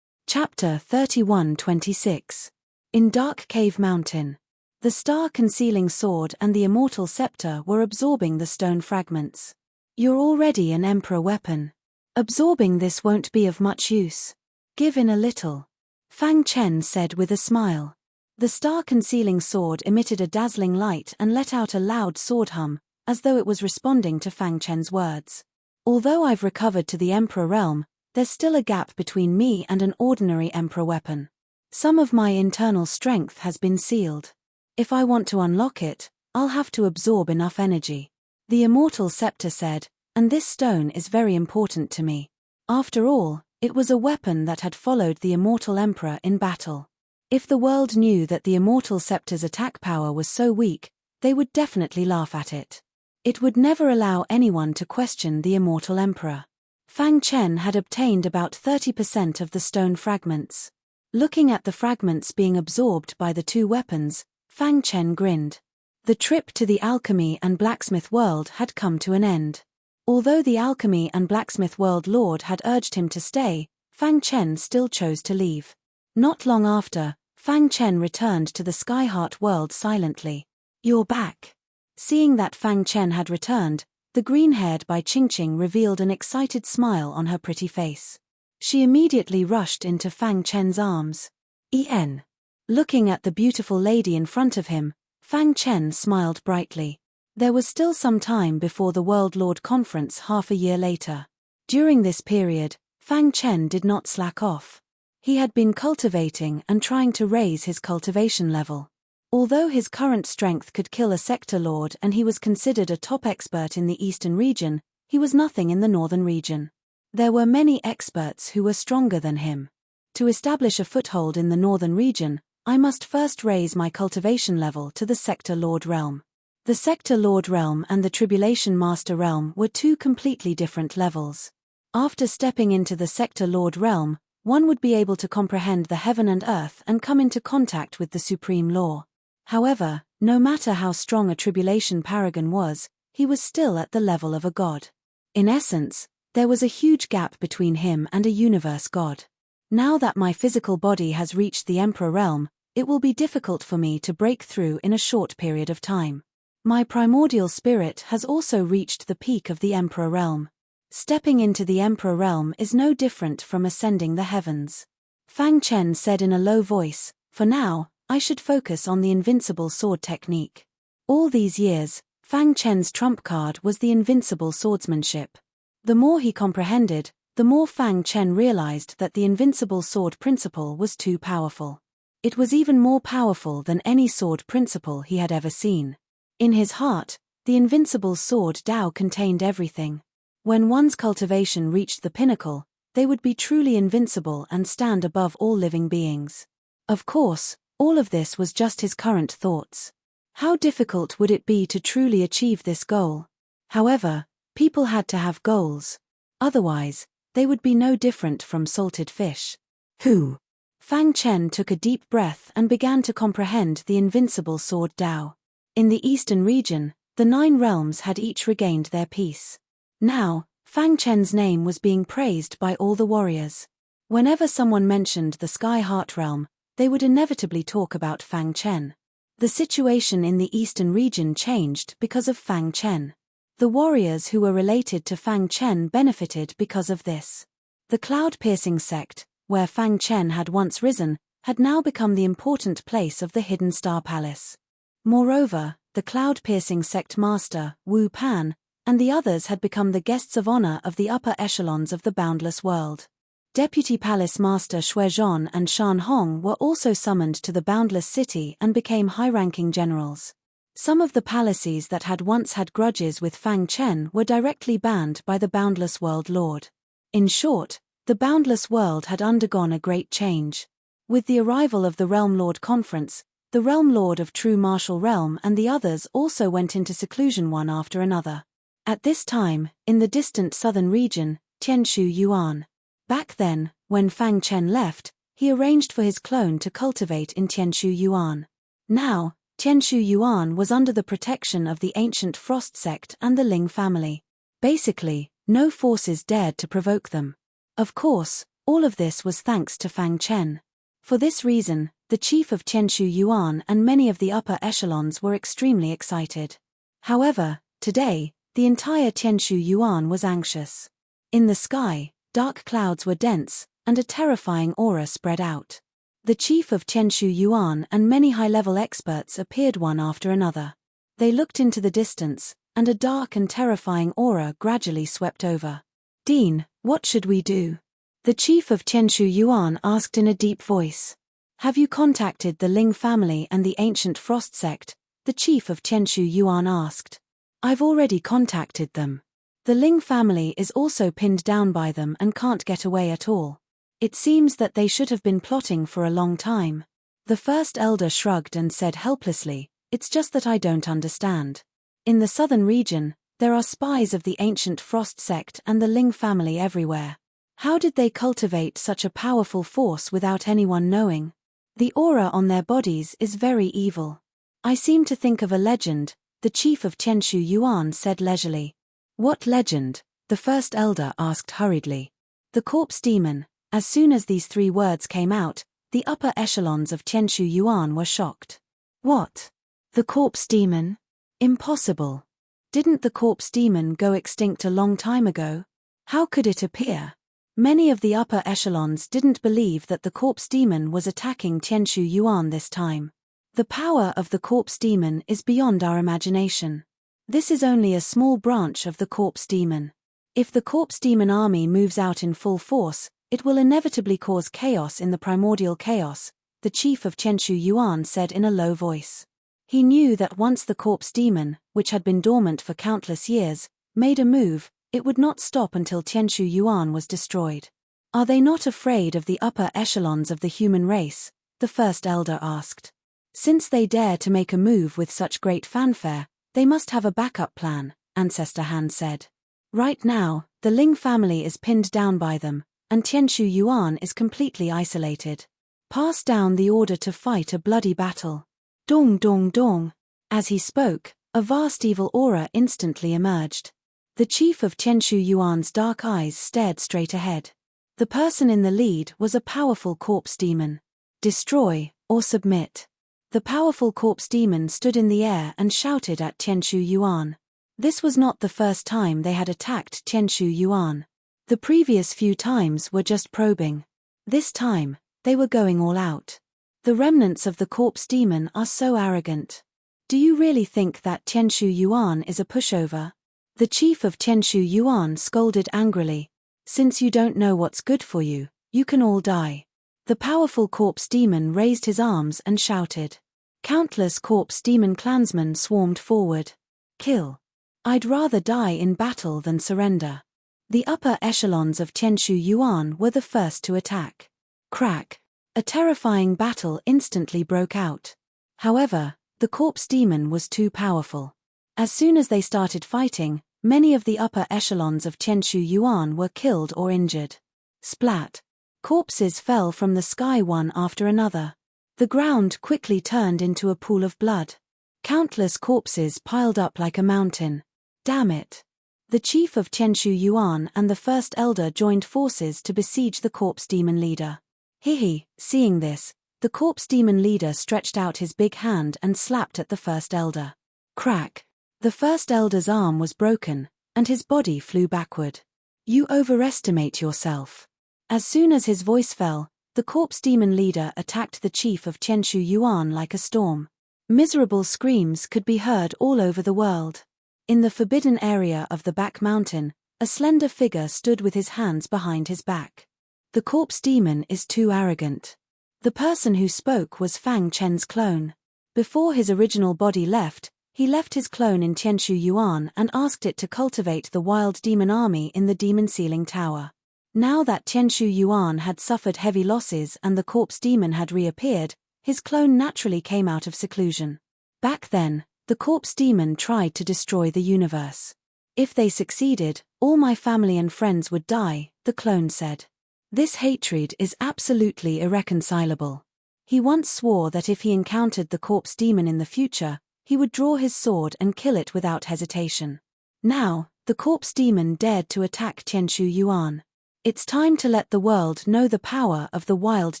Chapter 31:26. In Dark Cave Mountain. The star-concealing sword and the immortal scepter were absorbing the stone fragments. You're already an emperor weapon. Absorbing this won't be of much use. Give in a little. Fang Chen said with a smile. The star-concealing sword emitted a dazzling light and let out a loud sword hum, as though it was responding to Fang Chen's words. Although I've recovered to the emperor realm, there's still a gap between me and an ordinary emperor weapon. Some of my internal strength has been sealed. If I want to unlock it, I'll have to absorb enough energy. The immortal scepter said, and this stone is very important to me. After all, it was a weapon that had followed the immortal emperor in battle. If the world knew that the immortal scepter's attack power was so weak, they would definitely laugh at it. It would never allow anyone to question the immortal emperor. Fang Chen had obtained about 30% of the stone fragments. Looking at the fragments being absorbed by the two weapons, Fang Chen grinned. The trip to the alchemy and blacksmith world had come to an end. Although the alchemy and blacksmith world lord had urged him to stay, Fang Chen still chose to leave. Not long after, Fang Chen returned to the Skyheart world silently. You're back. Seeing that Fang Chen had returned, the green-haired Bai Qingqing revealed an excited smile on her pretty face. She immediately rushed into Fang Chen's arms. En. Looking at the beautiful lady in front of him, Fang Chen smiled brightly. There was still some time before the World Lord Conference half a year later. During this period, Fang Chen did not slack off. He had been cultivating and trying to raise his cultivation level. Although his current strength could kill a sector lord and he was considered a top expert in the eastern region, he was nothing in the northern region. There were many experts who were stronger than him. To establish a foothold in the northern region, I must first raise my cultivation level to the Sector Lord realm. The Sector Lord realm and the Tribulation Master realm were two completely different levels. After stepping into the Sector Lord realm, one would be able to comprehend the heaven and earth and come into contact with the supreme law. However, no matter how strong a Tribulation Paragon was, he was still at the level of a god. In essence, there was a huge gap between him and a universe god. Now that my physical body has reached the Emperor realm, it will be difficult for me to break through in a short period of time. My primordial spirit has also reached the peak of the Emperor realm. Stepping into the Emperor realm is no different from ascending the heavens. Fang Chen said in a low voice, for now, I should focus on the invincible sword technique. All these years, Fang Chen's trump card was the invincible swordsmanship. The more he comprehended, the more Fang Chen realized that the invincible sword principle was too powerful. It was even more powerful than any sword principle he had ever seen. In his heart, the invincible sword Dao contained everything. When one's cultivation reached the pinnacle, they would be truly invincible and stand above all living beings. Of course, all of this was just his current thoughts. How difficult would it be to truly achieve this goal? However, people had to have goals. Otherwise, they would be no different from salted fish. Who? Fang Chen took a deep breath and began to comprehend the invincible sword Dao. In the eastern region, the 9 realms had each regained their peace. Now, Fang Chen's name was being praised by all the warriors. Whenever someone mentioned the Sky Heart realm, they would inevitably talk about Fang Chen. The situation in the eastern region changed because of Fang Chen. The warriors who were related to Fang Chen benefited because of this. The cloud-piercing sect, where Fang Chen had once risen, had now become the important place of the Hidden Star Palace. Moreover, the cloud-piercing sect master, Wu Pan, and the others had become the guests of honor of the upper echelons of the boundless world. Deputy Palace Master Shuizhan and Shan Hong were also summoned to the boundless city and became high-ranking generals. Some of the palaces that had once had grudges with Fang Chen were directly banned by the boundless world lord. In short, the boundless world had undergone a great change. With the arrival of the Realm Lord Conference, the Realm Lord of True Martial Realm and the others also went into seclusion one after another. At this time, in the distant southern region, Tianshu Yuan. Back then, when Fang Chen left, he arranged for his clone to cultivate in Tianshu Yuan. Now, Qianshu Yuan was under the protection of the ancient Frost sect and the Ling family. Basically, no forces dared to provoke them. Of course, all of this was thanks to Fang Chen. For this reason, the chief of Qianshu Yuan and many of the upper echelons were extremely excited. However, today, the entire Qianshu Yuan was anxious. In the sky, dark clouds were dense, and a terrifying aura spread out. The chief of Qianshu Yuan and many high-level experts appeared one after another. They looked into the distance, and a dark and terrifying aura gradually swept over. "Dean, what should we do?" The chief of Qianshu Yuan asked in a deep voice. "Have you contacted the Ling family and the ancient Frost sect?" the chief of Qianshu Yuan asked. "I've already contacted them. The Ling family is also pinned down by them and can't get away at all. It seems that they should have been plotting for a long time." The first elder shrugged and said helplessly, "It's just that I don't understand. In the southern region, there are spies of the ancient Frost sect and the Ling family everywhere. How did they cultivate such a powerful force without anyone knowing? The aura on their bodies is very evil. I seem to think of a legend," the chief of Qianshu Yuan said leisurely. "What legend?" the first elder asked hurriedly. "The corpse demon." As soon as these three words came out, the upper echelons of Qianshu Yuan were shocked. "What? The corpse demon? Impossible. Didn't the corpse demon go extinct a long time ago? How could it appear?" Many of the upper echelons didn't believe that the corpse demon was attacking Qianshu Yuan this time. "The power of the corpse demon is beyond our imagination. This is only a small branch of the corpse demon. If the corpse demon army moves out in full force, it will inevitably cause chaos in the primordial chaos," the chief of Qianshu Yuan said in a low voice. He knew that once the corpse demon, which had been dormant for countless years, made a move, it would not stop until Qianshu Yuan was destroyed. "Are they not afraid of the upper echelons of the human race?" the first elder asked. "Since they dare to make a move with such great fanfare, they must have a backup plan," Ancestor Han said. "Right now, the Ling family is pinned down by them, and Qianshu Yuan is completely isolated. Pass down the order to fight a bloody battle." Dong dong dong. As he spoke, a vast evil aura instantly emerged. The chief of Qianshu Yuan's dark eyes stared straight ahead. The person in the lead was a powerful corpse demon. "Destroy, or submit." The powerful corpse demon stood in the air and shouted at Qianshu Yuan. This was not the first time they had attacked Qianshu Yuan. The previous few times were just probing. This time, they were going all out. The remnants of the corpse demon are so arrogant. "Do you really think that Qianshu Yuan is a pushover?" The chief of Qianshu Yuan scolded angrily. "Since you don't know what's good for you, you can all die." The powerful corpse demon raised his arms and shouted. Countless corpse demon clansmen swarmed forward. "Kill. I'd rather die in battle than surrender." The upper echelons of Qianshu Yuan were the first to attack. Crack. A terrifying battle instantly broke out. However, the corpse demon was too powerful. As soon as they started fighting, many of the upper echelons of Qianshu Yuan were killed or injured. Splat. Corpses fell from the sky one after another. The ground quickly turned into a pool of blood. Countless corpses piled up like a mountain. Damn it. The chief of Qianshu Yuan and the first elder joined forces to besiege the corpse demon leader. Hihi, seeing this, the corpse demon leader stretched out his big hand and slapped at the first elder. Crack. The first elder's arm was broken, and his body flew backward. "You overestimate yourself." As soon as his voice fell, the corpse demon leader attacked the chief of Qianshu Yuan like a storm. Miserable screams could be heard all over the world. In the forbidden area of the back mountain, a slender figure stood with his hands behind his back. "The corpse demon is too arrogant." The person who spoke was Fang Chen's clone. Before his original body left, he left his clone in Qianshu Yuan and asked it to cultivate the wild demon army in the demon ceiling tower. Now that Qianshu Yuan had suffered heavy losses and the corpse demon had reappeared, his clone naturally came out of seclusion. Back then, the corpse demon tried to destroy the universe. "If they succeeded, all my family and friends would die," the clone said. "This hatred is absolutely irreconcilable. He once swore that if he encountered the corpse demon in the future, he would draw his sword and kill it without hesitation. Now, the corpse demon dared to attack Tianshu Yuan. It's time to let the world know the power of the wild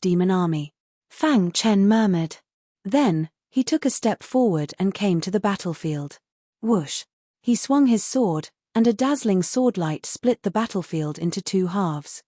demon army, Fang Chen murmured. Then, he took a step forward and came to the battlefield. Whoosh! He swung his sword, and a dazzling swordlight split the battlefield into two halves.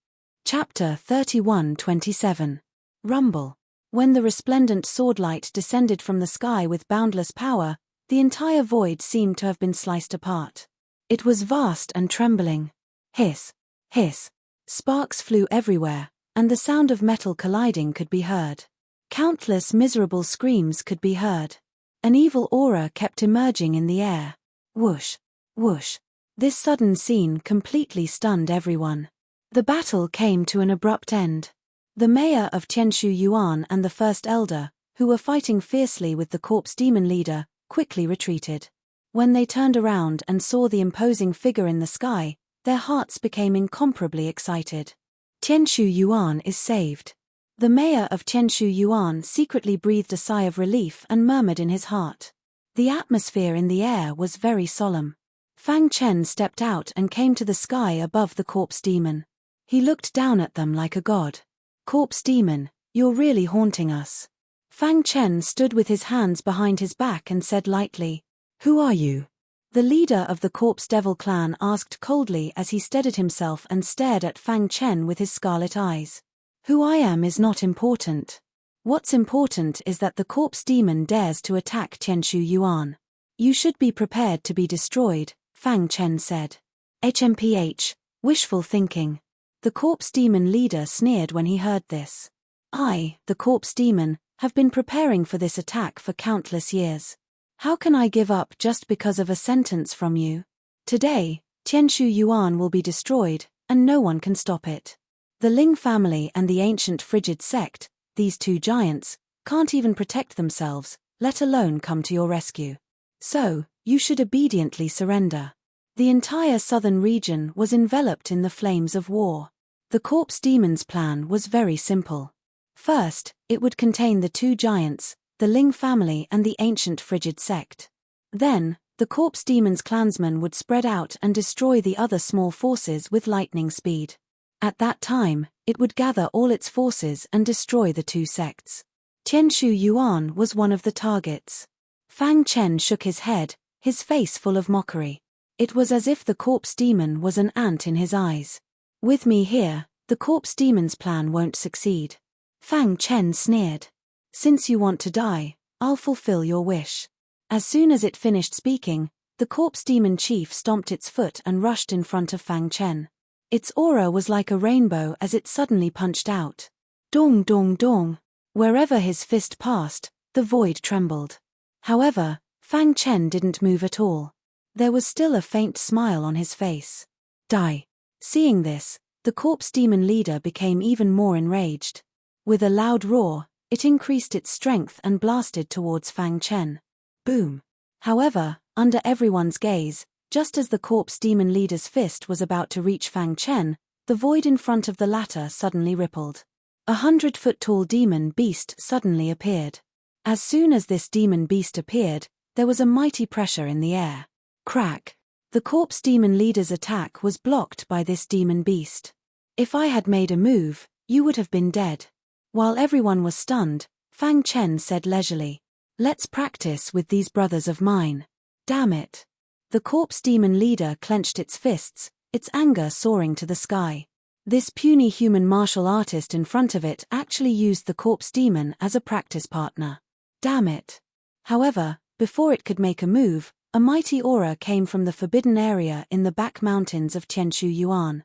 Chapter 31:27. Rumble. When the resplendent swordlight descended from the sky with boundless power, the entire void seemed to have been sliced apart. It was vast and trembling. Hiss! Hiss! Sparks flew everywhere, and the sound of metal colliding could be heard. Countless miserable screams could be heard. An evil aura kept emerging in the air. Whoosh! Whoosh! This sudden scene completely stunned everyone. The battle came to an abrupt end. The mayor of Tianshu Yuan and the first elder, who were fighting fiercely with the corpse demon leader, quickly retreated. When they turned around and saw the imposing figure in the sky, their hearts became incomparably excited. Tianshu Yuan is saved. The mayor of Tianshu Yuan secretly breathed a sigh of relief and murmured in his heart. The atmosphere in the air was very solemn. Fang Chen stepped out and came to the sky above the corpse demon. He looked down at them like a god. Corpse demon, you're really haunting us. Fang Chen stood with his hands behind his back and said lightly, "Who are you?" The leader of the corpse devil clan asked coldly as he steadied himself and stared at Fang Chen with his scarlet eyes. "Who I am is not important. What's important is that the corpse demon dares to attack Tianshu Yuan. You should be prepared to be destroyed," Fang Chen said. HMPH, wishful thinking. The corpse demon leader sneered when he heard this. "I, the corpse demon, have been preparing for this attack for countless years. How can I give up just because of a sentence from you? Today, Tianshu Yuan will be destroyed, and no one can stop it. The Ling family and the ancient frigid sect, these two giants, can't even protect themselves, let alone come to your rescue. So, you should obediently surrender." The entire southern region was enveloped in the flames of war. The corpse demon's plan was very simple. First, it would contain the two giants, the Ling family and the ancient frigid sect. Then, the corpse demon's clansmen would spread out and destroy the other small forces with lightning speed. At that time, it would gather all its forces and destroy the two sects. Tianshu Yuan was one of the targets. Fang Chen shook his head, his face full of mockery. It was as if the corpse demon was an ant in his eyes. "With me here, the corpse demon's plan won't succeed." Fang Chen sneered. "Since you want to die, I'll fulfill your wish." As soon as it finished speaking, the corpse demon chief stomped its foot and rushed in front of Fang Chen. Its aura was like a rainbow as it suddenly punched out. Dong dong dong. Wherever his fist passed, the void trembled. However, Fang Chen didn't move at all. There was still a faint smile on his face. "Die." Seeing this, the corpse demon leader became even more enraged. With a loud roar, it increased its strength and blasted towards Fang Chen. Boom. However, under everyone's gaze, just as the corpse demon leader's fist was about to reach Fang Chen, the void in front of the latter suddenly rippled. 100-foot-tall demon beast suddenly appeared. As soon as this demon beast appeared, there was a mighty pressure in the air. Crack. The corpse demon leader's attack was blocked by this demon beast. "If I had made a move, you would have been dead." While everyone was stunned, Fang Chen said leisurely, "Let's practice with these brothers of mine." Damn it. The corpse demon leader clenched its fists, its anger soaring to the sky. This puny human martial artist in front of it actually used the corpse demon as a practice partner. Damn it. However, before it could make a move, a mighty aura came from the forbidden area in the back mountains of Tianshu Yuan.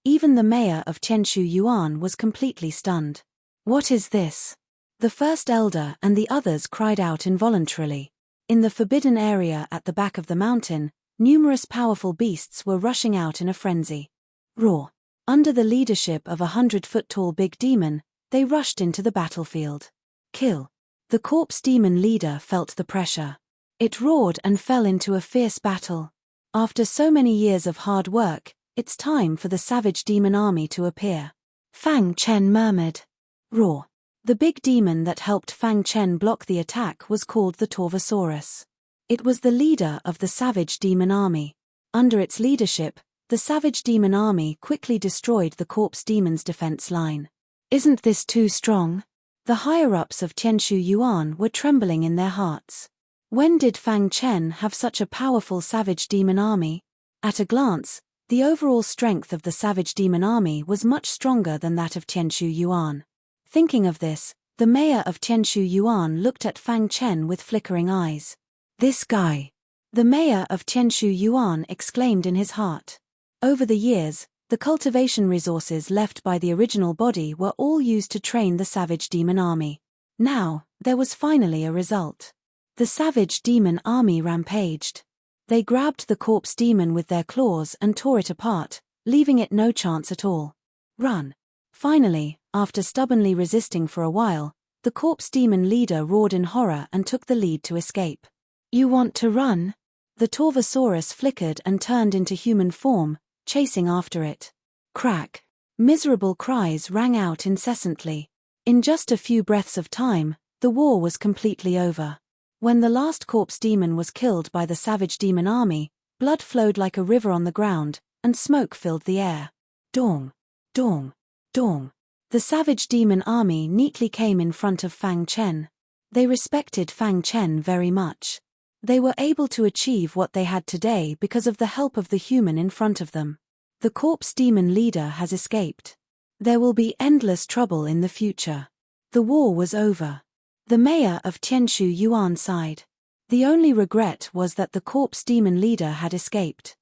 Even the mayor of Tianshu Yuan was completely stunned. "What is this?" The first elder and the others cried out involuntarily. In the forbidden area at the back of the mountain, numerous powerful beasts were rushing out in a frenzy. Roar. Under the leadership of 100-foot-tall big demon, they rushed into the battlefield. Kill. The corpse demon leader felt the pressure. It roared and fell into a fierce battle. After so many years of hard work, it's time for the savage demon army to appear. Fang Chen murmured. Roar. The big demon that helped Fang Chen block the attack was called the Torvosaurus. It was the leader of the savage demon army. Under its leadership, the savage demon army quickly destroyed the corpse demon's defense line. Isn't this too strong? The higher-ups of Tianshu Yuan were trembling in their hearts. When did Fang Chen have such a powerful savage demon army? At a glance, the overall strength of the savage demon army was much stronger than that of Tianshu Yuan. Thinking of this, the mayor of Tianshu Yuan looked at Fang Chen with flickering eyes. This guy! The mayor of Tianshu Yuan exclaimed in his heart. Over the years, the cultivation resources left by the original body were all used to train the savage demon army. Now, there was finally a result. The savage demon army rampaged. They grabbed the corpse demon with their claws and tore it apart, leaving it no chance at all. Run! Finally, after stubbornly resisting for a while, the corpse demon leader roared in horror and took the lead to escape. You want to run? The Torvosaurus flickered and turned into human form, chasing after it. Crack! Miserable cries rang out incessantly. In just a few breaths of time, the war was completely over. When the last corpse demon was killed by the savage demon army, blood flowed like a river on the ground, and smoke filled the air. Dong! Dong! Dong! The savage demon army neatly came in front of Fang Chen. They respected Fang Chen very much. They were able to achieve what they had today because of the help of the human in front of them. The corpse demon leader has escaped. There will be endless trouble in the future. The war was over. The mayor of Tianshu Yuan sighed. The only regret was that the corpse demon leader had escaped.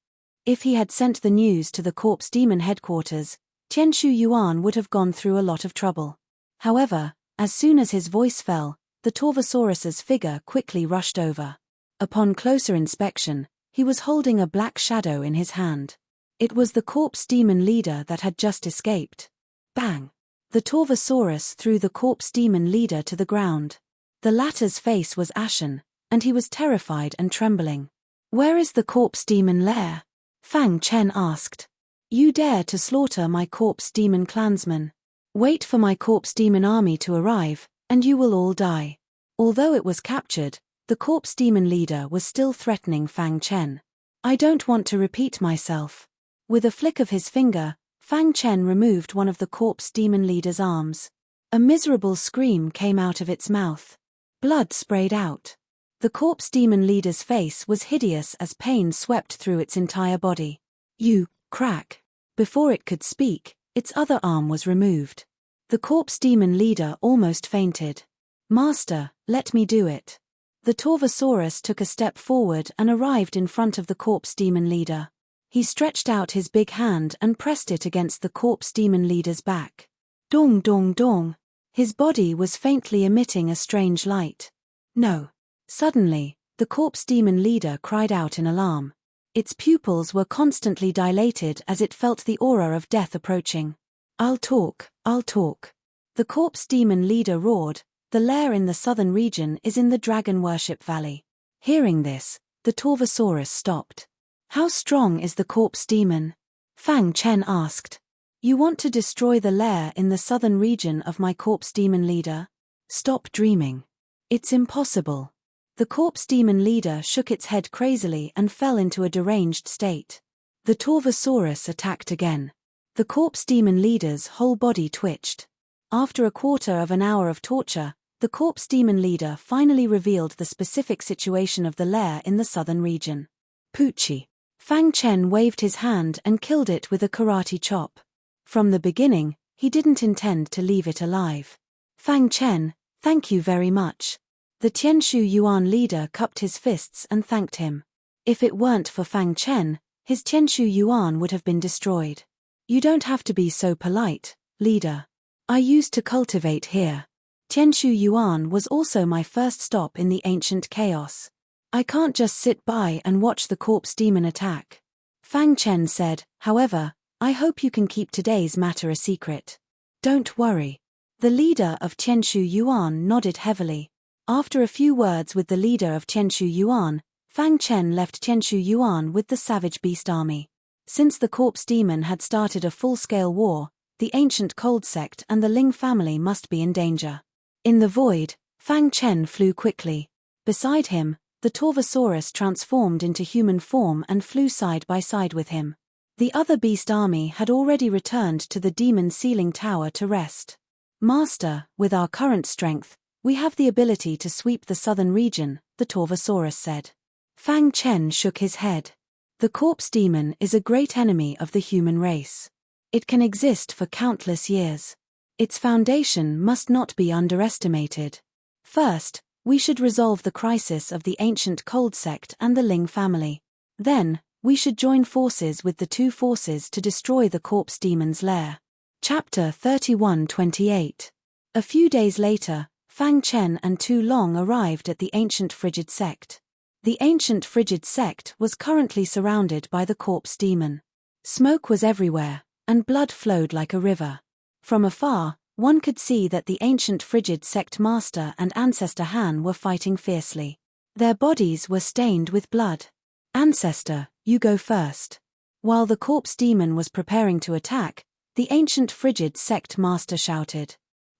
If he had sent the news to the corpse demon headquarters, Tianshu Yuan would have gone through a lot of trouble. However, as soon as his voice fell, the Torvosaurus's figure quickly rushed over. Upon closer inspection, he was holding a black shadow in his hand. It was the corpse demon leader that had just escaped. Bang! The Torvosaurus threw the corpse demon leader to the ground. The latter's face was ashen, and he was terrified and trembling. Where is the corpse demon lair? Fang Chen asked. You dare to slaughter my corpse demon clansmen. Wait for my corpse demon army to arrive, and you will all die. Although it was captured, the corpse demon leader was still threatening Fang Chen. I don't want to repeat myself. With a flick of his finger, Fang Chen removed one of the corpse demon leader's arms. A miserable scream came out of its mouth. Blood sprayed out. The corpse demon leader's face was hideous as pain swept through its entire body. You, crack. Before it could speak, its other arm was removed. The corpse demon leader almost fainted. Master, let me do it. The Torvosaurus took a step forward and arrived in front of the corpse demon leader. He stretched out his big hand and pressed it against the corpse demon leader's back. Dong dong dong. His body was faintly emitting a strange light. No. Suddenly, the corpse demon leader cried out in alarm. Its pupils were constantly dilated as it felt the aura of death approaching. I'll talk, I'll talk. The corpse demon leader roared. The lair in the southern region is in the Dragon Worship Valley. Hearing this, the Torvosaurus stopped. How strong is the corpse demon? Fang Chen asked. You want to destroy the lair in the southern region of my corpse demon leader? Stop dreaming. It's impossible. The corpse demon leader shook its head crazily and fell into a deranged state. The Torvosaurus attacked again. The corpse demon leader's whole body twitched. After a quarter of an hour of torture, the corpse demon leader finally revealed the specific situation of the lair in the southern region. Poochie. Fang Chen waved his hand and killed it with a karate chop. From the beginning, he didn't intend to leave it alive. Fang Chen, thank you very much. The Tianshu Yuan leader cupped his fists and thanked him. If it weren't for Fang Chen, his Tianshu Yuan would have been destroyed. You don't have to be so polite, leader. I used to cultivate here. Tianshu Yuan was also my first stop in the ancient chaos. I can't just sit by and watch the corpse demon attack. Fang Chen said, however, I hope you can keep today's matter a secret. Don't worry. The leader of Tianshu Yuan nodded heavily. After a few words with the leader of Tianshu Yuan, Fang Chen left Tianshu Yuan with the savage beast army. Since the corpse demon had started a full-scale war, the ancient cold sect and the Ling family must be in danger. In the void, Fang Chen flew quickly. Beside him, the Torvosaurus transformed into human form and flew side by side with him. The other beast army had already returned to the demon ceiling tower to rest. Master, with our current strength, we have the ability to sweep the southern region, the Torvosaurus said. Fang Chen shook his head. The corpse demon is a great enemy of the human race. It can exist for countless years. Its foundation must not be underestimated. First, we should resolve the crisis of the ancient cold sect and the Ling family. Then, we should join forces with the two forces to destroy the corpse demon's lair. Chapter 31-28. A few days later, Fang Chen and Tu Long arrived at the ancient frigid sect. The ancient frigid sect was currently surrounded by the corpse demon. Smoke was everywhere, and blood flowed like a river. From afar, one could see that the ancient frigid sect master and ancestor Han were fighting fiercely. Their bodies were stained with blood. Ancestor, you go first. While the corpse demon was preparing to attack, the ancient frigid sect master shouted.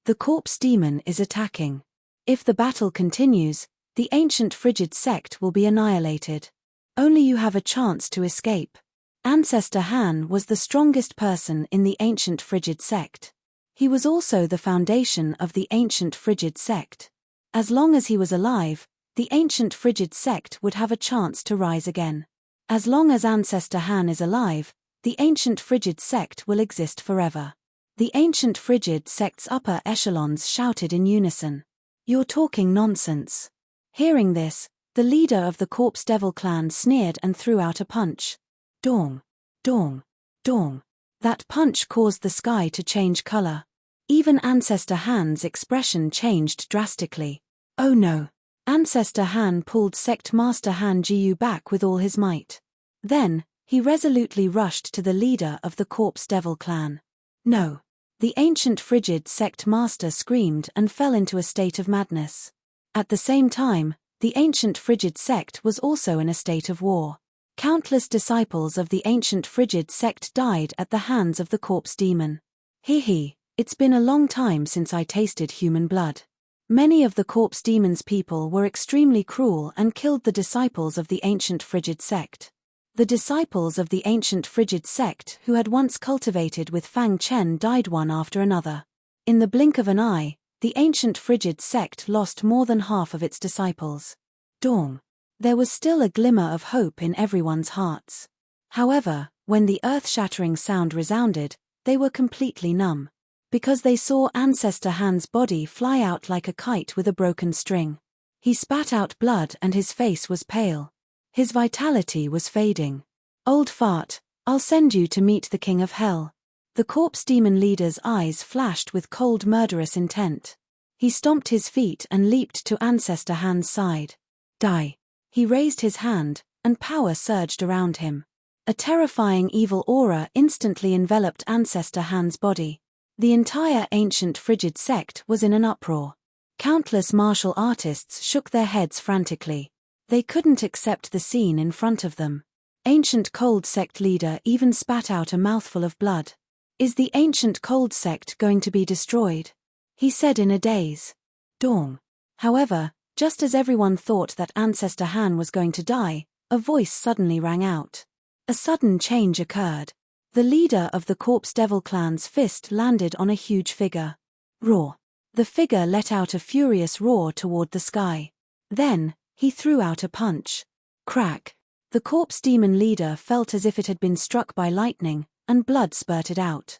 The corpse demon is attacking. If the battle continues, the ancient frigid sect will be annihilated. Only you have a chance to escape. Ancestor Han was the strongest person in the ancient frigid sect. He was also the foundation of the ancient frigid sect. As long as he was alive, the ancient frigid sect would have a chance to rise again. As long as Ancestor Han is alive, the ancient frigid sect will exist forever. The ancient frigid sect's upper echelons shouted in unison. You're talking nonsense. Hearing this, the leader of the Corpse Devil clan sneered and threw out a punch. Dong, dong, dong. That punch caused the sky to change color. Even Ancestor Han's expression changed drastically. Oh no. Ancestor Han pulled Sect Master Han Jiyu back with all his might. Then, he resolutely rushed to the leader of the Corpse Devil clan. No. The ancient frigid sect master screamed and fell into a state of madness. At the same time, the ancient frigid sect was also in a state of war. Countless disciples of the ancient frigid sect died at the hands of the corpse demon. Hee, it's been a long time since I tasted human blood. Many of the corpse demon's people were extremely cruel and killed the disciples of the ancient frigid sect. The disciples of the ancient frigid sect who had once cultivated with Fang Chen died one after another. In the blink of an eye, the ancient frigid sect lost more than half of its disciples. Dong. There was still a glimmer of hope in everyone's hearts. However, when the earth-shattering sound resounded, they were completely numb. Because they saw Ancestor Han's body fly out like a kite with a broken string. He spat out blood and his face was pale. His vitality was fading. Old fart, I'll send you to meet the King of Hell. The corpse demon leader's eyes flashed with cold murderous intent. He stomped his feet and leaped to Ancestor Han's side. Die. He raised his hand, and power surged around him. A terrifying evil aura instantly enveloped Ancestor Han's body. The entire ancient frigid sect was in an uproar. Countless martial artists shook their heads frantically. They couldn't accept the scene in front of them. Ancient cold sect leader even spat out a mouthful of blood. Is the ancient cold sect going to be destroyed? He said in a daze. Dong. However, just as everyone thought that Ancestor Han was going to die, a voice suddenly rang out. A sudden change occurred. The leader of the Corpse Devil clan's fist landed on a huge figure. Roar. The figure let out a furious roar toward the sky. Then, he threw out a punch. Crack. The corpse demon leader felt as if it had been struck by lightning, and blood spurted out.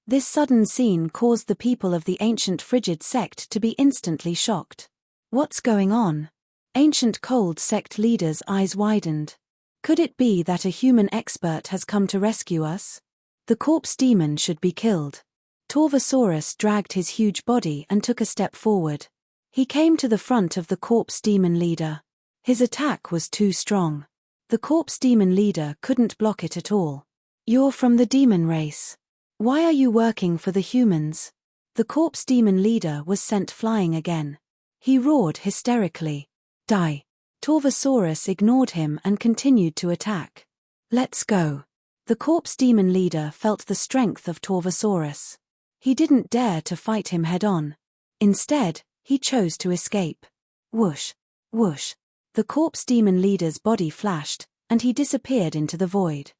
This sudden scene caused the people of the ancient frigid sect to be instantly shocked. What's going on? Ancient cold sect leader's eyes widened. Could it be that a human expert has come to rescue us? The corpse demon should be killed. Torvosaurus dragged his huge body and took a step forward. He came to the front of the corpse demon leader. His attack was too strong. The corpse demon leader couldn't block it at all. You're from the demon race. Why are you working for the humans? The corpse demon leader was sent flying again. He roared hysterically. Die. Torvosaurus ignored him and continued to attack. Let's go. The corpse demon leader felt the strength of Torvosaurus. He didn't dare to fight him head-on. Instead, he chose to escape. Whoosh, whoosh. The corpse demon leader's body flashed, and he disappeared into the void.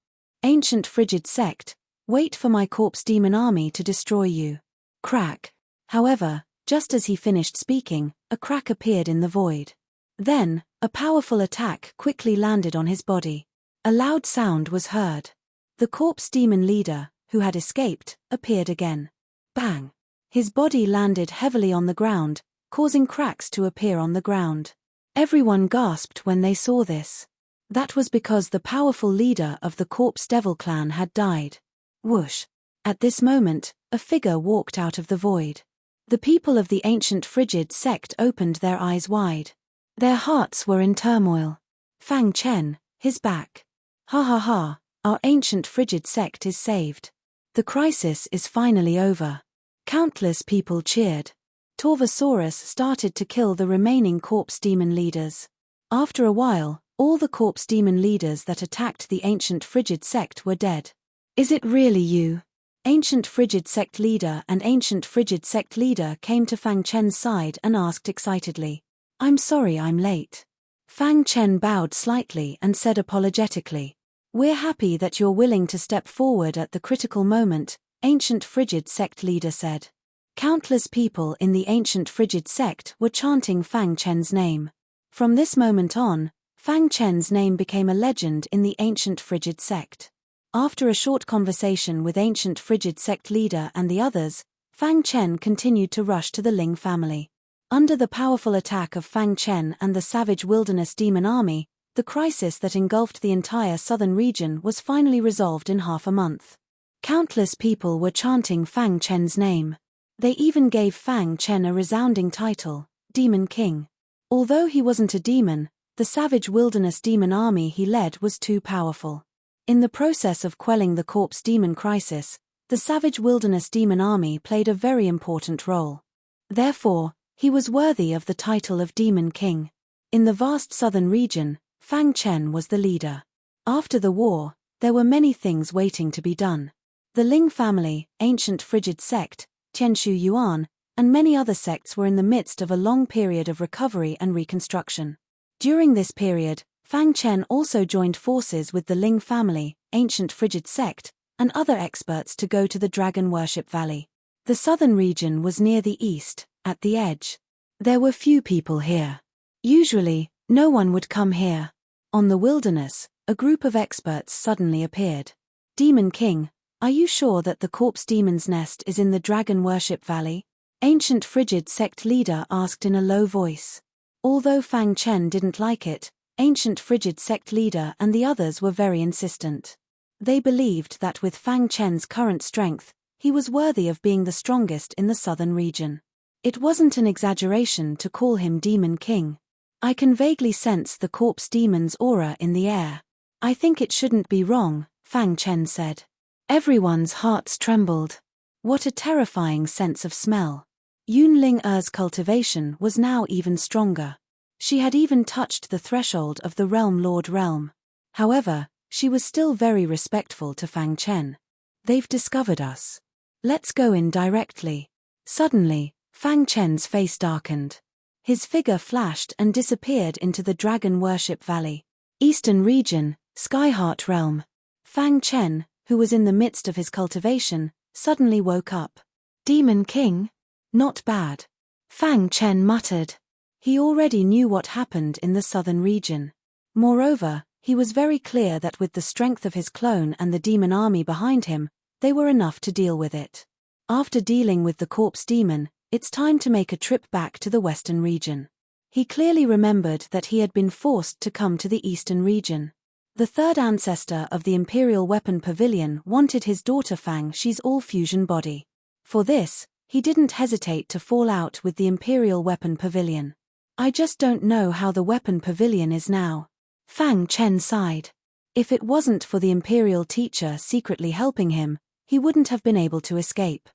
Ancient frigid sect, wait for my corpse demon army to destroy you. Crack. However, just as he finished speaking, a crack appeared in the void. Then, a powerful attack quickly landed on his body. A loud sound was heard. The corpse demon leader, who had escaped, appeared again. Bang! His body landed heavily on the ground, causing cracks to appear on the ground. Everyone gasped when they saw this. That was because the powerful leader of the corpse devil clan had died. Whoosh! At this moment, a figure walked out of the void. The people of the ancient frigid sect opened their eyes wide. Their hearts were in turmoil. Fang Chen, his back. Ha ha ha, our ancient frigid sect is saved. The crisis is finally over. Countless people cheered. Torvosaurus started to kill the remaining corpse demon leaders. After a while, all the corpse demon leaders that attacked the ancient frigid sect were dead. Is it really you? Ancient frigid sect leader and ancient frigid sect leader came to Fang Chen's side and asked excitedly. I'm sorry I'm late. Fang Chen bowed slightly and said apologetically. We're happy that you're willing to step forward at the critical moment, ancient frigid sect leader said. Countless people in the ancient frigid sect were chanting Fang Chen's name. From this moment on, Fang Chen's name became a legend in the ancient frigid sect. After a short conversation with ancient frigid sect leader and the others, Fang Chen continued to rush to the Ling family. Under the powerful attack of Fang Chen and the savage wilderness demon army, the crisis that engulfed the entire southern region was finally resolved in half a month. Countless people were chanting Fang Chen's name. They even gave Fang Chen a resounding title, Demon King. Although he wasn't a demon, the savage wilderness demon army he led was too powerful. In the process of quelling the corpse demon crisis, the savage wilderness demon army played a very important role. Therefore, he was worthy of the title of Demon King. In the vast southern region, Fang Chen was the leader. After the war, there were many things waiting to be done. The Ling family, ancient frigid sect, Tianshu Yuan, and many other sects were in the midst of a long period of recovery and reconstruction. During this period, Fang Chen also joined forces with the Ling family, ancient frigid sect, and other experts to go to the Dragon Worship Valley. The southern region was near the east, at the edge. There were few people here. Usually, no one would come here. On the wilderness, a group of experts suddenly appeared. Demon King, are you sure that the corpse demon's nest is in the Dragon Worship Valley? Ancient frigid sect leader asked in a low voice. Although Fang Chen didn't like it, ancient frigid sect leader and the others were very insistent. They believed that with Fang Chen's current strength, he was worthy of being the strongest in the southern region. It wasn't an exaggeration to call him Demon King. I can vaguely sense the corpse demon's aura in the air. I think it shouldn't be wrong, Fang Chen said. Everyone's hearts trembled. What a terrifying sense of smell. Yun Ling Er's cultivation was now even stronger. She had even touched the threshold of the Realm Lord realm. However, she was still very respectful to Fang Chen. They've discovered us. Let's go in directly. Suddenly, Fang Chen's face darkened. His figure flashed and disappeared into the Dragon Worship Valley. Eastern region, Skyheart realm. Fang Chen, who was in the midst of his cultivation, suddenly woke up. Demon King? Not bad. Fang Chen muttered. He already knew what happened in the southern region. Moreover, he was very clear that with the strength of his clone and the demon army behind him, they were enough to deal with it. After dealing with the corpse demon, it's time to make a trip back to the western region. He clearly remembered that he had been forced to come to the eastern region. The third ancestor of the Imperial Weapon Pavilion wanted his daughter Fang Shi's all-fusion body. For this, he didn't hesitate to fall out with the Imperial Weapon Pavilion. I just don't know how the Weapon Pavilion is now. Fang Chen sighed. If it wasn't for the Imperial teacher secretly helping him, he wouldn't have been able to escape.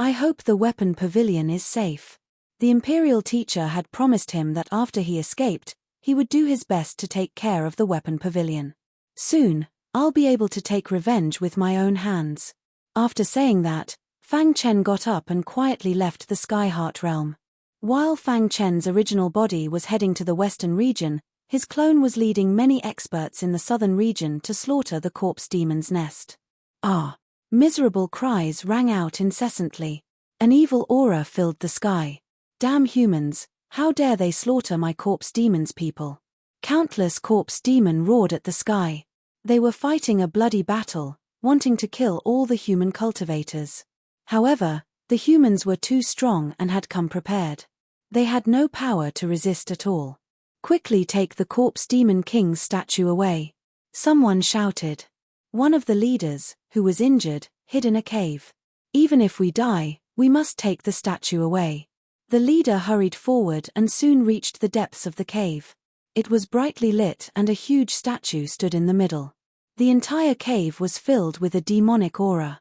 I hope the Weapon Pavilion is safe. The Imperial teacher had promised him that after he escaped, he would do his best to take care of the Weapon Pavilion. Soon, I'll be able to take revenge with my own hands. After saying that, Fang Chen got up and quietly left the Skyheart realm. While Fang Chen's original body was heading to the western region, his clone was leading many experts in the southern region to slaughter the corpse demon's nest. Ah! Miserable cries rang out incessantly. An evil aura filled the sky. Damn humans, how dare they slaughter my corpse demon's people? Countless corpse demon roared at the sky. They were fighting a bloody battle, wanting to kill all the human cultivators. However, the humans were too strong and had come prepared. They had no power to resist at all. Quickly take the corpse demon king's statue away. Someone shouted. One of the leaders, who was injured, hid in a cave. Even if we die, we must take the statue away. The leader hurried forward and soon reached the depths of the cave. It was brightly lit and a huge statue stood in the middle. The entire cave was filled with a demonic aura.